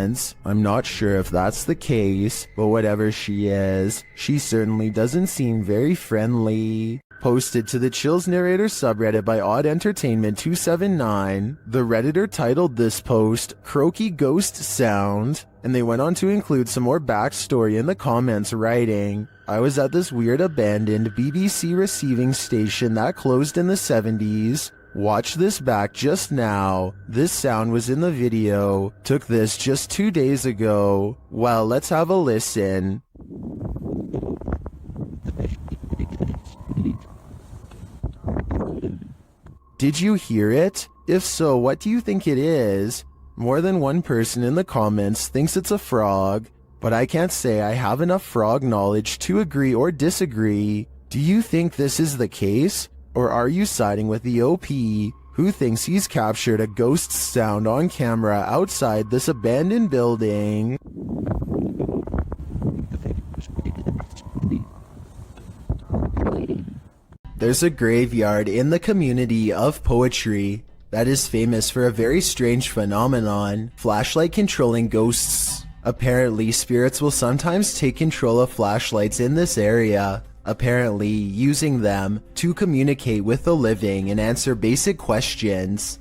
I'm not sure if that's the case, but whatever she is, she certainly doesn't seem very friendly. Posted to the Chills Narrator subreddit by Odd Entertainment 279, the Redditor titled this post, "Croaky Ghost Sound," and they went on to include some more backstory in the comments, writing, "I was at this weird abandoned BBC receiving station that closed in the 70s. Watch this back just now. This sound was in the video. Took this just 2 days ago. Well, let's have a listen." Did you hear it? If so, what do you think it is? More than one person in the comments thinks it's a frog, but I can't say I have enough frog knowledge to agree or disagree. Do you think this is the case? Or are you siding with the OP, who thinks he's captured a ghost sound on camera outside this abandoned building? There's a graveyard in the community of poetry that is famous for a very strange phenomenon, flashlight controlling ghosts. Apparently, spirits will sometimes take control of flashlights in this area, apparently using them to communicate with the living and answer basic questions.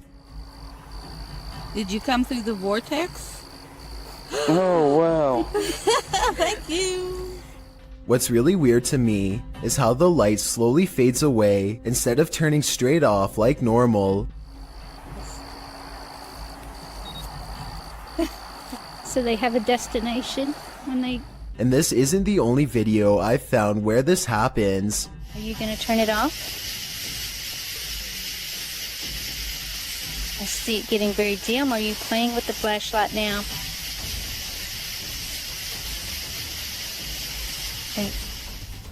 Did you come through the vortex? Oh, wow. Thank you. What's really weird to me is how the light slowly fades away instead of turning straight off like normal. So they have a destination when they... And this isn't the only video I've found where this happens. Are you gonna turn it off? I see it getting very dim. Are you playing with the flashlight now?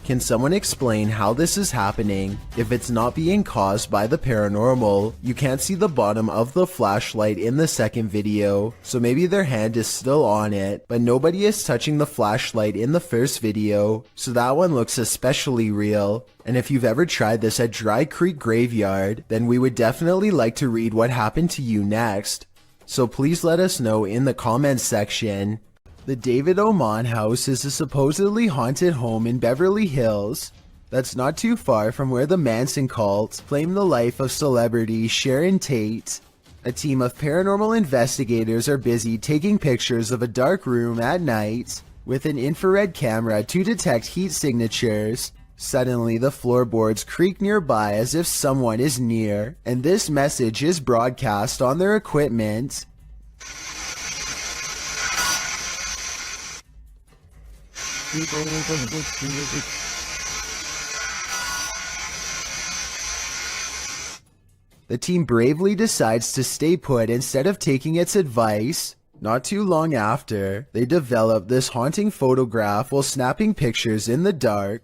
Can someone explain how this is happening? If it's not being caused by the paranormal, you can't see the bottom of the flashlight in the second video, so maybe their hand is still on it, but nobody is touching the flashlight in the first video, so that one looks especially real. And if you've ever tried this at Dry Creek Graveyard, then we would definitely like to read what happened to you next. So please let us know in the comments section. The David Oman house is a supposedly haunted home in Beverly Hills that's not too far from where the Manson cult claimed the life of celebrity Sharon Tate. A team of paranormal investigators are busy taking pictures of a dark room at night with an infrared camera to detect heat signatures. Suddenly, the floorboards creak nearby as if someone is near, and this message is broadcast on their equipment. The team bravely decides to stay put instead of taking its advice. Not too long after, they develop this haunting photograph while snapping pictures in the dark.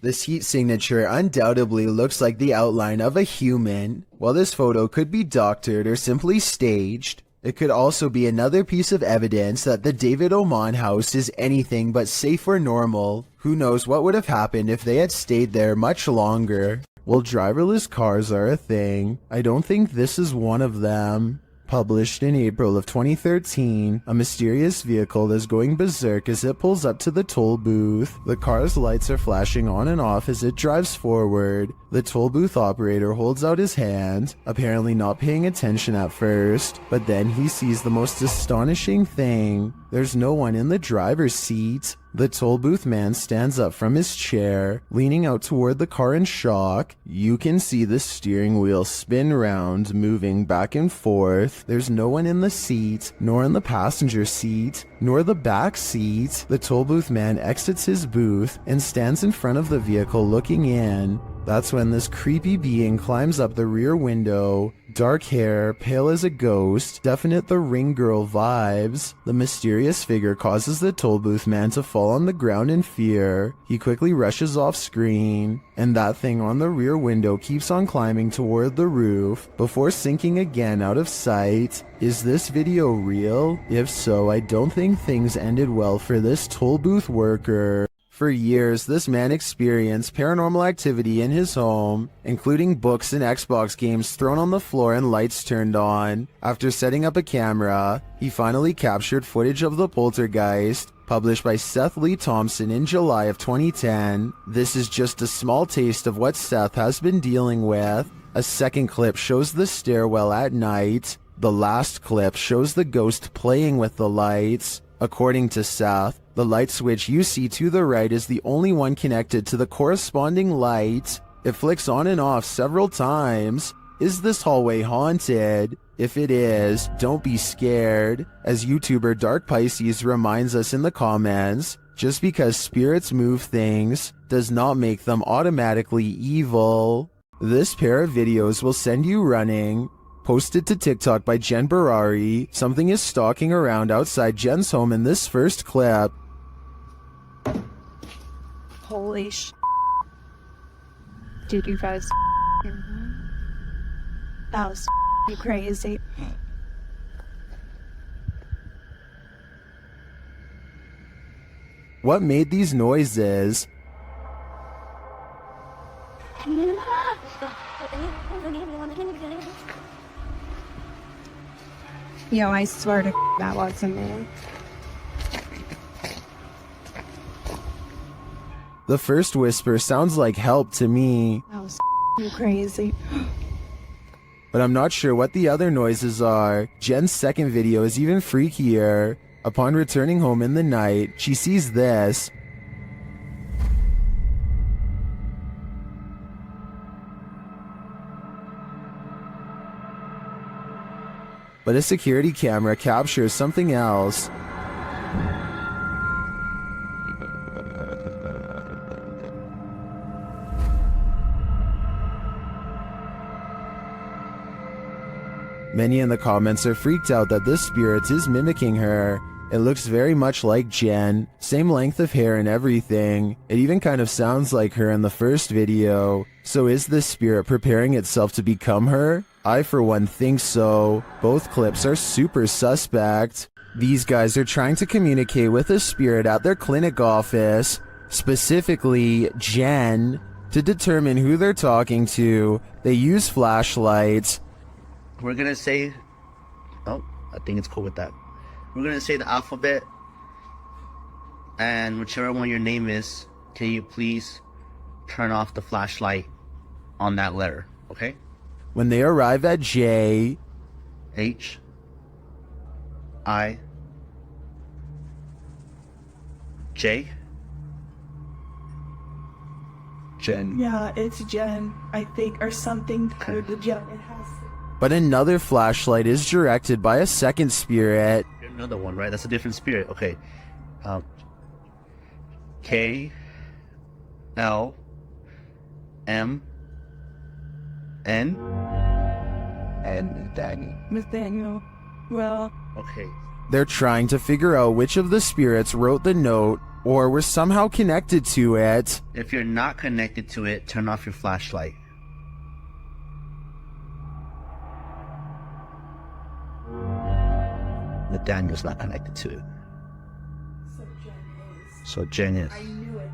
This heat signature undoubtedly looks like the outline of a human. While this photo could be doctored or simply staged, it could also be another piece of evidence that the David Oman house is anything but safe or normal. Who knows what would have happened if they had stayed there much longer. Well, driverless cars are a thing. I don't think this is one of them. Published in April of 2013, a mysterious vehicle is going berserk as it pulls up to the toll booth. The car's lights are flashing on and off as it drives forward. The toll booth operator holds out his hand, apparently not paying attention at first, but then he sees the most astonishing thing. There's no one in the driver's seat. The toll booth man stands up from his chair, leaning out toward the car in shock. You can see the steering wheel spin round, moving back and forth. There's no one in the seat, nor in the passenger seat, nor the back seat. The toll booth man exits his booth and stands in front of the vehicle looking in. That's when this creepy being climbs up the rear window. Dark hair, pale as a ghost, definite The Ring Girl vibes. The mysterious figure causes the toll booth man to fall on the ground in fear. He quickly rushes off screen, and that thing on the rear window keeps on climbing toward the roof before sinking again out of sight. Is this video real? If so, I don't think things ended well for this toll booth worker. For years, this man experienced paranormal activity in his home, including books and Xbox games thrown on the floor and lights turned on. After setting up a camera, he finally captured footage of the poltergeist, published by Seth Lee Thompson in July of 2010. This is just a small taste of what Seth has been dealing with. A second clip shows the stairwell at night. The last clip shows the ghost playing with the lights. According to Seth, the light switch you see to the right is the only one connected to the corresponding light. It flicks on and off several times. Is this hallway haunted? If it is, don't be scared. As YouTuber Dark Pisces reminds us in the comments, just because spirits move things does not make them automatically evil. This pair of videos will send you running. Posted to TikTok by Jen Barari, something is stalking around outside Jen's home in this first clip. Holy sh**. Dude, you guys that was crazy. What made these noises? Yo, I swear to that wasn't me. The first whisper sounds like help to me, That was crazy. but I'm not sure what the other noises are. Jen's second video is even freakier. Upon returning home in the night, she sees this. But a security camera captures something else. Many in the comments are freaked out that this spirit is mimicking her. It looks very much like Jen, same length of hair and everything. It even kind of sounds like her in the first video. So is this spirit preparing itself to become her? I for one think so. Both clips are super suspect. These guys are trying to communicate with a spirit at their clinic office, specifically Jen. To determine who they're talking to, they use flashlights. We're gonna say, oh, I think it's cool with that. We're gonna say the alphabet, and whichever one your name is, can you please turn off the flashlight on that letter, okay? When they arrive at J, H, I, J, Jen. Yeah, it's Jen, I think, or something code to Jen. It has to. but another flashlight is directed by a second spirit. another one, right? That's a different spirit, okay. K, L, M, N, and Nathaniel. Nathaniel. Well, okay. They're trying to figure out which of the spirits wrote the note or were somehow connected to it. If you're not connected to it, turn off your flashlight. Nathaniel's not connected to it. So Jen is. I knew it.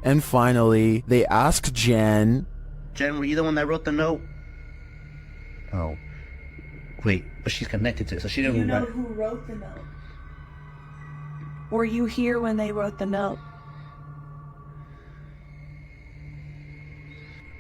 And finally, they ask Jen, Jen, were you the one that wrote the note? Oh. Wait, but she's connected to it, so she didn't You know write. who wrote the note? Were you here when they wrote the note?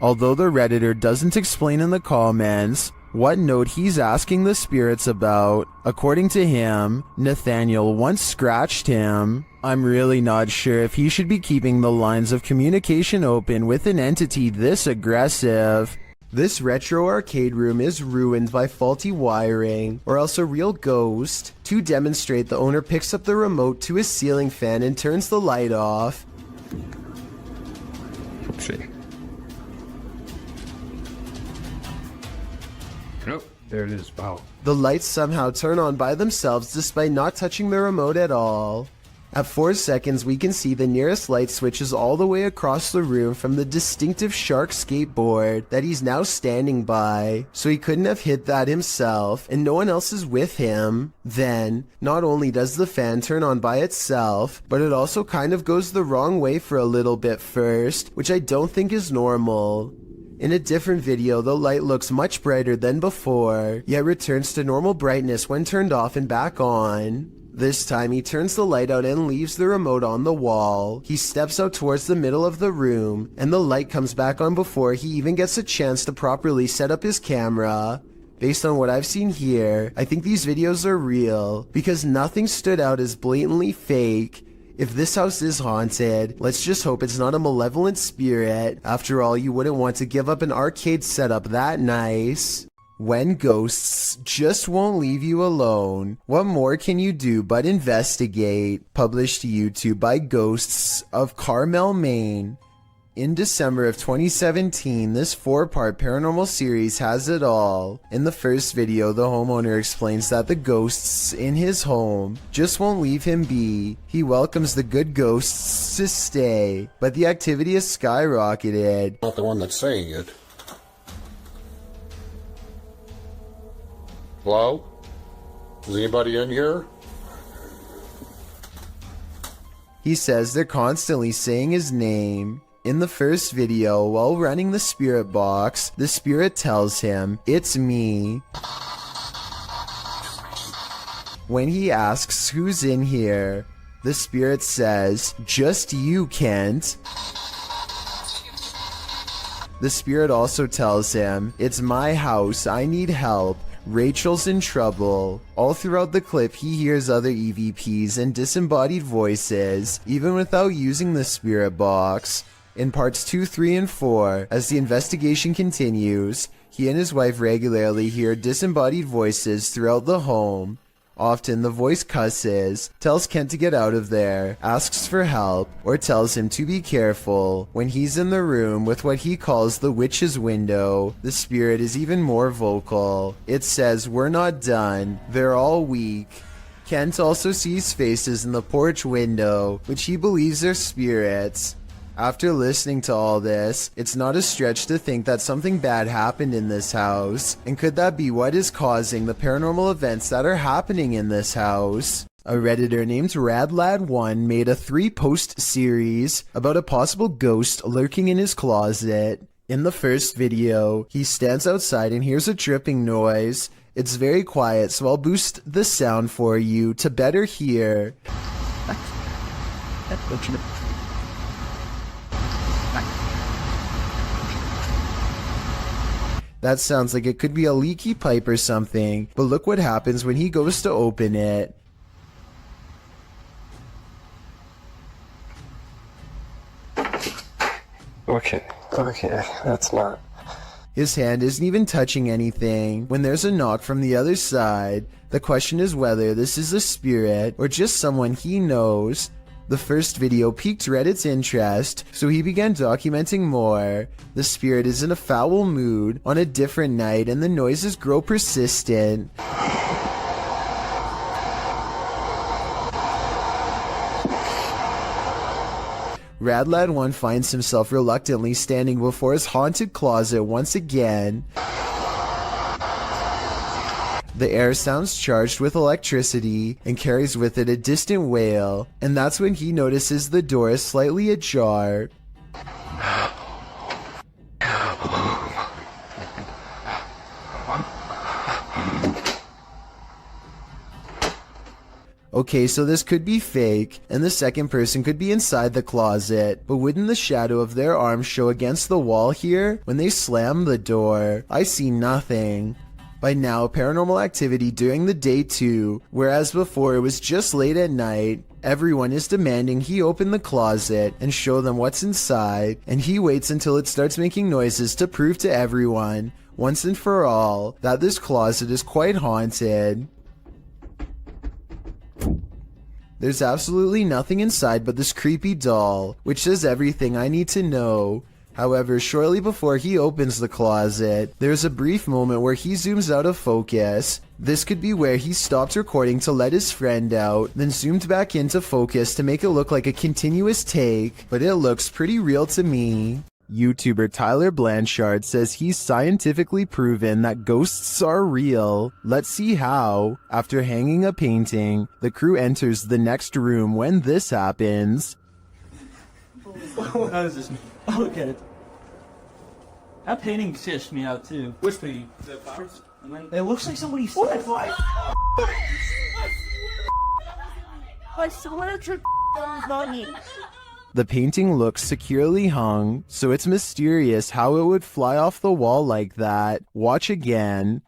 although the Redditor doesn't explain in the comments what note he's asking the spirits about. According to him, Nathaniel once scratched him. I'm really not sure if he should be keeping the lines of communication open with an entity this aggressive. This retro arcade room is ruined by faulty wiring, or else a real ghost. To demonstrate, the owner picks up the remote to his ceiling fan and turns the light off. Oopsie. Nope, there it is. Wow. The lights somehow turn on by themselves despite not touching the remote at all. At 4 seconds, we can see the nearest light switches all the way across the room from the distinctive shark skateboard that he's now standing by, so he couldn't have hit that himself, and no one else is with him. Then, not only does the fan turn on by itself, but it also kind of goes the wrong way for a little bit first, which I don't think is normal. In a different video, the light looks much brighter than before, yet returns to normal brightness when turned off and back on. This time he turns the light out and leaves the remote on the wall. He steps out towards the middle of the room, and the light comes back on before he even gets a chance to properly set up his camera. Based on what I've seen here, I think these videos are real, because nothing stood out as blatantly fake. If this house is haunted, let's just hope it's not a malevolent spirit. After all, you wouldn't want to give up an arcade setup that nice. When ghosts just won't leave you alone, what more can you do but investigate? Published to YouTube by Ghosts of Carmel, Maine. In December of 2017, this 4-part paranormal series has it all. In the first video, the homeowner explains that the ghosts in his home just won't leave him be. He welcomes the good ghosts to stay, but the activity has skyrocketed. Not the one that's saying it. Hello? Is anybody in here? He says they're constantly saying his name. In the first video, while running the spirit box, the spirit tells him, "It's me." When he asks who's in here, the spirit says, "Just you, Kent." The spirit also tells him, "It's my house, I need help. Rachel's in trouble." All throughout the clip, he hears other EVPs and disembodied voices, even without using the spirit box. In parts 2, 3, and 4, as the investigation continues, he and his wife regularly hear disembodied voices throughout the home. Often the voice cusses, tells Kent to get out of there, asks for help, or tells him to be careful. When he's in the room with what he calls the witch's window, the spirit is even more vocal. It says, "We're not done. They're all weak." Kent also sees faces in the porch window, which he believes are spirits. After listening to all this, it's not a stretch to think that something bad happened in this house. And could that be what is causing the paranormal events that are happening in this house? A Redditor named RadLad1 made a 3-post series about a possible ghost lurking in his closet. In the first video, he stands outside and hears a dripping noise. It's very quiet, so I'll boost the sound for you to better hear. That sounds like it could be a leaky pipe or something, but look what happens when he goes to open it. Okay, that's not. His hand isn't even touching anything when there's a knock from the other side. The question is whether this is a spirit or just someone he knows. The first video piqued Reddit's interest, so he began documenting more. The spirit is in a foul mood on a different night and the noises grow persistent. RadLad1 finds himself reluctantly standing before his haunted closet once again. The air sounds charged with electricity and carries with it a distant wail, and that's when he notices the door is slightly ajar. Okay, so this could be fake, and the second person could be inside the closet, but wouldn't the shadow of their arm show against the wall here when they slam the door? I see nothing. By now, paranormal activity during the day too, whereas before it was just late at night. Everyone is demanding he open the closet and show them what's inside, and he waits until it starts making noises to prove to everyone, once and for all, that this closet is quite haunted. There's absolutely nothing inside but this creepy doll, which says everything I need to know. However, shortly before he opens the closet, there's a brief moment where he zooms out of focus. This could be where he stopped recording to let his friend out, then zoomed back into focus to make it look like a continuous take, but it looks pretty real to me. YouTuber Tyler Blanchard says he's scientifically proven that ghosts are real. Let's see how. After hanging a painting, the crew enters the next room when this happens. How is this? Look at it. That painting stitched me out too. Which painting? It looks like somebody said like. I swear to money. The painting looks securely hung, so it's mysterious how it would fly off the wall like that. Watch again.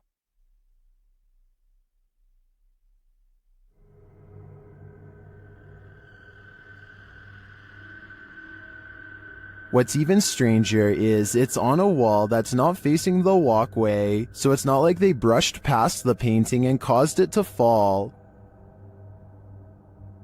What's even stranger is it's on a wall that's not facing the walkway, so it's not like they brushed past the painting and caused it to fall.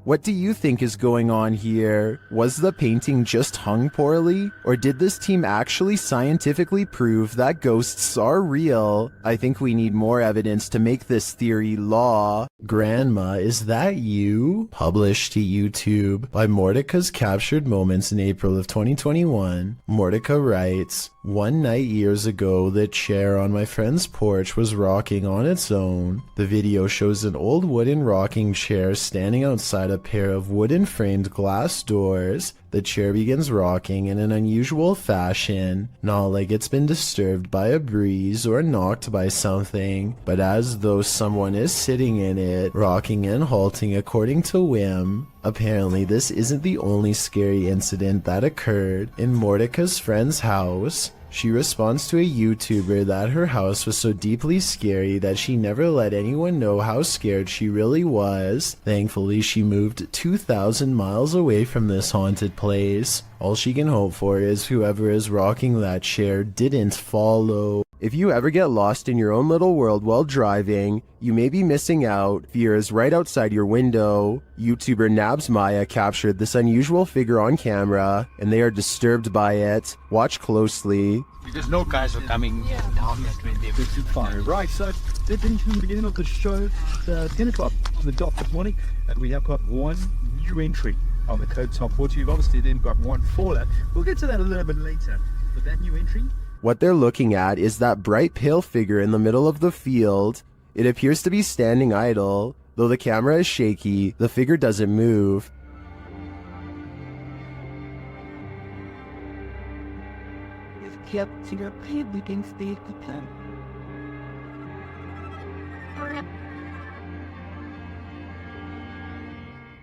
What do you think is going on here? Was the painting just hung poorly? Or did this team actually scientifically prove that ghosts are real? I think we need more evidence to make this theory law. Grandma, is that you? Published to YouTube by Mordecai's Captured Moments in April of 2021. Mordecai writes, "One night years ago, the chair on my friend's porch was rocking on its own. The video shows an old wooden rocking chair standing outside a pair of wooden framed glass doors. The chair begins rocking in an unusual fashion, not like it's been disturbed by a breeze or knocked by something, but as though someone is sitting in it, rocking and halting according to whim. Apparently, this isn't the only scary incident that occurred in Mordecai's friend's house. She responds to a YouTuber that her house was so deeply scary that she never let anyone know how scared she really was. Thankfully, she moved 2,000 miles away from this haunted place. All she can hope for is whoever is rocking that chair didn't follow." If you ever get lost in your own little world while driving, you may be missing out. Fear is right outside your window. YouTuber Nabs Maya captured this unusual figure on camera, and they are disturbed by it. Watch closely. There's no guys are coming down that way. They will fire. Right side. Into the beginning of the show, 10 o'clock on the dot this morning, and we have got one new entry on the code top 40. You've obviously then got one fallout. We'll get to that a little bit later. But that new entry... What they're looking at is that bright pale figure in the middle of the field. It appears to be standing idle. Though the camera is shaky, the figure doesn't move. Kept to your paid weekend stage to plan.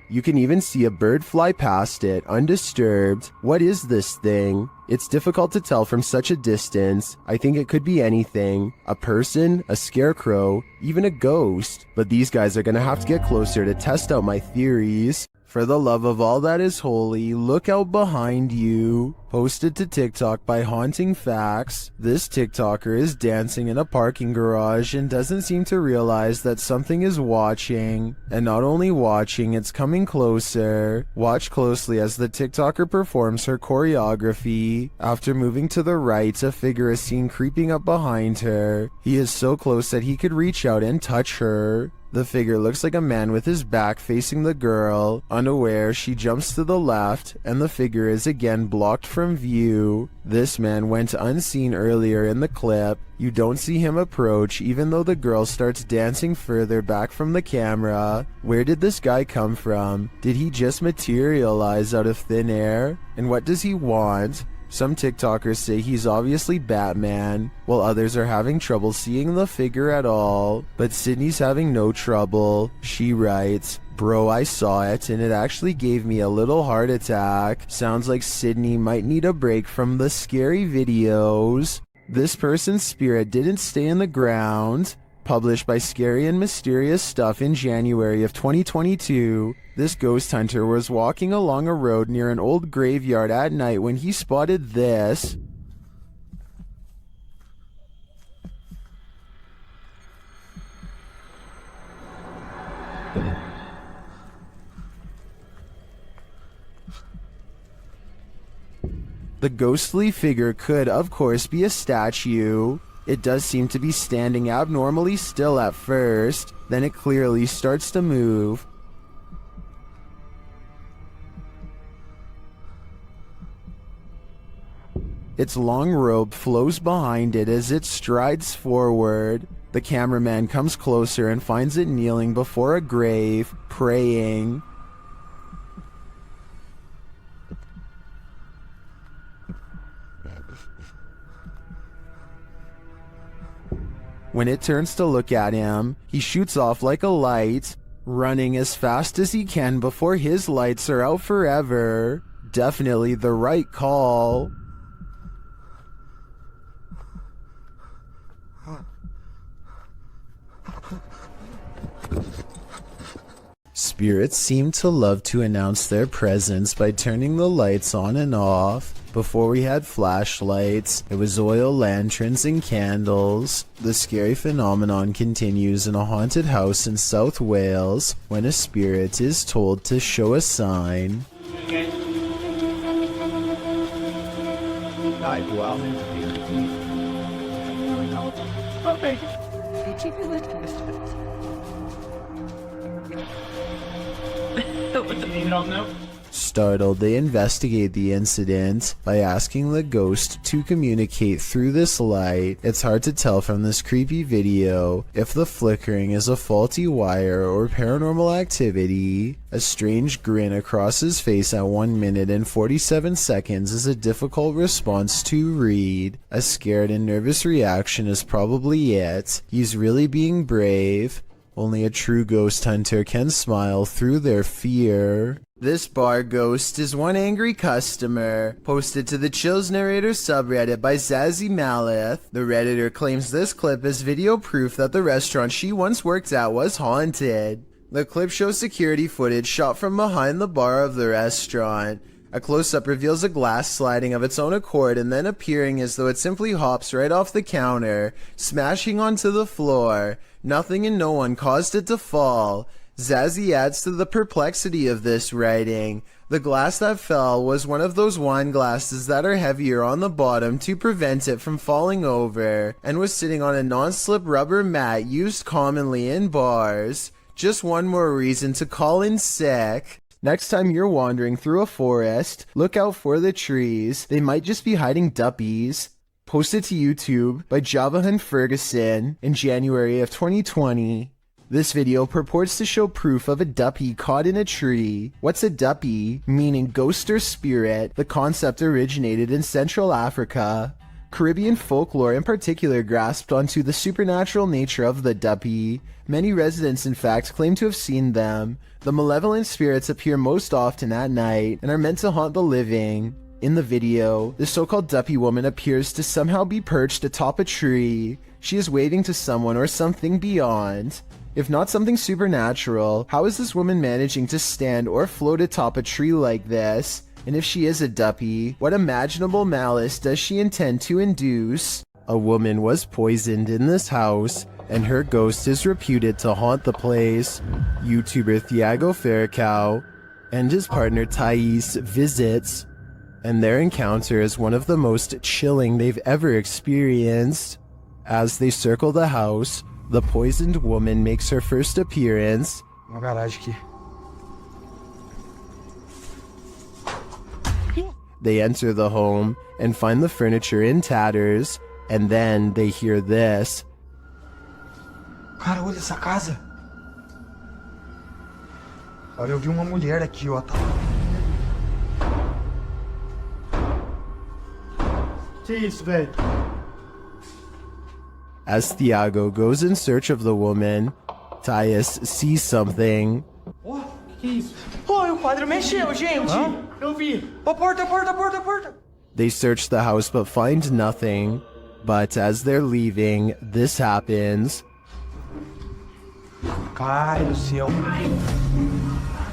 You can even see a bird fly past it, undisturbed. What is this thing? It's difficult to tell from such a distance. I think it could be anything. A person, a scarecrow, even a ghost. But these guys are gonna have to get closer to test out my theories. For the love of all that is holy, look out behind you. Posted to TikTok by Haunting Facts, this TikToker is dancing in a parking garage and doesn't seem to realize that something is watching. And not only watching, it's coming closer. Watch closely as the TikToker performs her choreography. After moving to the right, a figure is seen creeping up behind her. He is so close that he could reach out and touch her. The figure looks like a man with his back facing the girl. Unaware, she jumps to the left, and the figure is again blocked from view. This man went unseen earlier in the clip. You don't see him approach, even though the girl starts dancing further back from the camera. Where did this guy come from? Did he just materialize out of thin air? And what does he want? Some TikTokers say he's obviously Batman, while others are having trouble seeing the figure at all. But Sydney's having no trouble. She writes, "Bro, I saw it and it actually gave me a little heart attack. Sounds like Sydney might need a break from the scary videos." This person's spirit didn't stay in the ground. Published by Scary and Mysterious Stuff in January of 2022, this ghost hunter was walking along a road near an old graveyard at night when he spotted this. The ghostly figure could, of course, be a statue. It does seem to be standing abnormally still at first, then it clearly starts to move. Its long robe flows behind it as it strides forward. The cameraman comes closer and finds it kneeling before a grave, praying. When it turns to look at him, he shoots off like a light, running as fast as he can before his lights are out forever. Definitely the right call. Spirits seem to love to announce their presence by turning the lights on and off. Before we had flashlights, it was oil lanterns and candles. The scary phenomenon continues in a haunted house in South Wales when a spirit is told to show a sign. Startled, they investigate the incident by asking the ghost to communicate through this light. It's hard to tell from this creepy video if the flickering is a faulty wire or paranormal activity. A strange grin across his face at 1 minute and 47 seconds is a difficult response to read. A scared and nervous reaction is probably it. He's really being brave. Only a true ghost hunter can smile through their fear. This bar ghost is one angry customer. Posted to the Chills Narrator subreddit by Zazie Malith. The Redditor claims this clip is video proof that the restaurant she once worked at was haunted. The clip shows security footage shot from behind the bar of the restaurant. A close-up reveals a glass sliding of its own accord and then appearing as though it simply hops right off the counter, smashing onto the floor. Nothing and no one caused it to fall. Zazie adds to the perplexity of this writing. The glass that fell was one of those wine glasses that are heavier on the bottom to prevent it from falling over, and was sitting on a non-slip rubber mat used commonly in bars. Just one more reason to call in sick. Next time you're wandering through a forest, look out for the trees. They might just be hiding duppies. Posted to YouTube by Javahan Ferguson in January of 2020. This video purports to show proof of a duppy caught in a tree. What's a duppy? Meaning ghost or spirit. The concept originated in Central Africa. Caribbean folklore in particular grasped onto the supernatural nature of the duppy. Many residents in fact claim to have seen them. The malevolent spirits appear most often at night and are meant to haunt the living. In the video, the so-called duppy woman appears to somehow be perched atop a tree. She is waving to someone or something beyond. If not something supernatural, how is this woman managing to stand or float atop a tree like this? And if she is a duppy, what imaginable malice does she intend to induce? A woman was poisoned in this house, and her ghost is reputed to haunt the place. YouTuber Thiago Ferracao and his partner Thais visits, and their encounter is one of the most chilling they've ever experienced. As they circle the house, the poisoned woman makes her first appearance. Uma garagem aqui. They enter the home and find the furniture in tatters, and then they hear this. Cara, olha essa casa. Olha, eu vi uma mulher aqui, ó. Que isso, velho? As Thiago goes in search of the woman, Thais sees something. Ó, que isso? Pô, o quadro mexeu, gente. Eu vi. Ó, porta, porta, porta, porta. They search the house but find nothing. But as they're leaving, this happens. Ai, do céu.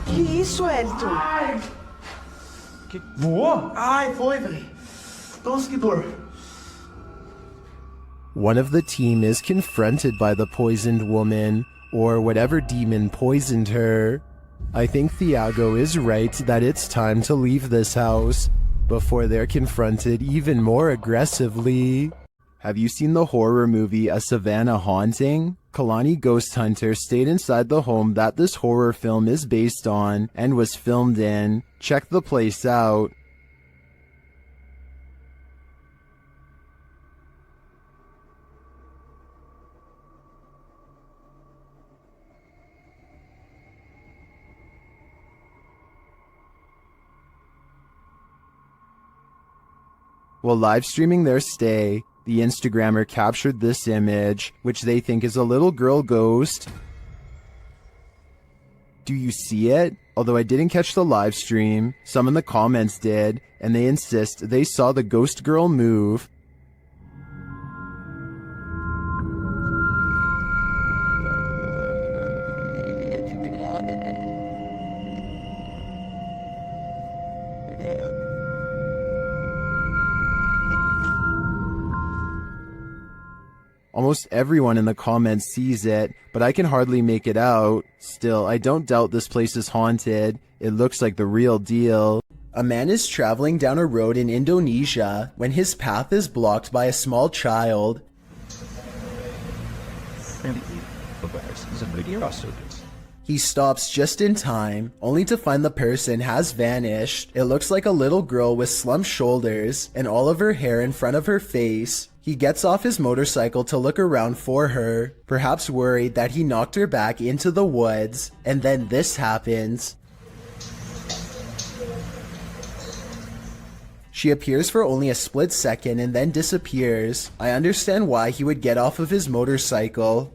Que isso, Elton? Que... Voou? Ai, foi, velho. Nossa, que dor. One of the team is confronted by the poisoned woman, or whatever demon poisoned her. I think Thiago is right that it's time to leave this house before they're confronted even more aggressively. Have you seen the horror movie A Savannah Haunting? Kalani Ghost Hunter stayed inside the home that this horror film is based on and was filmed in. Check the place out. While live streaming their stay, the Instagrammer captured this image, which they think is a little girl ghost. Do you see it? Although I didn't catch the live stream, some in the comments did, and they insist they saw the ghost girl move. Almost everyone in the comments sees it, but I can hardly make it out. Still, I don't doubt this place is haunted. It looks like the real deal. A man is traveling down a road in Indonesia when his path is blocked by a small child. He stops just in time, only to find the person has vanished. It looks like a little girl with slumped shoulders and all of her hair in front of her face. He gets off his motorcycle to look around for her, perhaps worried that he knocked her back into the woods, and then this happens. She appears for only a split second and then disappears. I understand why he would get off of his motorcycle.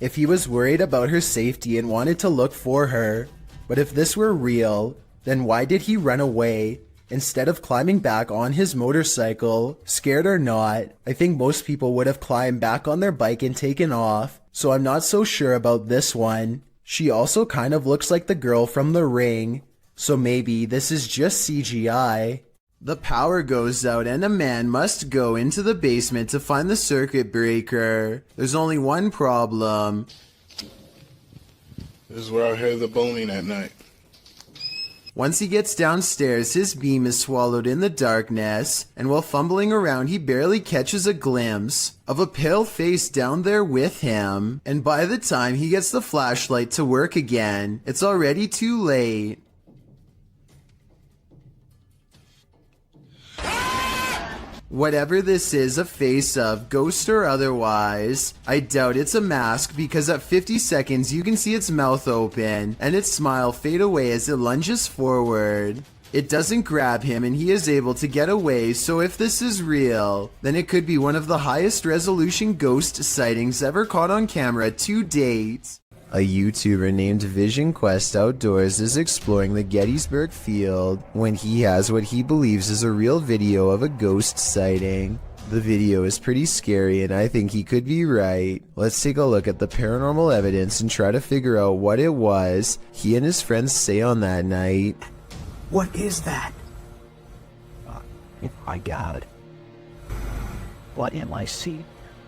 If he was worried about her safety and wanted to look for her. But if this were real, then why did he run away? Instead of climbing back on his motorcycle, scared or not, I think most people would have climbed back on their bike and taken off, so I'm not so sure about this one. She also kind of looks like the girl from The Ring, so maybe this is just CGI. The power goes out and a man must go into the basement to find the circuit breaker. There's only one problem. This is where I hear the boning at night. Once he gets downstairs, his beam is swallowed in the darkness, and while fumbling around, he barely catches a glimpse of a pale face down there with him, and by the time he gets the flashlight to work again, it's already too late. Whatever this is a face of, ghost or otherwise, I doubt it's a mask because at 50 seconds you can see its mouth open and its smile fade away as it lunges forward. It doesn't grab him and he is able to get away, so if this is real, then it could be one of the highest resolution ghost sightings ever caught on camera to date. A YouTuber named Vision Quest Outdoors is exploring the Gettysburg Field when he has what he believes is a real video of a ghost sighting. The video is pretty scary and I think he could be right. Let's take a look at the paranormal evidence and try to figure out what it was he and his friends say on that night. What is that? Oh my God. What am I seeing?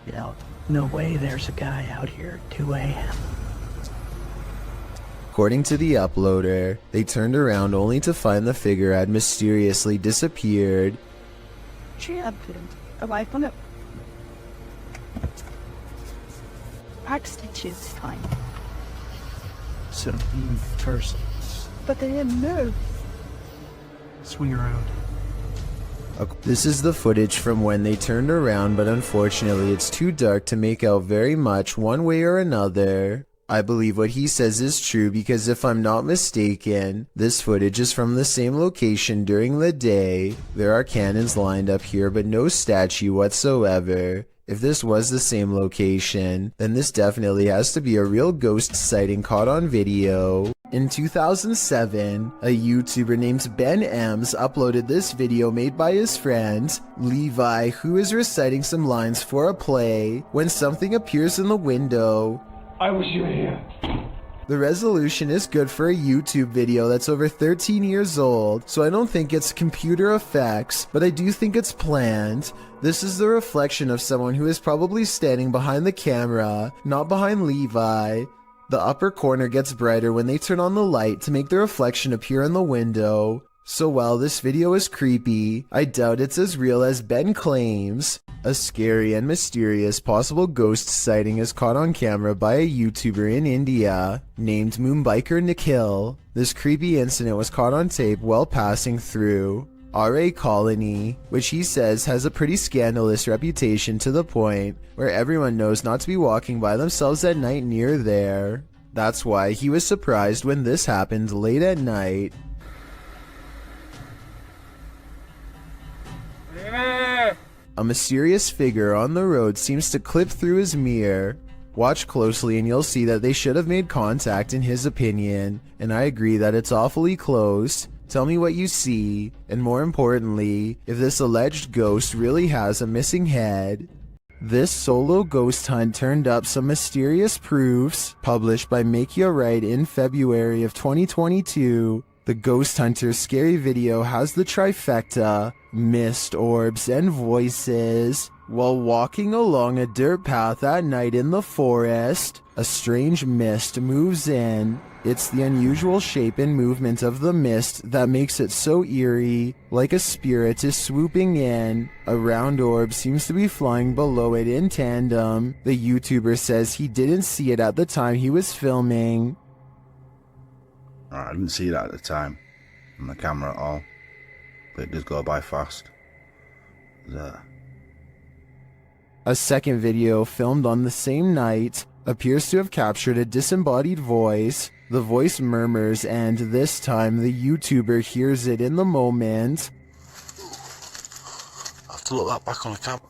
You know, no way there's a guy out here at 2 a.m. According to the uploader, they turned around only to find the figure had mysteriously disappeared. Stitches time. So first. But they didn't move. Swing around. This is the footage from when they turned around, but unfortunately it's too dark to make out very much one way or another. I believe what he says is true because if I'm not mistaken, this footage is from the same location during the day. There are cannons lined up here but no statue whatsoever. If this was the same location, then this definitely has to be a real ghost sighting caught on video. In 2007, a YouTuber named Ben Ems uploaded this video made by his friend, Levi, who is reciting some lines for a play when something appears in the window. I wish you were here. The resolution is good for a YouTube video that's over 13 years old, so I don't think it's computer effects, but I do think it's planned. This is the reflection of someone who is probably standing behind the camera, not behind Levi. The upper corner gets brighter when they turn on the light to make the reflection appear in the window. So while this video is creepy, I doubt it's as real as Ben claims. A scary and mysterious possible ghost sighting is caught on camera by a YouTuber in India named Moonbiker Nikhil. This creepy incident was caught on tape while passing through RA Colony, which he says has a pretty scandalous reputation to the point where everyone knows not to be walking by themselves at night near there. That's why he was surprised when this happened late at night. A mysterious figure on the road seems to clip through his mirror. Watch closely and you'll see that they should have made contact in his opinion, and I agree that it's awfully close. Tell me what you see, and more importantly, if this alleged ghost really has a missing head. This solo ghost hunt turned up some mysterious proofs, published by Macleod in February of 2022. The Ghost Hunter's scary video has the trifecta, mist, orbs, and voices. While walking along a dirt path at night in the forest, a strange mist moves in. It's the unusual shape and movement of the mist that makes it so eerie, like a spirit is swooping in. A round orb seems to be flying below it in tandem. The YouTuber says he didn't see it at the time he was filming. I didn't see that at the time on the camera at all, but it does go by fast. A second video filmed on the same night appears to have captured a disembodied voice. The voice murmurs, and this time the YouTuber hears it in the moment. I have to look that back on the camera.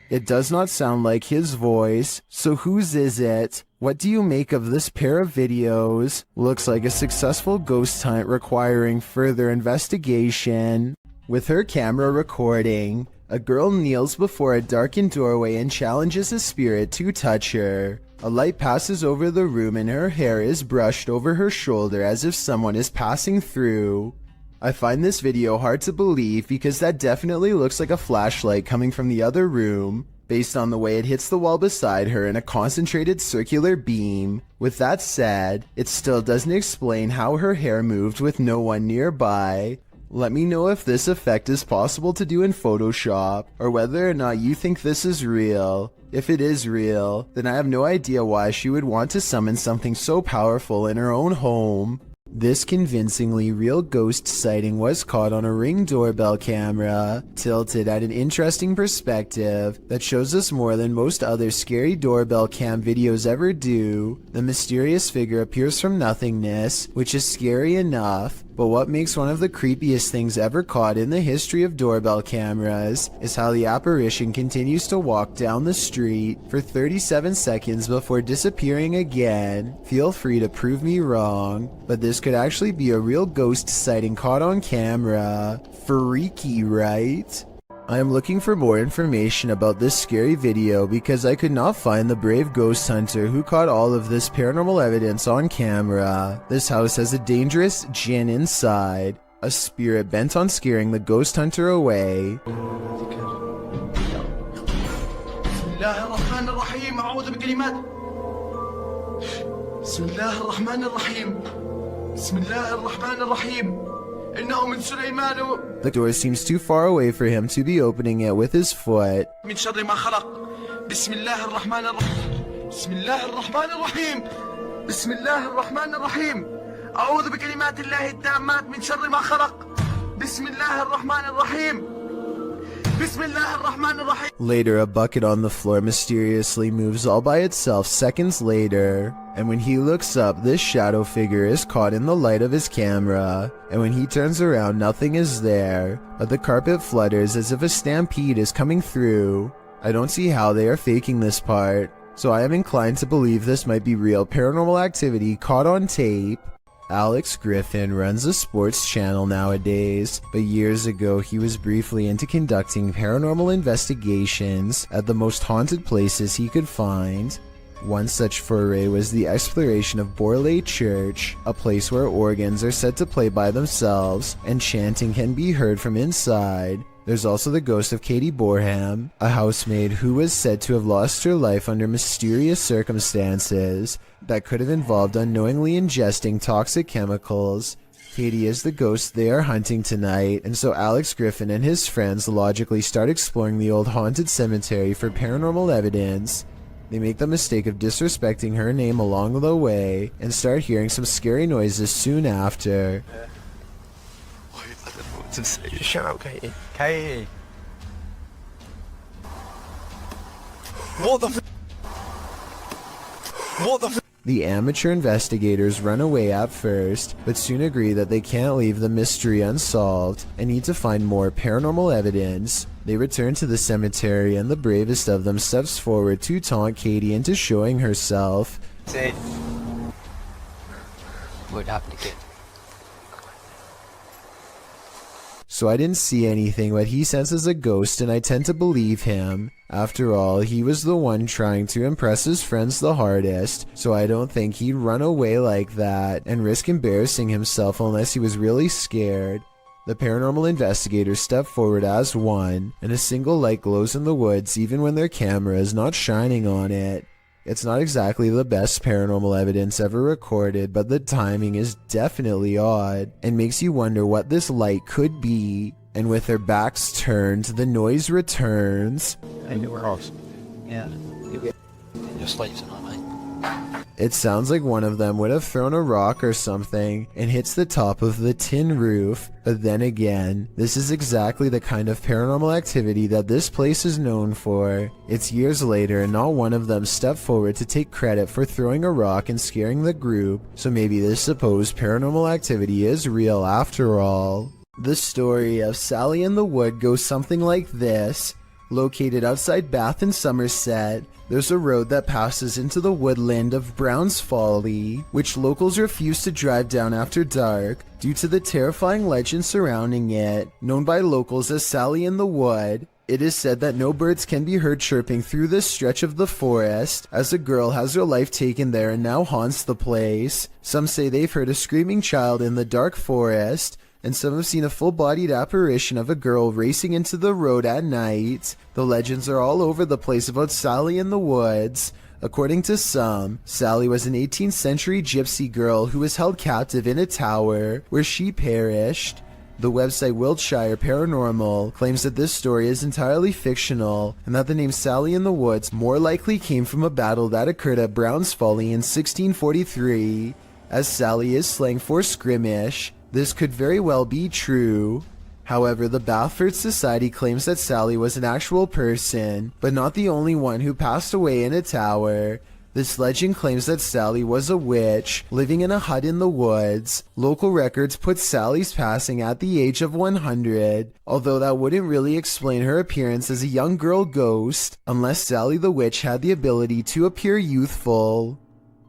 It does not sound like his voice, so whose is it? What do you make of this pair of videos? Looks like a successful ghost hunt requiring further investigation. With her camera recording, a girl kneels before a darkened doorway and challenges a spirit to touch her. A light passes over the room and her hair is brushed over her shoulder as if someone is passing through. I find this video hard to believe because that definitely looks like a flashlight coming from the other room. based on the way it hits the wall beside her in a concentrated circular beam. With that said, it still doesn't explain how her hair moved with no one nearby. Let me know if this effect is possible to do in Photoshop, or whether or not you think this is real. If it is real, then I have no idea why she would want to summon something so powerful in her own home. This convincingly real ghost sighting was caught on a Ring doorbell camera, tilted at an interesting perspective that shows us more than most other scary doorbell cam videos ever do. The mysterious figure appears from nothingness, which is scary enough, but what makes one of the creepiest things ever caught in the history of doorbell cameras is how the apparition continues to walk down the street for 37 seconds before disappearing again. Feel free to prove me wrong, but this could actually be a real ghost sighting caught on camera. Freaky, right? I am looking for more information about this scary video because I could not find the brave ghost hunter who caught all of this paranormal evidence on camera. This house has a dangerous djinn inside, a spirit bent on scaring the ghost hunter away. The door seems too far away for him to be opening it with his foot. Later, a bucket on the floor mysteriously moves all by itself seconds later, and when he looks up, this shadow figure is caught in the light of his camera, and when he turns around, nothing is there, but the carpet flutters as if a stampede is coming through. I don't see how they are faking this part, so I am inclined to believe this might be real paranormal activity caught on tape. Alex Griffin runs a sports channel nowadays, but years ago he was briefly into conducting paranormal investigations at the most haunted places he could find. One such foray was the exploration of Borley Church, a place where organs are said to play by themselves and chanting can be heard from inside. There's also the ghost of Katie Borham, a housemaid who was said to have lost her life under mysterious circumstances that could have involved unknowingly ingesting toxic chemicals. Katie is the ghost they are hunting tonight, and so Alex Griffin and his friends logically start exploring the old haunted cemetery for paranormal evidence. They make the mistake of disrespecting her name along the way, and start hearing some scary noises soon after. Shut up, Katie. Katie! What the What the The amateur investigators run away at first, but soon agree that they can't leave the mystery unsolved and need to find more paranormal evidence. They return to the cemetery and the bravest of them steps forward to taunt Katie into showing herself. Say, what happened again? So I didn't see anything, but he senses a ghost and I tend to believe him. After all, he was the one trying to impress his friends the hardest, so I don't think he'd run away like that and risk embarrassing himself unless he was really scared. The paranormal investigators step forward as one, and a single light glows in the woods even when their camera is not shining on it. It's not exactly the best paranormal evidence ever recorded, but the timing is definitely odd, and makes you wonder what this light could be. And with their backs turned, the noise returns. I knew her house. Yeah. Just like tonight, mate. It sounds like one of them would have thrown a rock or something and hits the top of the tin roof, but then again, this is exactly the kind of paranormal activity that this place is known for. It's years later and not one of them stepped forward to take credit for throwing a rock and scaring the group, so maybe this supposed paranormal activity is real after all. The story of Sally in the Wood goes something like this. Located outside Bath in Somerset, there's a road that passes into the woodland of Brown's Folly, which locals refuse to drive down after dark due to the terrifying legend surrounding it. Known by locals as Sally in the Wood, it is said that no birds can be heard chirping through this stretch of the forest, as a girl has her life taken there and now haunts the place. Some say they've heard a screaming child in the dark forest, and some have seen a full-bodied apparition of a girl racing into the road at night. The legends are all over the place about Sally in the woods. According to some, Sally was an 18th century gypsy girl who was held captive in a tower, where she perished. The website Wiltshire Paranormal claims that this story is entirely fictional, and that the name Sally in the Woods more likely came from a battle that occurred at Brown's Folly in 1643. As Sally is slang for skirmish, this could very well be true. However, the Bathford Society claims that Sally was an actual person, but not the only one who passed away in a tower. This legend claims that Sally was a witch, living in a hut in the woods. Local records put Sally's passing at the age of 100, although that wouldn't really explain her appearance as a young girl ghost, unless Sally the witch had the ability to appear youthful.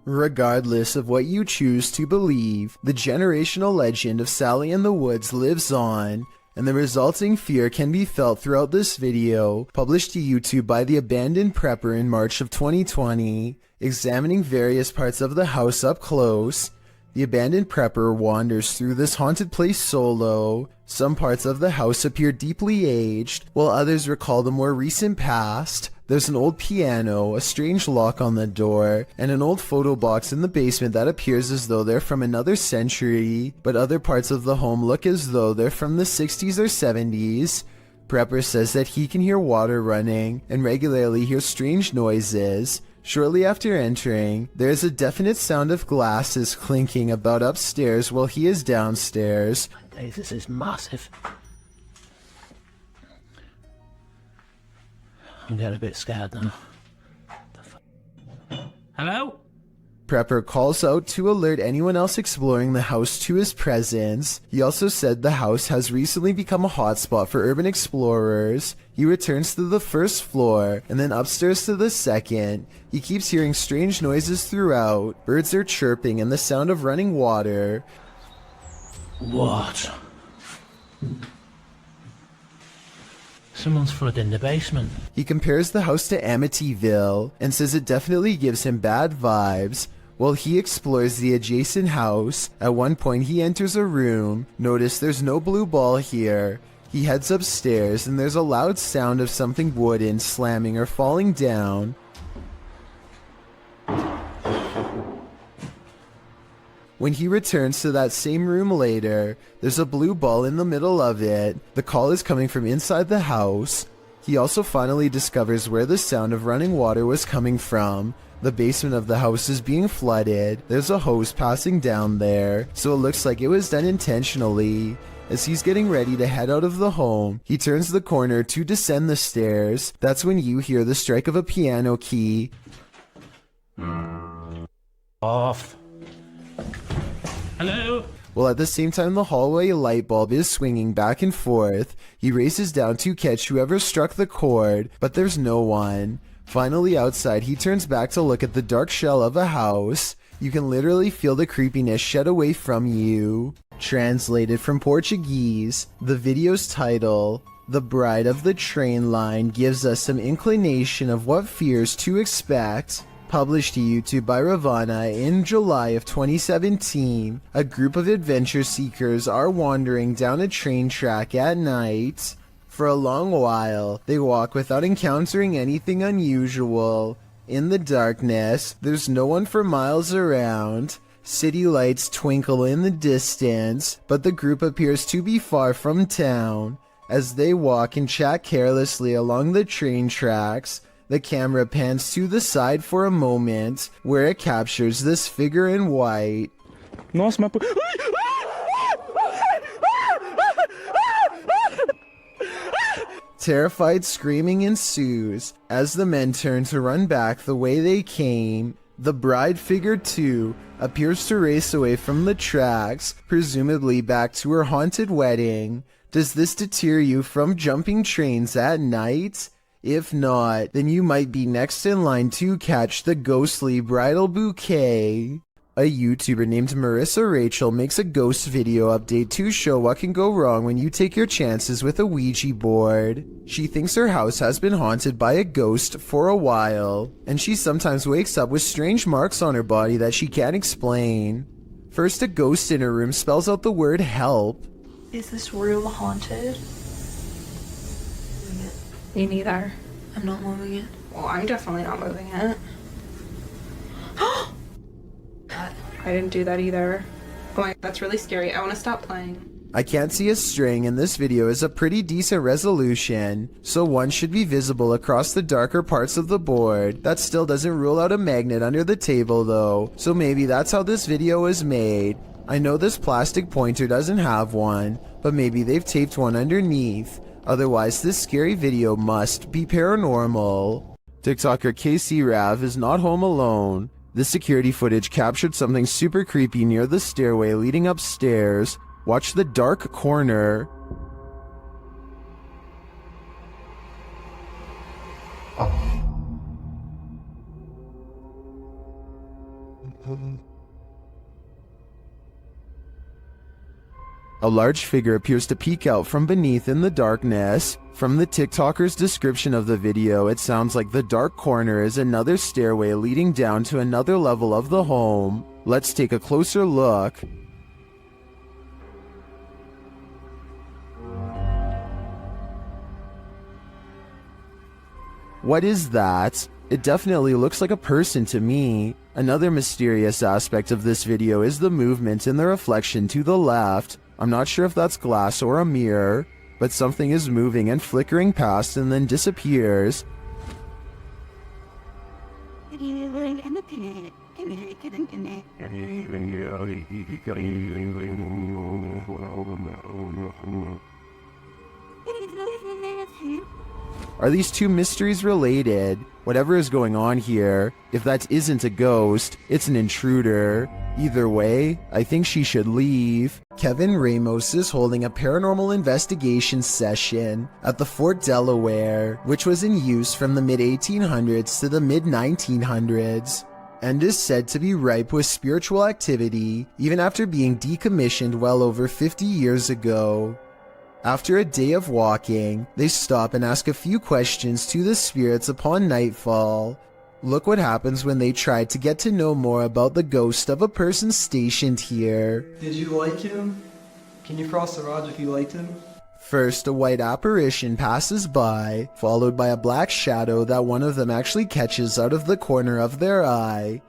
Regardless of what you choose to believe, the generational legend of Sally in the Woods lives on, and the resulting fear can be felt throughout this video, published to YouTube by the Abandoned Prepper in March of 2020. Examining various parts of the house up close, the Abandoned Prepper wanders through this haunted place solo. Some parts of the house appear deeply aged, while others recall the more recent past. There's an old piano, a strange lock on the door, and an old photo box in the basement that appears as though they're from another century, but other parts of the home look as though they're from the 60s or 70s. Prepper says that he can hear water running and regularly hears strange noises. Shortly after entering, there is a definite sound of glasses clinking about upstairs while he is downstairs. Hey, this is massive. I'm getting a bit scared now. Hello? Prepper calls out to alert anyone else exploring the house to his presence. He also said the house has recently become a hotspot for urban explorers. He returns to the first floor, and then upstairs to the second. He keeps hearing strange noises throughout. Birds are chirping and the sound of running water. What? Someone's flooding the basement. He compares the house to Amityville and says it definitely gives him bad vibes. While he explores the adjacent house, at one point he enters a room. Notice there's no blue ball here. He heads upstairs and there's a loud sound of something wooden slamming or falling down. When he returns to that same room later, there's a blue ball in the middle of it. The call is coming from inside the house. He also finally discovers where the sound of running water was coming from. The basement of the house is being flooded. There's a hose passing down there, so it looks like it was done intentionally. As he's getting ready to head out of the home, he turns the corner to descend the stairs. That's when you hear the strike of a piano key. Off. Hello? Well, at the same time the hallway light bulb is swinging back and forth. He races down to catch whoever struck the cord, but there's no one. Finally outside, he turns back to look at the dark shell of a house. You can literally feel the creepiness shed away from you. Translated from Portuguese, the video's title, The Bride of the Train Line, gives us some inclination of what fears to expect. Published to YouTube by Ravana in July of 2017, a group of adventure seekers are wandering down a train track at night. For a long while, they walk without encountering anything unusual. In the darkness, there's no one for miles around. City lights twinkle in the distance, but the group appears to be far from town. As they walk and chat carelessly along the train tracks, the camera pans to the side for a moment, where it captures this figure in white. Nossa, mas... Terrified screaming ensues as the men turn to run back the way they came. The bride figure, too, appears to race away from the tracks, presumably back to her haunted wedding. Does this deter you from jumping trains at night? If not, then you might be next in line to catch the ghostly bridal bouquet. A YouTuber named Marissa Rachel makes a ghost video update to show what can go wrong when you take your chances with a Ouija board. She thinks her house has been haunted by a ghost for a while, and she sometimes wakes up with strange marks on her body that she can't explain. First, a ghost in her room spells out the word help. Is this room haunted? Me neither. I'm not moving it. Well, I'm definitely not moving it. I didn't do that either. Oh my, that's really scary. I want to stop playing. I can't see a string, and this video is a pretty decent resolution, so one should be visible across the darker parts of the board. That still doesn't rule out a magnet under the table though, so maybe that's how this video was made. I know this plastic pointer doesn't have one, but maybe they've taped one underneath. Otherwise, this scary video must be paranormal. TikToker KC Rav is not home alone. This security footage captured something super creepy near the stairway leading upstairs. Watch the dark corner. A large figure appears to peek out from beneath in the darkness. From the TikToker's description of the video, it sounds like the dark corner is another stairway leading down to another level of the home. Let's take a closer look. What is that? It definitely looks like a person to me. Another mysterious aspect of this video is the movement in the reflection to the left. I'm not sure if that's glass or a mirror, but something is moving and flickering past and then disappears. Are these two mysteries related? Whatever is going on here, if that isn't a ghost, it's an intruder. Either way, I think she should leave. Kevin Ramos is holding a paranormal investigation session at the Fort Delaware, which was in use from the mid-1800s to the mid-1900s, and is said to be ripe with spiritual activity, even after being decommissioned well over 50 years ago. After a day of walking, they stop and ask a few questions to the spirits upon nightfall. Look what happens when they try to get to know more about the ghost of a person stationed here. Did you like him? Can you cross the rods if you liked him? First, a white apparition passes by, followed by a black shadow that one of them actually catches out of the corner of their eye.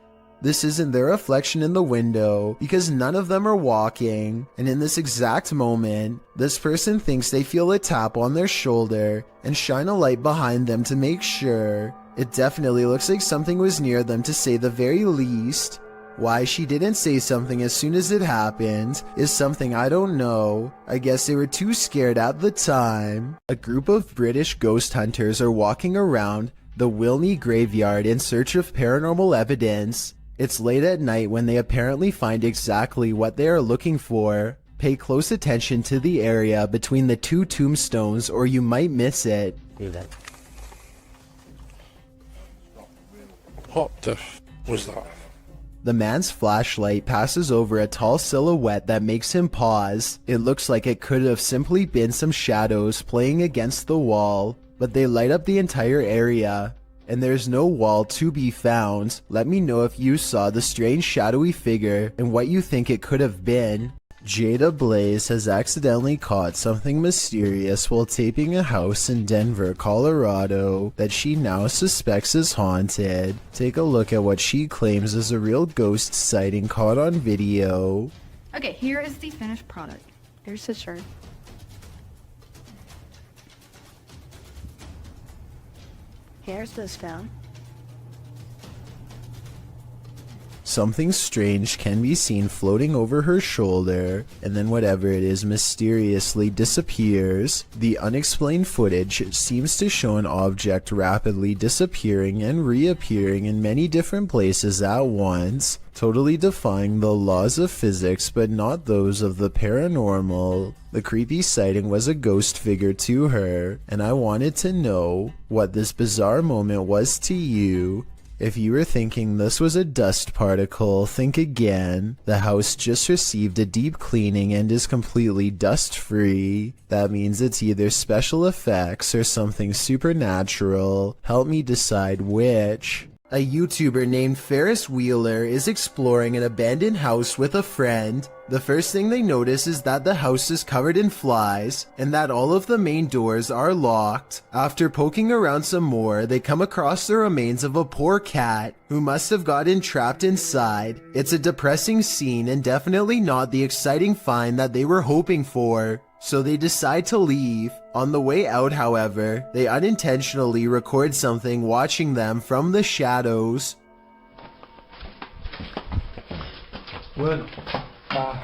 This isn't their reflection in the window, because none of them are walking, and in this exact moment, this person thinks they feel a tap on their shoulder and shine a light behind them to make sure. It definitely looks like something was near them to say the very least. Why she didn't say something as soon as it happened is something I don't know. I guess they were too scared at the time. A group of British ghost hunters are walking around the Wilney graveyard in search of paranormal evidence. It's late at night when they apparently find exactly what they are looking for. Pay close attention to the area between the two tombstones or you might miss it. What the was that? The man's flashlight passes over a tall silhouette that makes him pause. It looks like it could have simply been some shadows playing against the wall, but they light up the entire area. And there's no wall to be found. Let me know if you saw the strange shadowy figure and what you think it could have been. Jada Blaze has accidentally caught something mysterious while taping a house in Denver, Colorado that she now suspects is haunted. Take a look at what she claims is a real ghost sighting caught on video. Okay, here is the finished product. Here's the shirt. Here's the spoon. Something strange can be seen floating over her shoulder, and then whatever it is mysteriously disappears. The unexplained footage seems to show an object rapidly disappearing and reappearing in many different places at once, totally defying the laws of physics but not those of the paranormal. The creepy sighting was a ghost figure to her, and I wanted to know what this bizarre moment was to you. If you were thinking this was a dust particle, think again. The house just received a deep cleaning and is completely dust-free. That means it's either special effects or something supernatural. Help me decide which. A YouTuber named Ferris Wheeler is exploring an abandoned house with a friend. The first thing they notice is that the house is covered in flies and that all of the main doors are locked. After poking around some more, they come across the remains of a poor cat who must have gotten trapped inside. It's a depressing scene and definitely not the exciting find that they were hoping for, so they decide to leave. On the way out, however, they unintentionally record something watching them from the shadows. Well,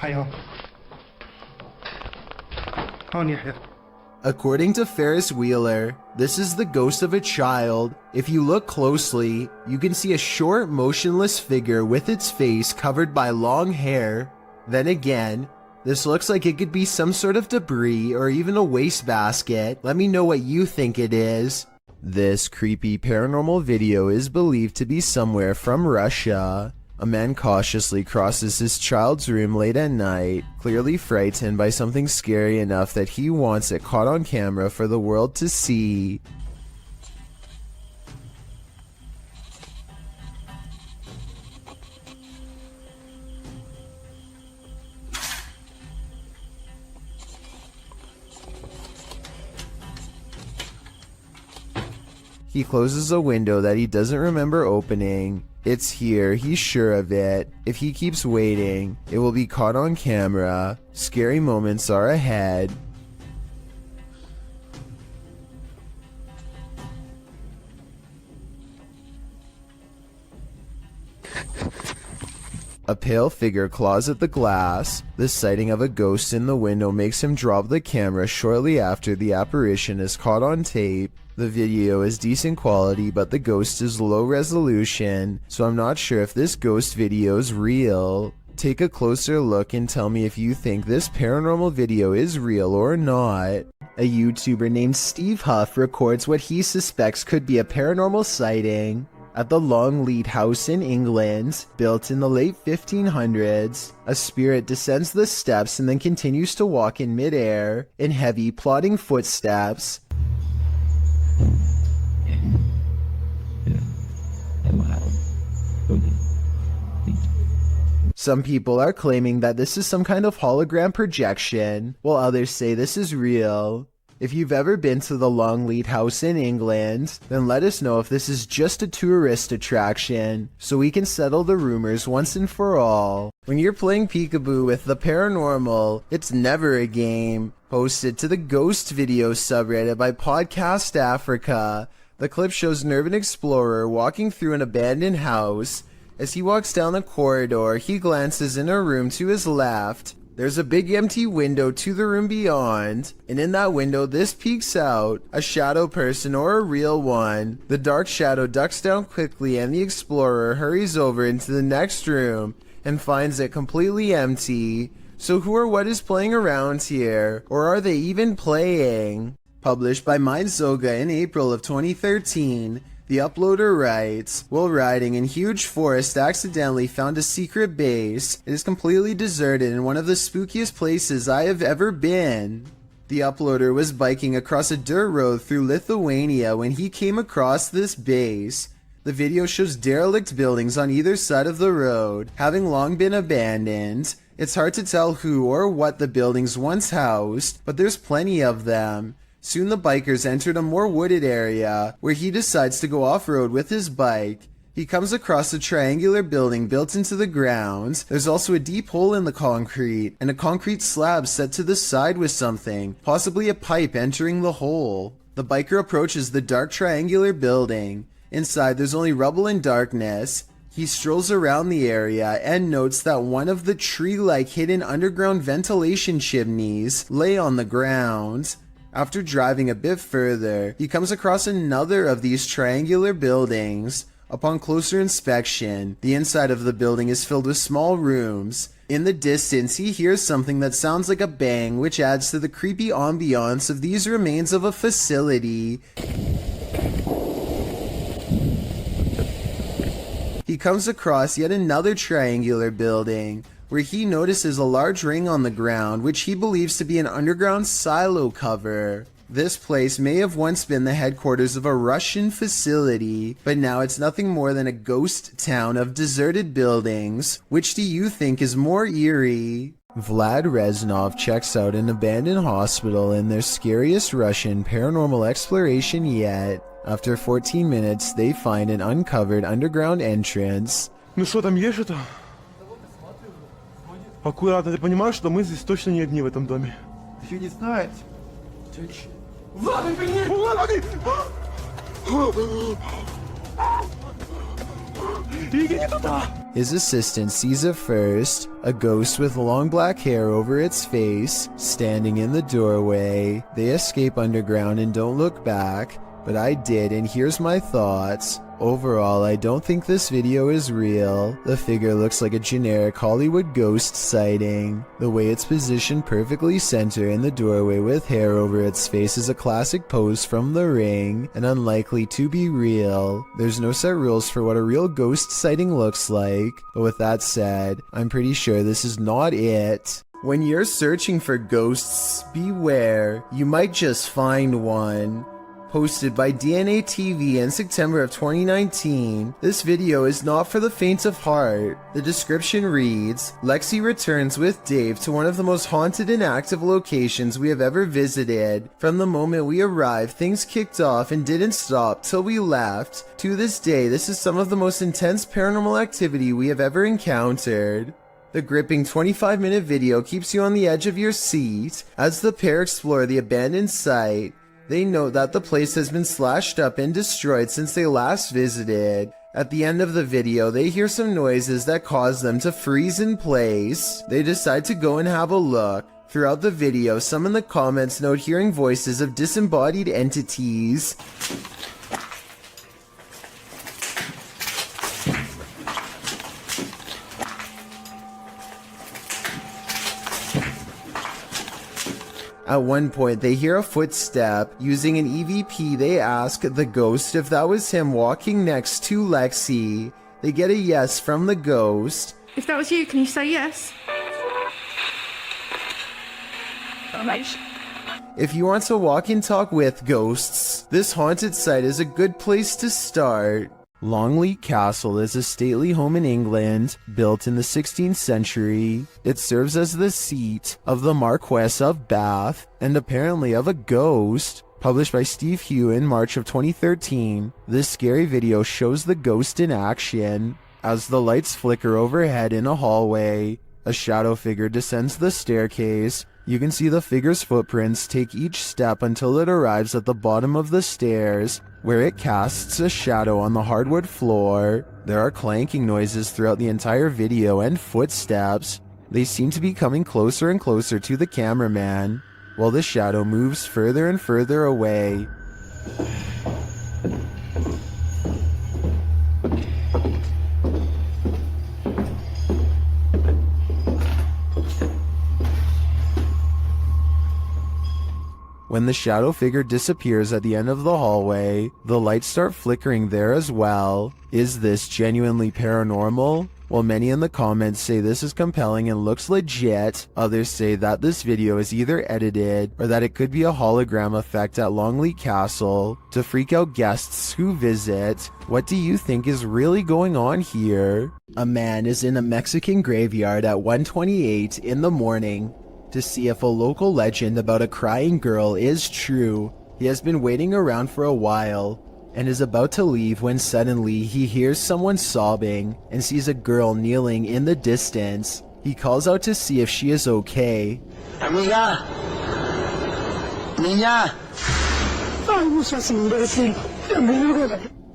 hiya. According to Ferris Wheeler, this is the ghost of a child. If you look closely, you can see a short, motionless figure with its face covered by long hair. Then again, this looks like it could be some sort of debris or even a wastebasket. Let me know what you think it is. This creepy paranormal video is believed to be somewhere from Russia. A man cautiously crosses his child's room late at night, clearly frightened by something scary enough that he wants it caught on camera for the world to see. He closes a window that he doesn't remember opening. It's here, he's sure of it. If he keeps waiting, it will be caught on camera. Scary moments are ahead. A pale figure claws at the glass. The sighting of a ghost in the window makes him drop the camera shortly after the apparition is caught on tape. The video is decent quality, but the ghost is low resolution, so I'm not sure if this ghost video is real. Take a closer look and tell me if you think this paranormal video is real or not. A YouTuber named Steve Huff records what he suspects could be a paranormal sighting at the Longleat House in England, built in the late 1500s. A spirit descends the steps and then continues to walk in midair in heavy, plodding footsteps. Some people are claiming that this is some kind of hologram projection, while others say this is real. If you've ever been to the Longleat House in England, then let us know if this is just a tourist attraction, so we can settle the rumors once and for all. When you're playing peekaboo with the paranormal, it's never a game. Posted to the Ghost Video subreddit by Podcast Africa. The clip shows an urban explorer walking through an abandoned house. As he walks down the corridor, he glances in a room to his left. There's a big empty window to the room beyond, and in that window this peeks out, a shadow person or a real one. The dark shadow ducks down quickly and the explorer hurries over into the next room and finds it completely empty. So who or what is playing around here? Or are they even playing? Published by Mindzoga in April of 2013, the uploader writes, while riding in huge forest, accidentally found a secret base. It is completely deserted in one of the spookiest places I have ever been. The uploader was biking across a dirt road through Lithuania when he came across this base. The video shows derelict buildings on either side of the road, having long been abandoned. It's hard to tell who or what the buildings once housed, but there's plenty of them. Soon the bikers entered a more wooded area, where he decides to go off-road with his bike. He comes across a triangular building built into the ground. There's also a deep hole in the concrete, and a concrete slab set to the side with something, possibly a pipe entering the hole. The biker approaches the dark triangular building. Inside there's only rubble and darkness. He strolls around the area and notes that one of the tree-like hidden underground ventilation chimneys lay on the ground. After driving a bit further, he comes across another of these triangular buildings. Upon closer inspection, the inside of the building is filled with small rooms. In the distance, he hears something that sounds like a bang, which adds to the creepy ambiance of these remains of a facility. He comes across yet another triangular building, where he notices a large ring on the ground, which he believes to be an underground silo cover. This place may have once been the headquarters of a Russian facility, but now it's nothing more than a ghost town of deserted buildings. Which do you think is more eerie? Vlad Reznov checks out an abandoned hospital in their scariest Russian paranormal exploration yet. After 14 minutes, they find an uncovered underground entrance. Ну что, там есть что-то? Аккуратно, ты понимаешь, что мы здесь точно не одни в этом доме? Еще не знать. Влад, His assistant sees it first, a ghost with long black hair over its face, standing in the doorway. They escape underground and don't look back, but I did, and here's my thoughts. Overall, I don't think this video is real. The figure looks like a generic Hollywood ghost sighting. The way it's positioned perfectly center in the doorway with hair over its face is a classic pose from The Ring, and unlikely to be real. There's no set rules for what a real ghost sighting looks like, but with that said, I'm pretty sure this is not it. When you're searching for ghosts, beware, you might just find one. Posted by DNA TV in September of 2019, this video is not for the faint of heart. The description reads, Lexi returns with Dave to one of the most haunted and active locations we have ever visited. From the moment we arrived, things kicked off and didn't stop till we left. To this day, this is some of the most intense paranormal activity we have ever encountered. The gripping 25-minute video keeps you on the edge of your seat as the pair explore the abandoned site. They note that the place has been slashed up and destroyed since they last visited. At the end of the video, they hear some noises that cause them to freeze in place. They decide to go and have a look. Throughout the video, some in the comments note hearing voices of disembodied entities. At one point, they hear a footstep. Using an EVP, they ask the ghost if that was him walking next to Lexi. They get a yes from the ghost. If that was you, can you say yes? If you want to walk and talk with ghosts, this haunted site is a good place to start. Longleat Castle is a stately home in England, built in the 16th century. It serves as the seat of the Marquess of Bath, and apparently of a ghost. Published by Steve Hugh in March of 2013, this scary video shows the ghost in action. As the lights flicker overhead in a hallway, a shadow figure descends the staircase. You can see the figure's footprints take each step until it arrives at the bottom of the stairs, where it casts a shadow on the hardwood floor. There are clanking noises throughout the entire video and footsteps. They seem to be coming closer and closer to the cameraman, while the shadow moves further and further away. When the shadow figure disappears at the end of the hallway, the lights start flickering there as well. Is this genuinely paranormal? While many in the comments say this is compelling and looks legit, others say that this video is either edited or that it could be a hologram effect at Longleat Castle to freak out guests who visit. What do you think is really going on here? A man is in a Mexican graveyard at 1:28 in the morning to see if a local legend about a crying girl is true. He has been waiting around for a while and is about to leave when suddenly he hears someone sobbing and sees a girl kneeling in the distance. He calls out to see if she is okay. Amiga! Niña!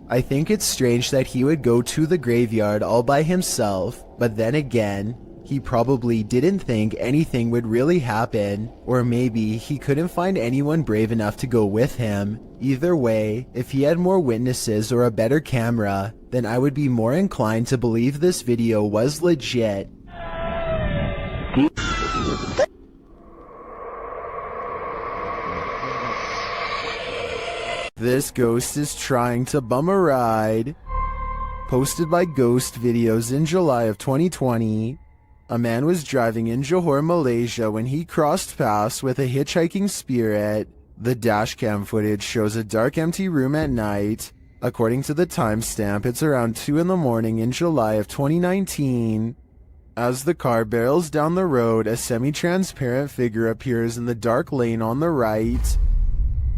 I think it's strange that he would go to the graveyard all by himself, but then again, he probably didn't think anything would really happen, or maybe he couldn't find anyone brave enough to go with him. Either way, if he had more witnesses or a better camera, then I would be more inclined to believe this video was legit. This ghost is trying to bum a ride. Posted by Ghost Videos in July of 2020. A man was driving in Johor, Malaysia when he crossed paths with a hitchhiking spirit. The dashcam footage shows a dark, empty room at night. According to the timestamp, it's around 2 in the morning in July of 2019. As the car barrels down the road, a semi-transparent figure appears in the dark lane on the right.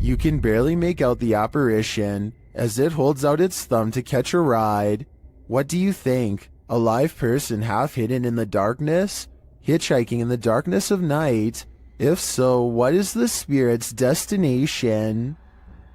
You can barely make out the apparition as it holds out its thumb to catch a ride. What do you think? A live person half hidden in the darkness? Hitchhiking in the darkness of night? If so, what is the spirit's destination?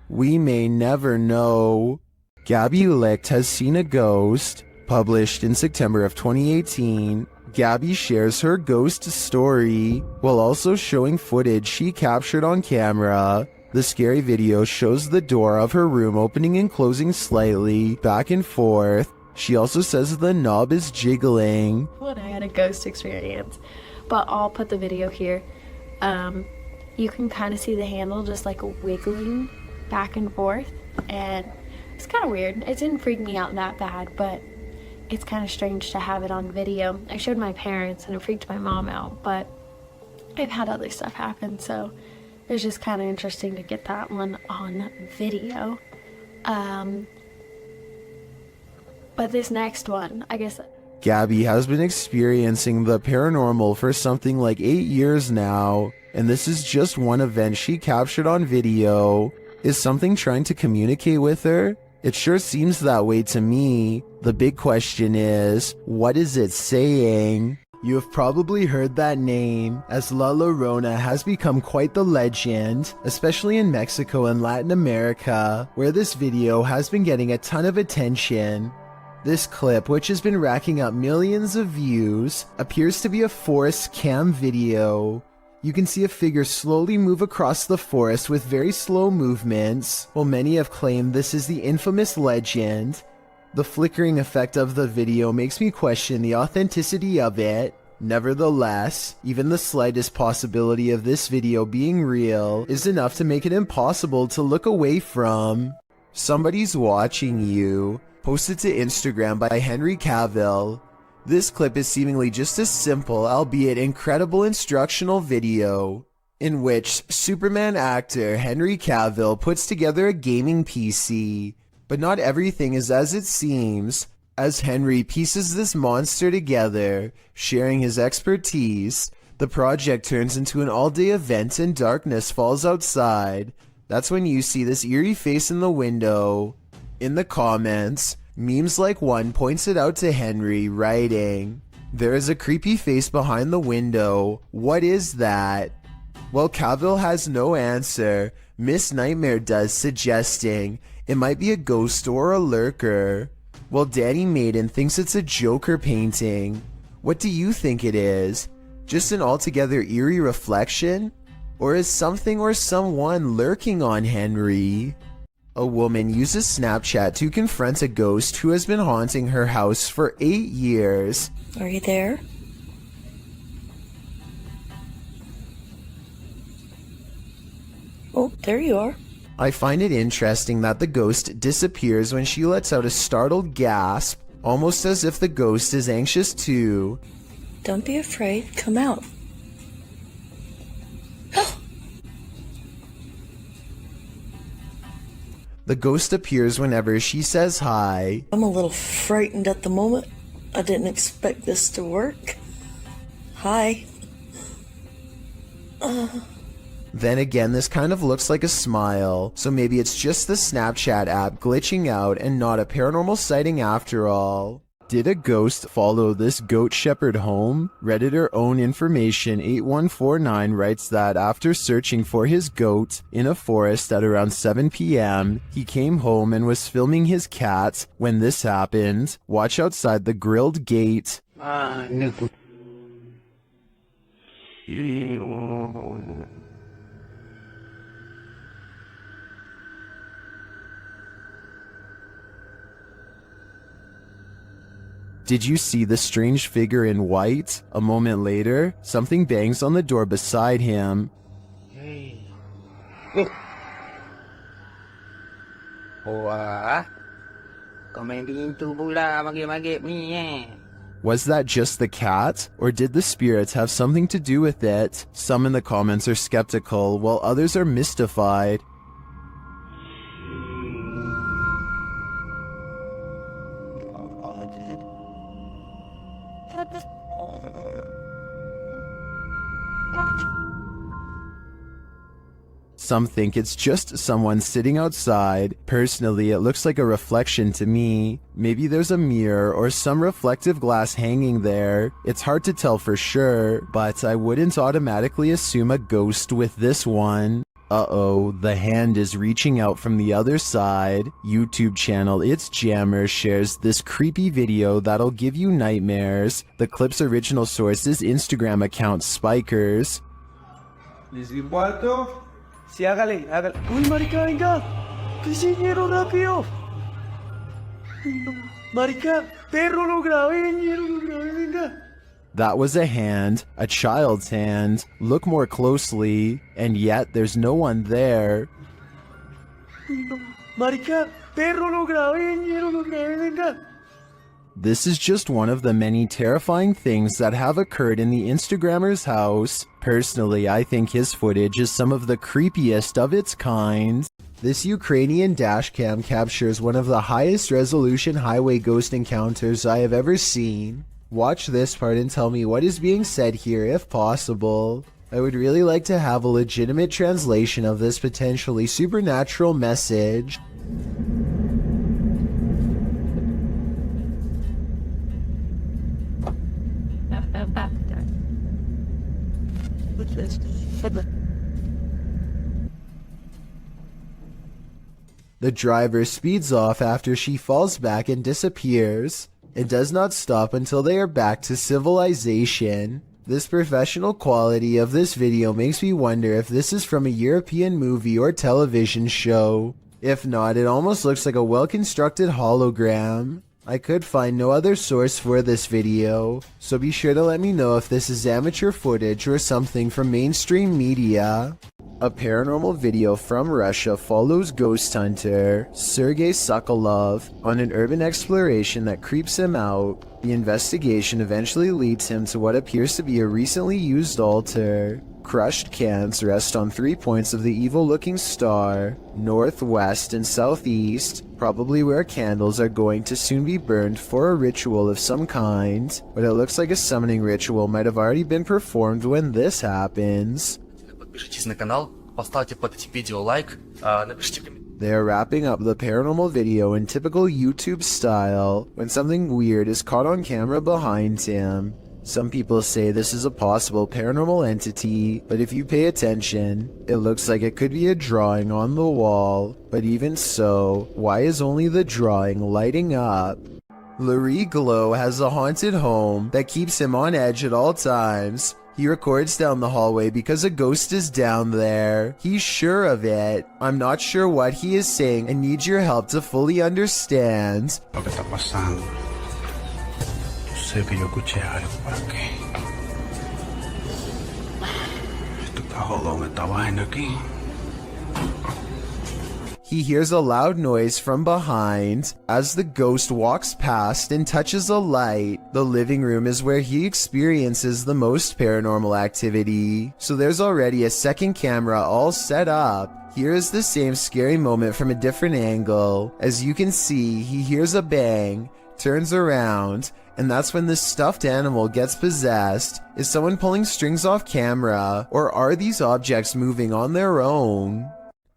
We may never know. Gabby Licht has seen a ghost. Published in September of 2018, Gabby shares her ghost story while also showing footage she captured on camera. The scary video shows the door of her room opening and closing slightly, back and forth. She also says the knob is jiggling. When I had a ghost experience, but I'll put the video here. You can kind of see the handle just like wiggling back and forth, and it's kind of weird. It didn't freak me out that bad, but it's kind of strange to have it on video. I showed my parents and it freaked my mom out, but I've had other stuff happen, so it's just kind of interesting to get that one on video. But this next one, I guess... Gabby has been experiencing the paranormal for something like 8 years now, and this is just one event she captured on video. Is something trying to communicate with her? It sure seems that way to me. The big question is, what is it saying? You have probably heard that name, as La Llorona has become quite the legend, especially in Mexico and Latin America, where this video has been getting a ton of attention. This clip, which has been racking up millions of views, appears to be a forest cam video. You can see a figure slowly move across the forest with very slow movements, while many have claimed this is the infamous legend. The flickering effect of the video makes me question the authenticity of it. Nevertheless, even the slightest possibility of this video being real is enough to make it impossible to look away from. Somebody's watching you. Posted to Instagram by Henry Cavill. This clip is seemingly just a simple, albeit incredible instructional video, in which Superman actor Henry Cavill puts together a gaming PC. But not everything is as it seems. As Henry pieces this monster together, sharing his expertise, the project turns into an all-day event and darkness falls outside. That's when you see this eerie face in the window. In the comments, memes like one points it out to Henry, writing, "There is a creepy face behind the window. What is that?" Well, Cavill has no answer. Miss Nightmare does, suggesting it might be a ghost or a lurker. Well, Danny Maiden thinks it's a Joker painting. What do you think it is? Just an altogether eerie reflection? Or is something or someone lurking on Henry? A woman uses Snapchat to confront a ghost who has been haunting her house for 8 years. Are you there? Oh, there you are. I find it interesting that the ghost disappears when she lets out a startled gasp, almost as if the ghost is anxious too. Don't be afraid. Come out. The ghost appears whenever she says hi. I'm a little frightened at the moment. I didn't expect this to work. Hi. Then again, this kind of looks like a smile, so maybe it's just the Snapchat app glitching out and not a paranormal sighting after all. Did a ghost follow this goat shepherd home? Redditor Own Information 8149 writes that after searching for his goat in a forest at around 7 p.m., he came home and was filming his cat when this happened. Watch outside the grilled gate. Did you see the strange figure in white? A moment later, something bangs on the door beside him. Was that just the cat? Or did the spirits have something to do with it? Some in the comments are skeptical, while others are mystified. Some think it's just someone sitting outside. Personally, it looks like a reflection to me. Maybe there's a mirror or some reflective glass hanging there. It's hard to tell for sure, but I wouldn't automatically assume a ghost with this one. Uh-oh, the hand is reaching out from the other side. YouTube channel It's Jammer shares this creepy video that'll give you nightmares. The clip's original source is Instagram account Spikers. ¿Les di un cuarto? Sí, hágale, hágale. ¡Uy, marica, venga! ¡Ñero, rápido! Marica, perro, lo grabé, ñero, lo grabé, venga. That was a hand, a child's hand. Look more closely, and yet there's no one there. Marica, perro, lo grabé, ñero, lo grabé, venga. This is just one of the many terrifying things that have occurred in the Instagrammer's house. Personally, I think his footage is some of the creepiest of its kind. This Ukrainian dashcam captures one of the highest resolution highway ghost encounters I have ever seen. Watch this part and tell me what is being said here if possible. I would really like to have a legitimate translation of this potentially supernatural message. The driver speeds off after she falls back and disappears. It does not stop until they are back to civilization. This professional quality of this video makes me wonder if this is from a European movie or television show. If not, it almost looks like a well-constructed hologram. I could find no other source for this video, so be sure to let me know if this is amateur footage or something from mainstream media. A paranormal video from Russia follows ghost hunter Sergei Sokolov on an urban exploration that creeps him out. The investigation eventually leads him to what appears to be a recently used altar. Crushed cans rest on 3 points of the evil-looking star, north, west, and southeast, probably where candles are going to soon be burned for a ritual of some kind, but it looks like a summoning ritual might have already been performed when this happens. Подпишитесь на канал, поставьте под этим видео лайк, напишите комментарий. They are wrapping up the paranormal video in typical YouTube style when something weird is caught on camera behind him. Some people say this is a possible paranormal entity, but if you pay attention, it looks like it could be a drawing on the wall. But even so, why is only the drawing lighting up? Larry Glow has a haunted home that keeps him on edge at all times. He records down the hallway because a ghost is down there. He's sure of it. I'm not sure what he is saying and need your help to fully understand. Lo que está pasando. Sé que yo escuché algo por aquí. Esto está jodón, esta vaina aquí. He hears a loud noise from behind as the ghost walks past and touches a light. The living room is where he experiences the most paranormal activity, so there's already a second camera all set up. Here is the same scary moment from a different angle. As you can see, he hears a bang, turns around, and that's when this stuffed animal gets possessed. Is someone pulling strings off camera, or are these objects moving on their own?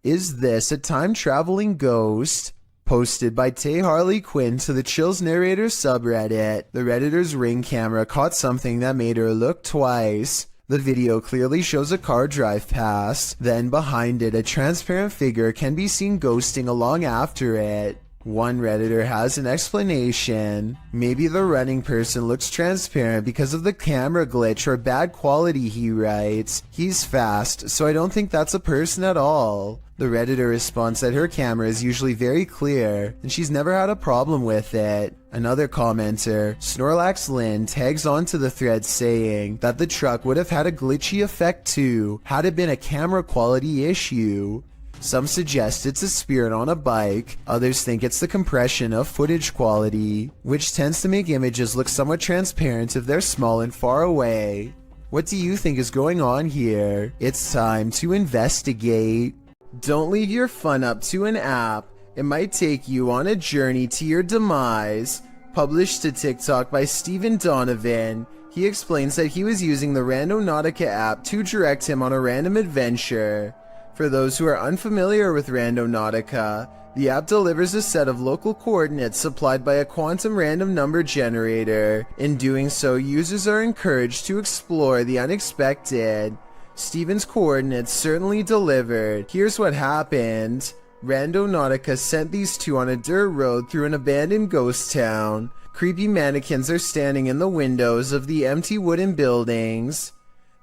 Is this a time-traveling ghost? Posted by Tay Harley Quinn to the Chills Narrator subreddit. The Redditor's Ring camera caught something that made her look twice. The video clearly shows a car drive past, then behind it a transparent figure can be seen ghosting along after it. One Redditor has an explanation. Maybe the running person looks transparent because of the camera glitch or bad quality, he writes. He's fast, so I don't think that's a person at all. The Redditor responds that her camera is usually very clear, and she's never had a problem with it. Another commenter, Snorlax Lynn, tags onto the thread saying that the truck would have had a glitchy effect too, had it been a camera quality issue. Some suggest it's a spirit on a bike, others think it's the compression of footage quality, which tends to make images look somewhat transparent if they're small and far away. What do you think is going on here? It's time to investigate. Don't leave your fun up to an app. It might take you on a journey to your demise. Published to TikTok by Stephen Donovan, he explains that he was using the Randonautica app to direct him on a random adventure. For those who are unfamiliar with Randonautica, the app delivers a set of local coordinates supplied by a quantum random number generator. In doing so, users are encouraged to explore the unexpected. Steven's coordinates certainly delivered. Here's what happened. Randonautica sent these two on a dirt road through an abandoned ghost town. Creepy mannequins are standing in the windows of the empty wooden buildings.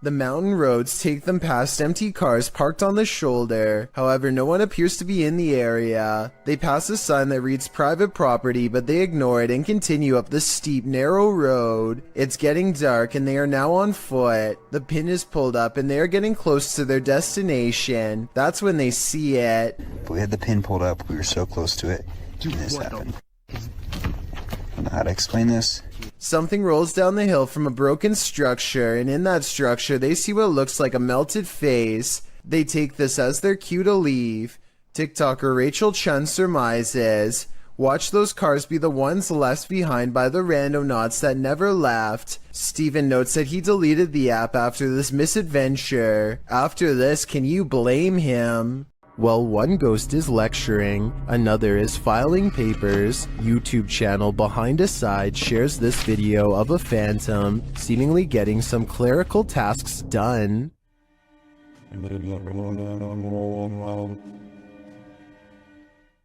The mountain roads take them past empty cars parked on the shoulder. However, no one appears to be in the area. They pass a sign that reads private property, but they ignore it and continue up the steep, narrow road. It's getting dark and they are now on foot. The pin is pulled up and they are getting close to their destination. That's when they see it. If we had the pin pulled up, we were so close to it, and this happened. I don't know how to explain this. Something rolls down the hill from a broken structure, and in that structure they see what looks like a melted face. They take this as their cue to leave. TikToker Rachel Chun surmises, watch those cars be the ones left behind by the randonauts that never left. Steven notes that he deleted the app after this misadventure. After this, can you blame him? While one ghost is lecturing, another is filing papers. YouTube channel Behind a Side shares this video of a phantom seemingly getting some clerical tasks done.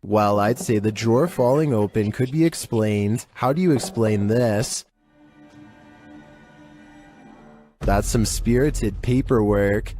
While I'd say the drawer falling open could be explained, how do you explain this? That's some spirited paperwork.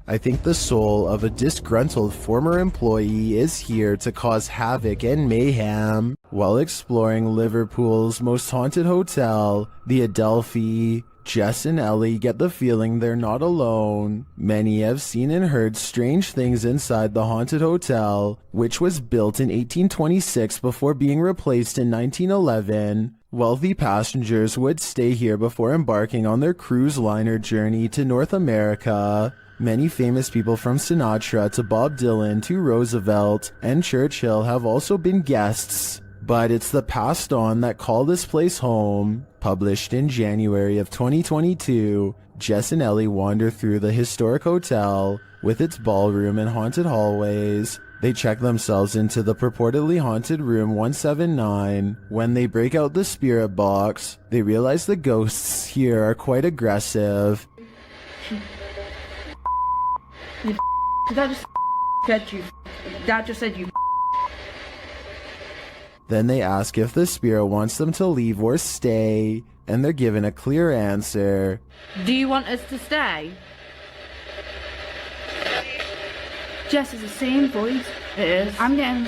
I think the soul of a disgruntled former employee is here to cause havoc and mayhem. While exploring Liverpool's most haunted hotel, the Adelphi, Jess and Ellie get the feeling they're not alone. Many have seen and heard strange things inside the haunted hotel, which was built in 1826 before being replaced in 1911. Wealthy passengers would stay here before embarking on their cruise liner journey to North America. Many famous people from Sinatra to Bob Dylan to Roosevelt and Churchill have also been guests. But it's the passed on that call this place home. Published in January of 2022, Jess and Ellie wander through the historic hotel with its ballroom and haunted hallways. They check themselves into the purportedly haunted room 179. When they break out the spirit box, they realize the ghosts here are quite aggressive. That just said you. That just said you. Then they ask if the spirit wants them to leave or stay, and they're given a clear answer. Do you want us to stay? Jess, is the same voice. It is. I'm getting...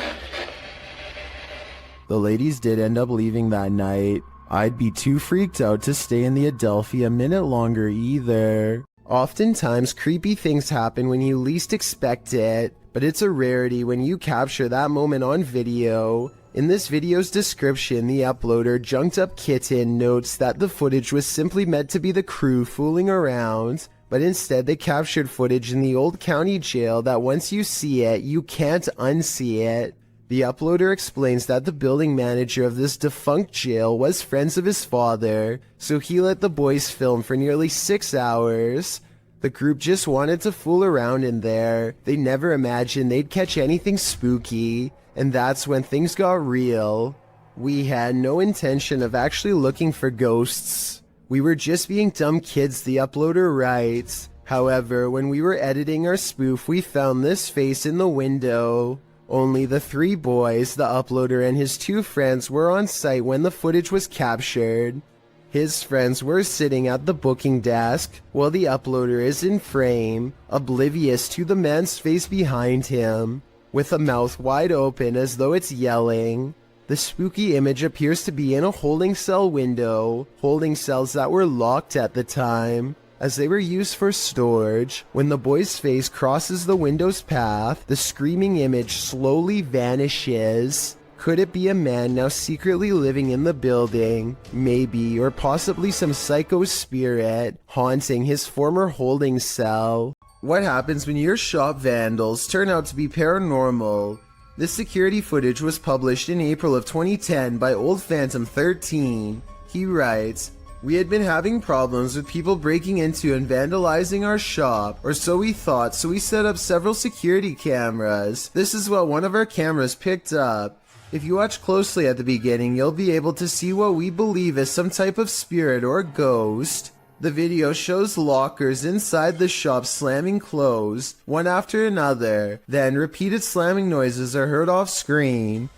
The ladies did end up leaving that night. I'd be too freaked out to stay in the Adelphi a minute longer either. Oftentimes, creepy things happen when you least expect it, but it's a rarity when you capture that moment on video. In this video's description, the uploader Junked Up Kitten notes that the footage was simply meant to be the crew fooling around, but instead they captured footage in the old county jail that once you see it, you can't unsee it. The uploader explains that the building manager of this defunct jail was friends of his father, so he let the boys film for nearly 6 hours. The group just wanted to fool around in there. They never imagined they'd catch anything spooky, and that's when things got real. We had no intention of actually looking for ghosts. We were just being dumb kids, the uploader writes. However, when we were editing our spoof, we found this face in the window. Only the 3 boys, the uploader and his 2 friends were on site when the footage was captured. His friends were sitting at the booking desk, while the uploader is in frame, oblivious to the man's face behind him, with a mouth wide open as though it's yelling. The spooky image appears to be in a holding cell window, holding cells that were locked at the time, as they were used for storage. When the boy's face crosses the window's path, the screaming image slowly vanishes. Could it be a man now secretly living in the building? Maybe, or possibly some psycho spirit haunting his former holding cell. What happens when your shop vandals turn out to be paranormal? This security footage was published in April of 2010 by Old Phantom 13. He writes, We had been having problems with people breaking into and vandalizing our shop, or so we thought, so we set up several security cameras. This is what one of our cameras picked up. If you watch closely at the beginning, you'll be able to see what we believe is some type of spirit or ghost. The video shows lockers inside the shop slamming closed, one after another. Then repeated slamming noises are heard off screen.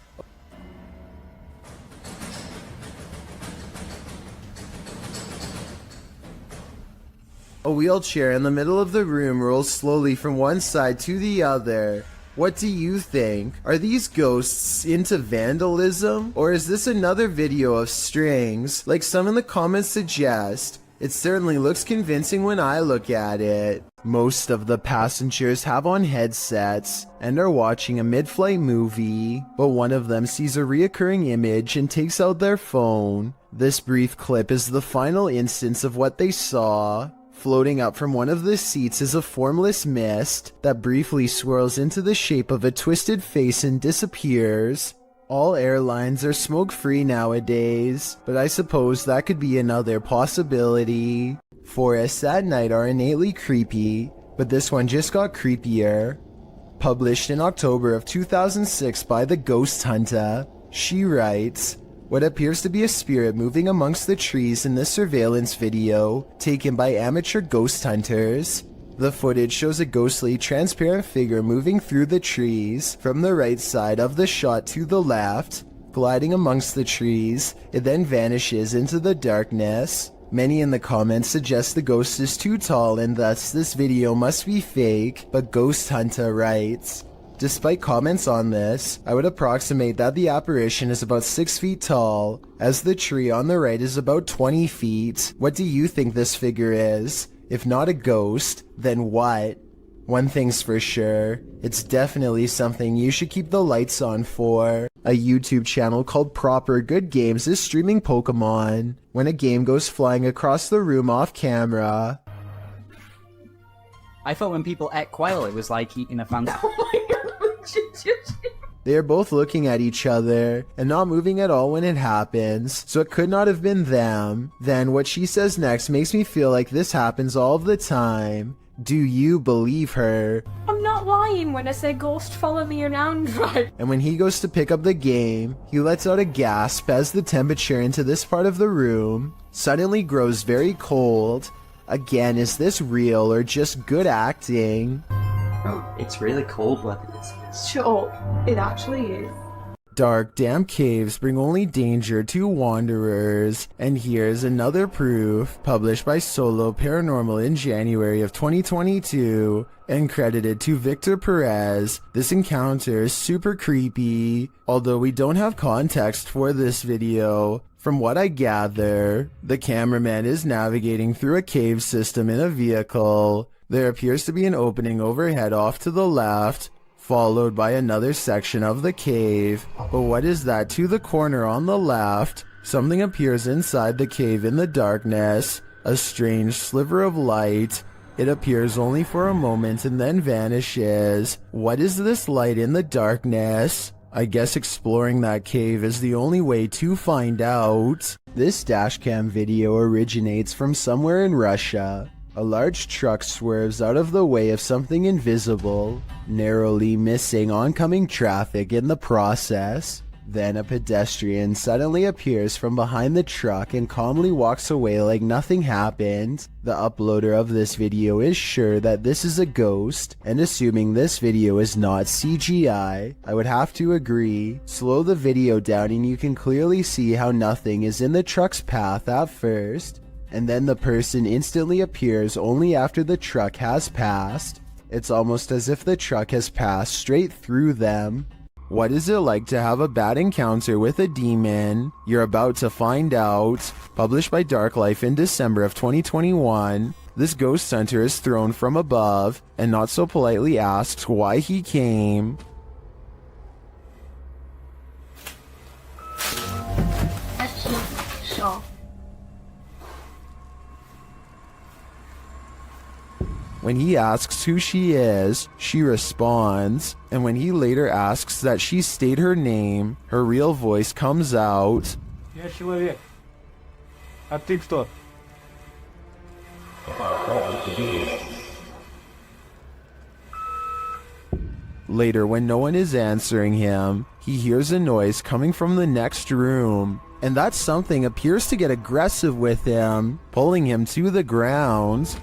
A wheelchair in the middle of the room rolls slowly from one side to the other. What do you think? Are these ghosts into vandalism? Or is this another video of strings, like some in the comments suggest? It certainly looks convincing when I look at it. Most of the passengers have on headsets and are watching a mid-flight movie, but one of them sees a reoccurring image and takes out their phone. This brief clip is the final instance of what they saw. Floating up from one of the seats is a formless mist that briefly swirls into the shape of a twisted face and disappears. All airlines are smoke-free nowadays, but I suppose that could be another possibility. Forests at night are innately creepy, but this one just got creepier. Published in October of 2006 by The Ghost Hunter, she writes, "What appears to be a spirit moving amongst the trees in this surveillance video, taken by amateur ghost hunters. The footage shows a ghostly, transparent figure moving through the trees from the right side of the shot to the left, gliding amongst the trees. It then vanishes into the darkness. Many in the comments suggest the ghost is too tall and thus this video must be fake, but Ghost Hunter writes, despite comments on this, I would approximate that the apparition is about 6 feet tall, as the tree on the right is about 20 feet. What do you think this figure is? If not a ghost, then what? One thing's for sure, it's definitely something you should keep the lights on for. A YouTube channel called Proper Good Games is streaming Pokemon. When a game goes flying across the room off camera, I thought when people ate quail, it was like eating a fancy. they are both looking at each other and not moving at all when it happens, so it could not have been them. Then what she says next makes me feel like this happens all of the time. Do you believe her? I'm not lying when I say ghost follow me around, right? And when he goes to pick up the game, he lets out a gasp as the temperature into this part of the room suddenly grows very cold. Again, is this real or just good acting? Oh, it's really cold weather, isn't it? Sure, it actually is. Dark, damp caves bring only danger to wanderers, and here's another proof, published by Solo Paranormal in January of 2022, and credited to Victor Perez. This encounter is super creepy, although we don't have context for this video. From what I gather, the cameraman is navigating through a cave system in a vehicle. There appears to be an opening overhead off to the left, followed by another section of the cave. But what is that to the corner on the left? Something appears inside the cave in the darkness, a strange sliver of light. It appears only for a moment and then vanishes. What is this light in the darkness? I guess exploring that cave is the only way to find out. This dashcam video originates from somewhere in Russia. A large truck swerves out of the way of something invisible, narrowly missing oncoming traffic in the process. Then a pedestrian suddenly appears from behind the truck and calmly walks away like nothing happened. The uploader of this video is sure that this is a ghost, and assuming this video is not CGI, I would have to agree. Slow the video down and you can clearly see how nothing is in the truck's path at first, and then the person instantly appears only after the truck has passed. It's almost as if the truck has passed straight through them. What is it like to have a bad encounter with a demon? You're about to find out. Published by Dark Life in December of 2021, this ghost hunter is thrown from above and not so politely asks why he came. Sure. When he asks who she is, she responds, and when he later asks that she state her name, her real voice comes out. Я человек. Active to. Later, when no one is answering him, he hears a noise coming from the next room, and that something appears to get aggressive with him, pulling him to the ground.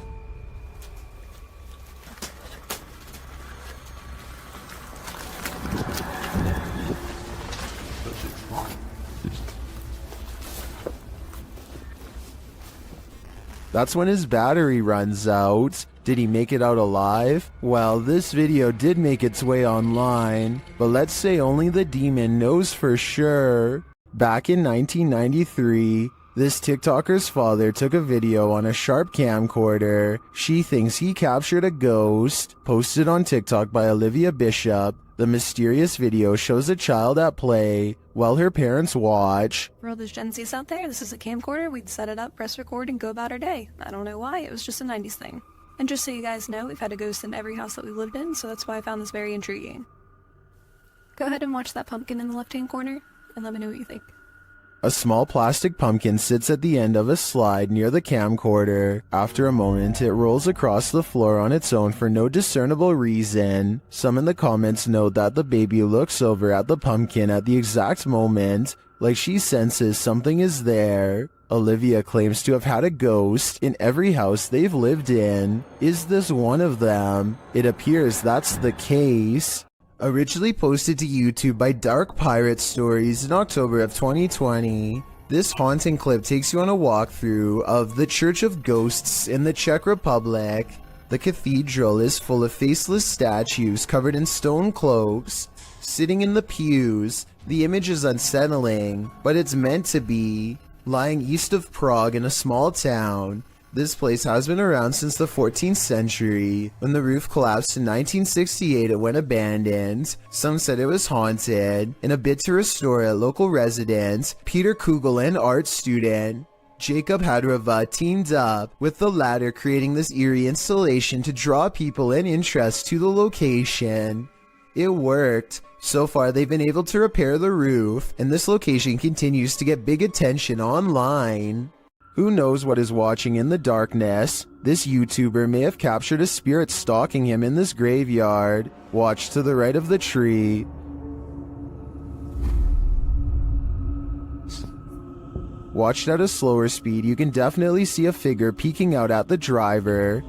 That's when his battery runs out. Did he make it out alive? Well, this video did make its way online, but let's say only the demon knows for sure. Back in 1993, this TikToker's father took a video on a sharp camcorder. She thinks he captured a ghost, posted on TikTok by Olivia Bishop. The mysterious video shows a child at play while her parents watch. For all those Gen Zs out there, this is a camcorder. We'd set it up, press record, and go about our day. I don't know why, it was just a 90s thing. And just so you guys know, we've had a ghost in every house that we've lived in, so that's why I found this very intriguing. Go ahead and watch that pumpkin in the left-hand corner, and let me know what you think. A small plastic pumpkin sits at the end of a slide near the camcorder. After a moment, it rolls across the floor on its own for no discernible reason. Some in the comments note that the baby looks over at the pumpkin at the exact moment, like she senses something is there. Olivia claims to have had a ghost in every house they've lived in. Is this one of them? It appears that's the case. Originally posted to YouTube by Dark Pirate Stories in October of 2020, this haunting clip takes you on a walkthrough of the Church of Ghosts in the Czech Republic. The cathedral is full of faceless statues covered in stone cloaks, sitting in the pews. The image is unsettling, but it's meant to be. Lying east of Prague in a small town, this place has been around since the 14th century. When the roof collapsed in 1968, it went abandoned. Some said it was haunted. In a bid to restore it, local resident Peter Kugel and art student Jacob Hadrova teamed up with the latter, creating this eerie installation to draw people and interest to the location. It worked. So far, they've been able to repair the roof, and this location continues to get big attention online. Who knows what is watching in the darkness? This YouTuber may have captured a spirit stalking him in this graveyard. Watch to the right of the tree. Watched at a slower speed, you can definitely see a figure peeking out at the driver.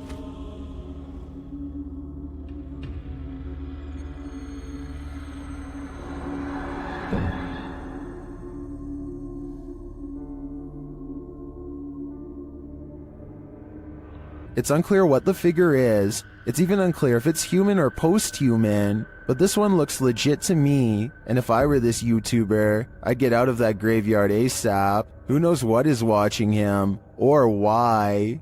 It's unclear what the figure is. It's even unclear if it's human or post-human. But this one looks legit to me. And if I were this YouTuber, I'd get out of that graveyard ASAP. Who knows what is watching him, or why.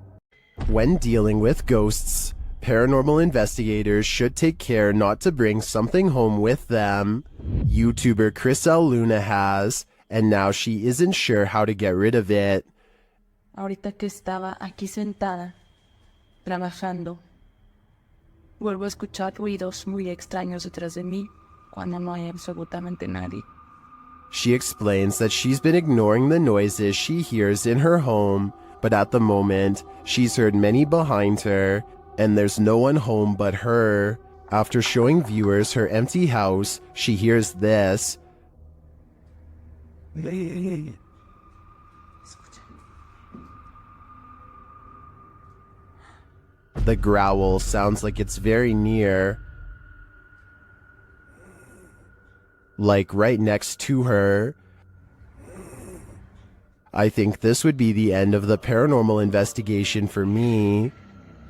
When dealing with ghosts, paranormal investigators should take care not to bring something home with them. YouTuber Chris L. Luna has, and now she isn't sure how to get rid of it. Ahorita que estaba aquí sentada, trabajando, vuelvo a escuchar ruidos muy extraños detrás de mí cuando no hay absolutamente nadie. She explains that she's been ignoring the noises she hears in her home, but at the moment, she's heard many behind her, and there's no one home but her. After showing viewers her empty house, she hears this. The growl sounds like it's very near, like right next to her. I think this would be the end of the paranormal investigation for me.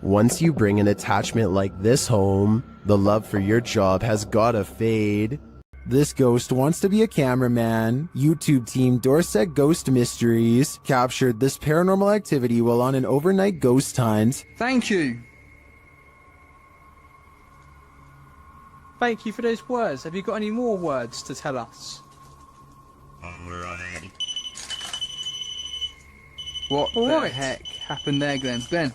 Once you bring an attachment like this home, the love for your job has gotta fade. This ghost wants to be a cameraman. YouTube team Dorset Ghost Mysteries captured this paranormal activity while on an overnight ghost hunt. Thank you. Thank you for those words. Have you got any more words to tell us? What the heck happened there, Glenn? Glenn?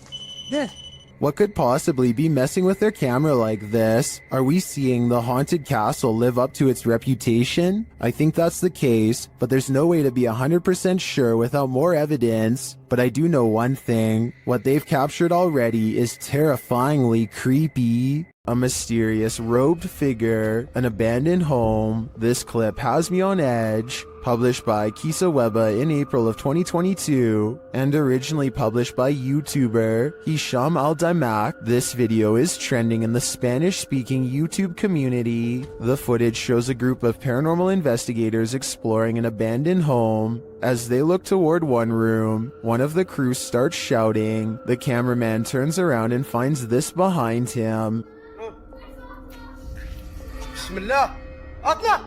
Yeah. What could possibly be messing with their camera like this? Are we seeing the haunted castle live up to its reputation? I think that's the case, but there's no way to be 100% sure without more evidence. But I do know one thing. What they've captured already is terrifyingly creepy. A mysterious robed figure, an abandoned home. This clip has me on edge. Published by Kisa Weba in April of 2022 and originally published by YouTuber Hisham Al-Damak. This video is trending in the Spanish-speaking YouTube community. The footage shows a group of paranormal investigators exploring an abandoned home. As they look toward one room, one of the crew starts shouting. The cameraman turns around and finds this behind him. Bismillah. Atla.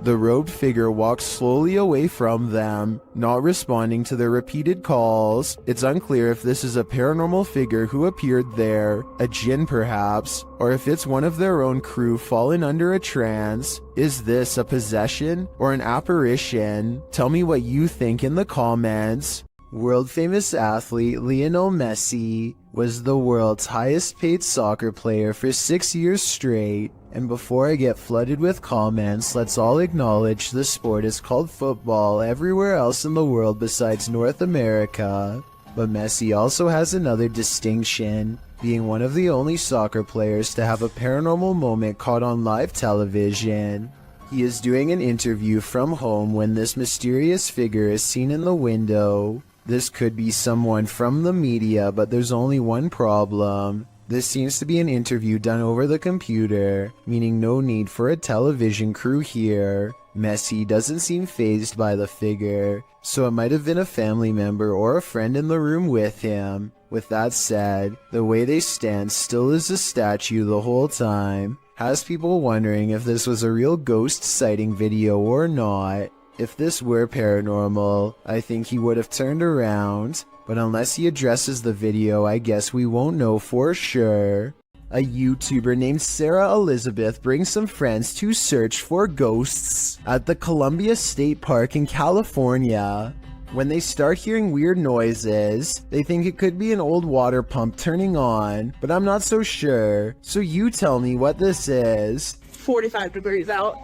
The robed figure walks slowly away from them, not responding to their repeated calls. It's unclear if this is a paranormal figure who appeared there, a jinn perhaps, or if it's one of their own crew fallen under a trance. Is this a possession or an apparition? Tell me what you think in the comments. World-famous athlete Lionel Messi was the world's highest-paid soccer player for 6 years straight. And before I get flooded with comments, let's all acknowledge the sport is called football everywhere else in the world besides North America. But Messi also has another distinction, being one of the only soccer players to have a paranormal moment caught on live television. He is doing an interview from home when this mysterious figure is seen in the window. This could be someone from the media, but there's only one problem. This seems to be an interview done over the computer, meaning no need for a television crew here. Messi doesn't seem fazed by the figure, so it might have been a family member or a friend in the room with him. With that said, the way they stand still as a statue the whole time has people wondering if this was a real ghost sighting video or not. If this were paranormal, I think he would have turned around, but unless he addresses the video, I guess we won't know for sure. A YouTuber named Sarah Elizabeth brings some friends to search for ghosts at the Columbia State Park in California. When they start hearing weird noises, they think it could be an old water pump turning on, but I'm not so sure. So you tell me what this is. 45 degrees out.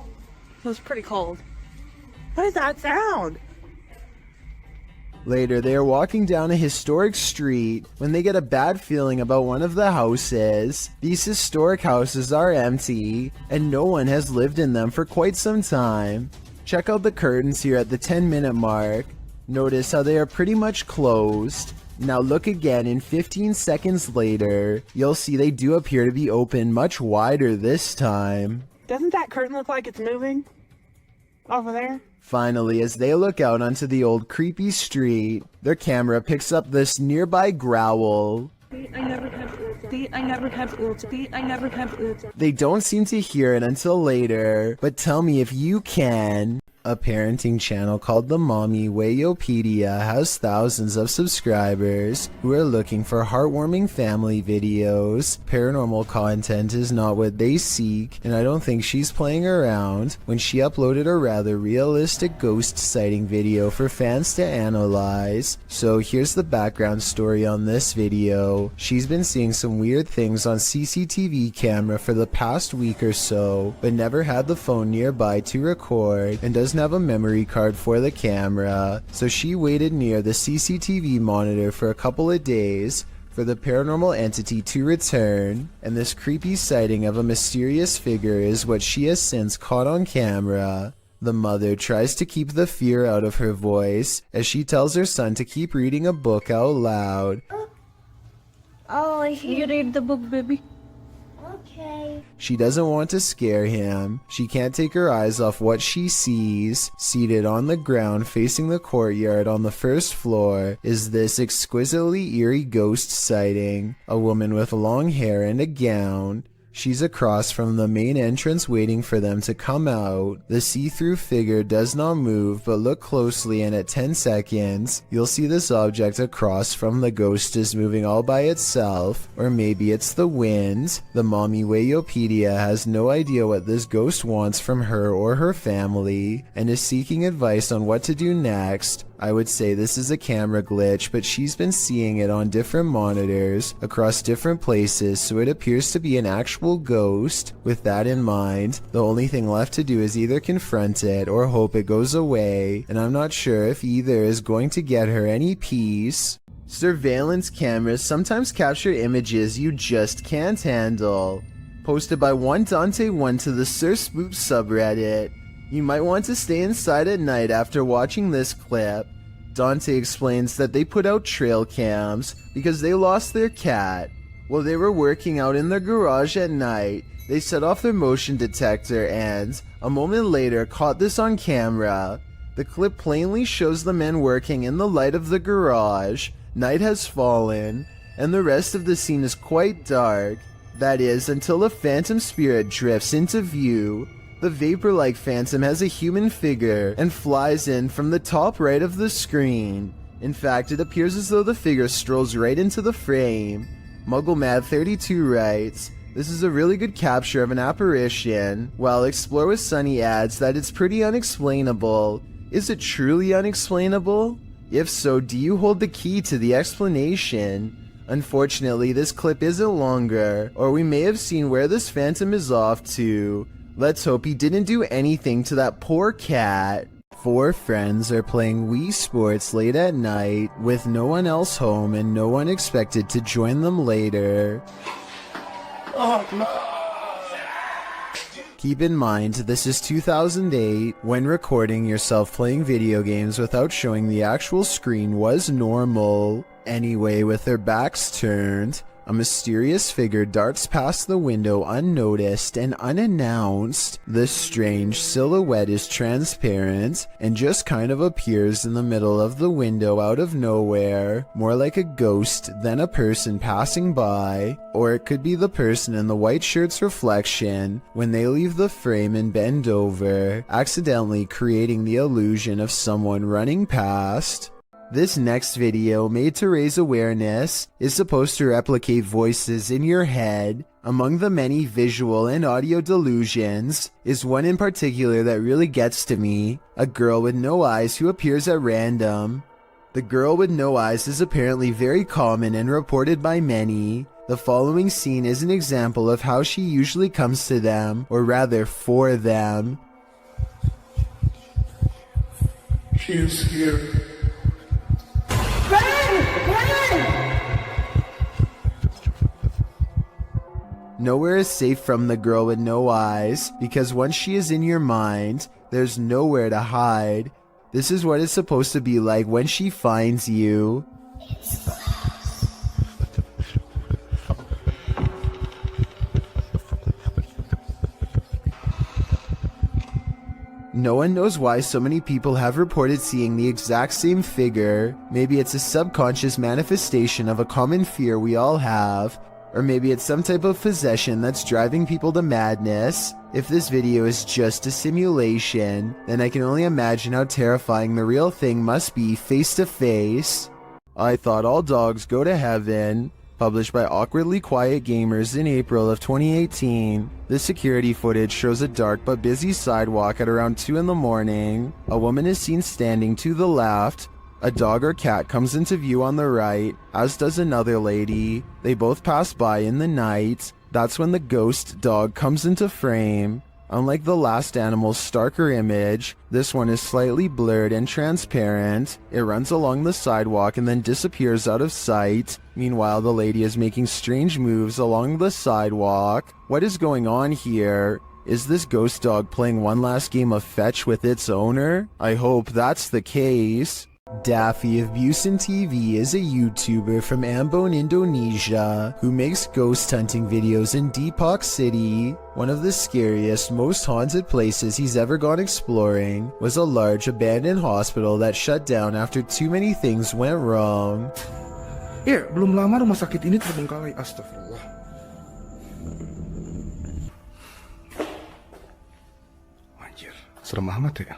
It was pretty cold. What is that sound? Later, they are walking down a historic street when they get a bad feeling about one of the houses. These historic houses are empty, and no one has lived in them for quite some time. Check out the curtains here at the 10-minute mark. Notice how they are pretty much closed. Now look again, and 15 seconds later, you'll see they do appear to be open much wider this time. Doesn't that curtain look like it's moving? Over there? Finally, as they look out onto the old creepy street, their camera picks up this nearby growl. They don't seem to hear it until later, but tell me if you can. A parenting channel called the Mommy Wayopedia has thousands of subscribers who are looking for heartwarming family videos. Paranormal content is not what they seek, and I don't think she's playing around when she uploaded a rather realistic ghost sighting video for fans to analyze. So here's the background story on this video. She's been seeing some weird things on CCTV camera for the past week or so, but never had the phone nearby to record and doesn't have a memory card for the camera, so she waited near the CCTV monitor for a couple of days for the paranormal entity to return, and this creepy sighting of a mysterious figure is what she has since caught on camera. The mother tries to keep the fear out of her voice as she tells her son to keep reading a book out loud. Oh, you read the book, baby. Okay. She doesn't want to scare him. She can't take her eyes off what she sees. Seated on the ground facing the courtyard on the first floor is this exquisitely eerie ghost sighting. A woman with long hair and a gown. She's across from the main entrance waiting for them to come out. The see-through figure does not move, but look closely and at 10 seconds, you'll see this object across from the ghost is moving all by itself, or maybe it's the wind. The Mommy Wayopedia has no idea what this ghost wants from her or her family, and is seeking advice on what to do next. I would say this is a camera glitch, but she's been seeing it on different monitors across different places, so it appears to be an actual ghost. With that in mind, the only thing left to do is either confront it or hope it goes away, and I'm not sure if either is going to get her any peace. Surveillance cameras sometimes capture images you just can't handle. Posted by one Dante1 to the Sir Spoop subreddit. You might want to stay inside at night after watching this clip. Dante explains that they put out trail cams because they lost their cat. While they were working out in their garage at night, they set off their motion detector and, a moment later, caught this on camera. The clip plainly shows the men working in the light of the garage. Night has fallen, and the rest of the scene is quite dark. That is, until a phantom spirit drifts into view. The vapor-like phantom has a human figure and flies in from the top right of the screen. In fact, it appears as though the figure strolls right into the frame. MuggleMad32 writes, "This is a really good capture of an apparition," while Explore with Sunny adds that it's pretty unexplainable. Is it truly unexplainable? If so, do you hold the key to the explanation? Unfortunately, this clip isn't longer, or we may have seen where this phantom is off to. Let's hope he didn't do anything to that poor cat. 4 friends are playing Wii Sports late at night, with no one else home and no one expected to join them later. Oh, no. Keep in mind, this is 2008, when recording yourself playing video games without showing the actual screen was normal. Anyway, with their backs turned, a mysterious figure darts past the window unnoticed and unannounced. This strange silhouette is transparent and just kind of appears in the middle of the window out of nowhere, more like a ghost than a person passing by. Or it could be the person in the white shirt's reflection when they leave the frame and bend over, accidentally creating the illusion of someone running past. This next video, made to raise awareness, is supposed to replicate voices in your head. Among the many visual and audio delusions is one in particular that really gets to me, a girl with no eyes who appears at random. The girl with no eyes is apparently very common and reported by many. The following scene is an example of how she usually comes to them, or rather for them. She is here. Nowhere is safe from the girl with no eyes, because once she is in your mind, there's nowhere to hide. This is what it's supposed to be like when she finds you. No one knows why so many people have reported seeing the exact same figure. Maybe it's a subconscious manifestation of a common fear we all have, or maybe it's some type of possession that's driving people to madness. If this video is just a simulation, then I can only imagine how terrifying the real thing must be face to face. I Thought All Dogs Go to Heaven, published by Awkwardly Quiet Gamers in April of 2018. This security footage shows a dark but busy sidewalk at around 2 in the morning. A woman is seen standing to the left. A dog or cat comes into view on the right, as does another lady. They both pass by in the night. That's when the ghost dog comes into frame. Unlike the last animal's starker image, this one is slightly blurred and transparent. It runs along the sidewalk and then disappears out of sight. Meanwhile, the lady is making strange moves along the sidewalk. What is going on here? Is this ghost dog playing one last game of fetch with its owner? I hope that's the case. Daffy of Busan TV is a YouTuber from Ambon, Indonesia, who makes ghost hunting videos in Depok City. One of the scariest, most haunted places he's ever gone exploring was a large abandoned hospital that shut down after too many things went wrong. Ya, belum lama rumah sakit ini terbengkalai. Astagfirullah. Anjir, serem amat ya.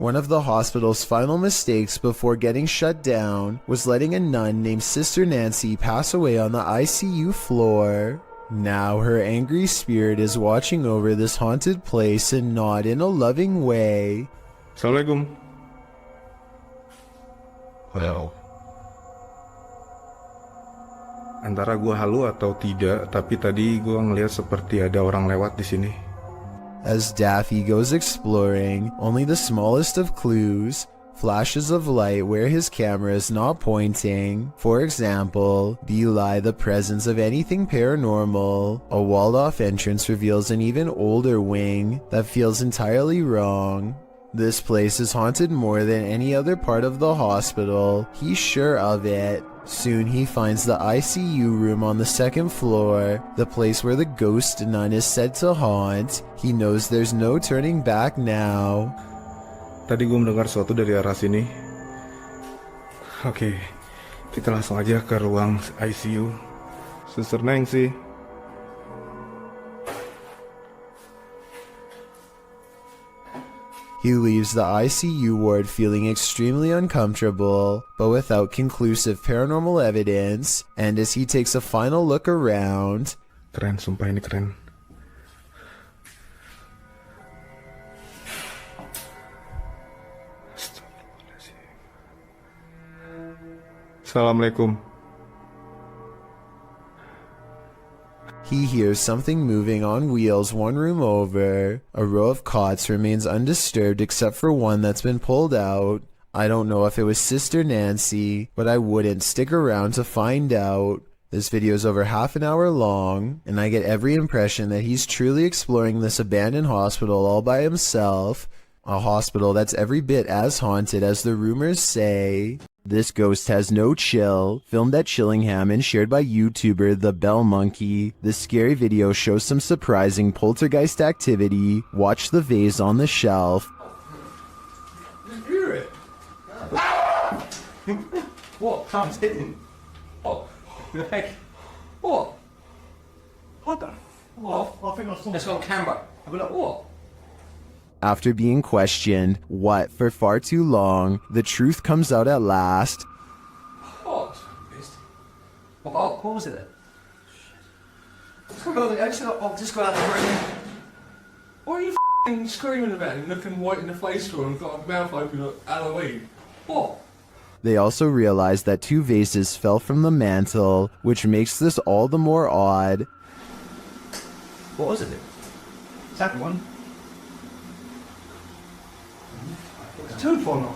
One of the hospital's final mistakes before getting shut down was letting a nun named Sister Nancy pass away on the ICU floor. Now her angry spirit is watching over this haunted place and not in a loving way. Assalamualaikum. Well. Antara gua halu atau tidak, tapi tadi gua ngelihat seperti ada orang lewat di sini. As Daffy goes exploring, only the smallest of clues, flashes of light where his camera is not pointing, for example, belie the presence of anything paranormal. A walled-off entrance reveals an even older wing that feels entirely wrong. This place is haunted more than any other part of the hospital, he's sure of it. Soon he finds the ICU room on the second floor, the place where the ghost nun is said to haunt. He knows there's no turning back now. Tadi gue mendengar sesuatu dari arah sini. Oke, kita langsung aja ke ruang ICU. Suster Neng sih. He leaves the ICU ward feeling extremely uncomfortable, but without conclusive paranormal evidence, and as he takes a final look around... Keren, sumpah ini keren. Assalamualaikum. He hears something moving on wheels one room over. A row of cots remains undisturbed except for one that's been pulled out. I don't know if it was Sister Nancy, but I wouldn't stick around to find out. This video is over half an hour long, and I get every impression that he's truly exploring this abandoned hospital all by himself. A hospital that's every bit as haunted as the rumors say. This ghost has no chill, filmed at Chillingham and shared by YouTuber The Bell Monkey. This scary video shows some surprising poltergeist activity. Watch the vase on the shelf. Just hear it. What? Tom's hitting. What? The heck? What? What the? What? I think I saw. It's on camera. I'll be like, what? After being questioned, what, for far too long, the truth comes out at last. What? What was it then? I'll just go out the room. What are you f***ing screaming about and looking white in the face for and got a mouth open like Halloween? What? They also realize that two vases fell from the mantle, which makes this all the more odd. What was it? That one. Two for now.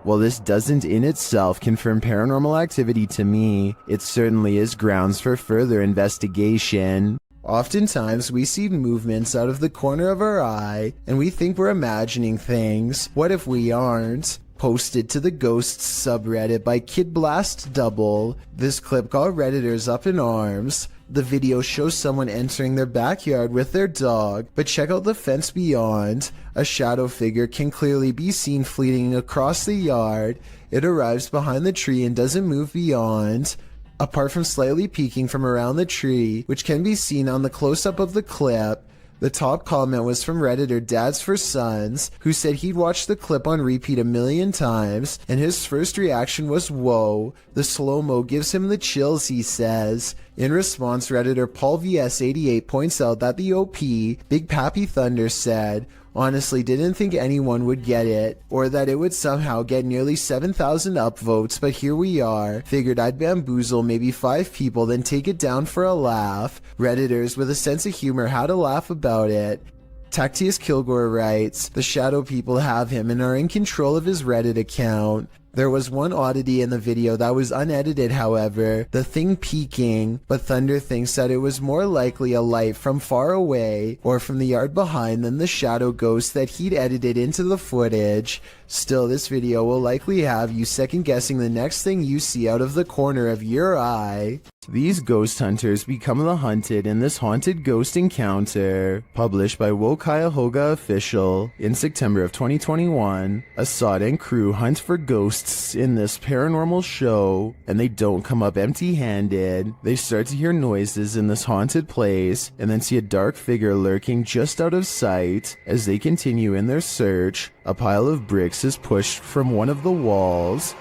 While this doesn't in itself confirm paranormal activity to me, it certainly is grounds for further investigation. Oftentimes, we see movements out of the corner of our eye, and we think we're imagining things. What if we aren't? Posted to the Ghosts subreddit by Kid Blast Double, this clip got Redditors up in arms. The video shows someone entering their backyard with their dog, but check out the fence beyond. A shadow figure can clearly be seen fleeting across the yard. It arrives behind the tree and doesn't move beyond. Apart from slightly peeking from around the tree, which can be seen on the close-up of the clip, the top comment was from Redditor Dads for Sons, who said he'd watched the clip on repeat 1,000,000 times, and his first reaction was, whoa, the slow-mo gives him the chills, he says. In response, Redditor Paul VS88 points out that the OP, Big Pappy Thunder, said, honestly didn't think anyone would get it, or that it would somehow get nearly 7,000 upvotes, but here we are. Figured I'd bamboozle maybe 5 people, then take it down for a laugh. Redditors with a sense of humor had a laugh about it. Tactius Kilgore writes, the shadow people have him and are in control of his Reddit account. There was one oddity in the video that was unedited, however, the thing peeking, but Thunder thinks that it was more likely a light from far away or from the yard behind than the shadow ghost that he'd edited into the footage. Still, this video will likely have you second guessing the next thing you see out of the corner of your eye. These ghost hunters become the hunted in this haunted ghost encounter. Published by Cuyahoga Official in September of 2021, Assad and crew hunt for ghosts in this paranormal show, and they don't come up empty-handed. They start to hear noises in this haunted place, and then see a dark figure lurking just out of sight. As they continue in their search, a pile of bricks is pushed from one of the walls.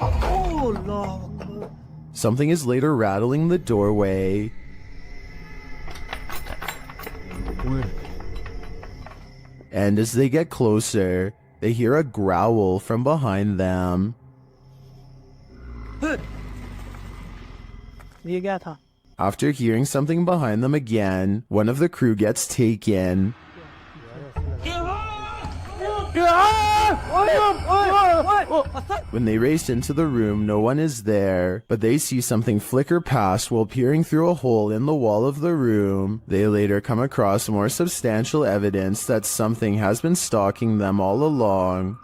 Oh, Lord. Something is later rattling the doorway. and as they get closer, they hear a growl from behind them. After hearing something behind them again, one of the crew gets taken. When they race into the room, no one is there, but they see something flicker past while peering through a hole in the wall of the room. They later come across more substantial evidence that something has been stalking them all along.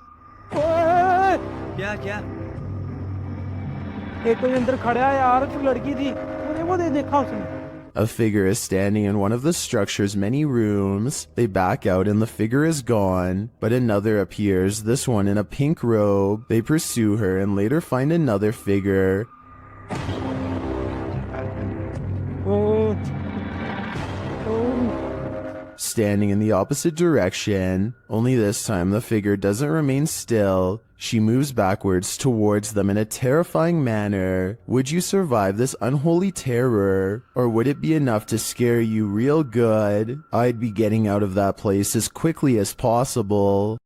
A figure is standing in one of the structure's many rooms. They back out and the figure is gone, but another appears, this one in a pink robe. They pursue her and later find another figure. Standing in the opposite direction, only this time the figure doesn't remain still. She moves backwards towards them in a terrifying manner. Would you survive this unholy terror, or would it be enough to scare you real good? I'd be getting out of that place as quickly as possible.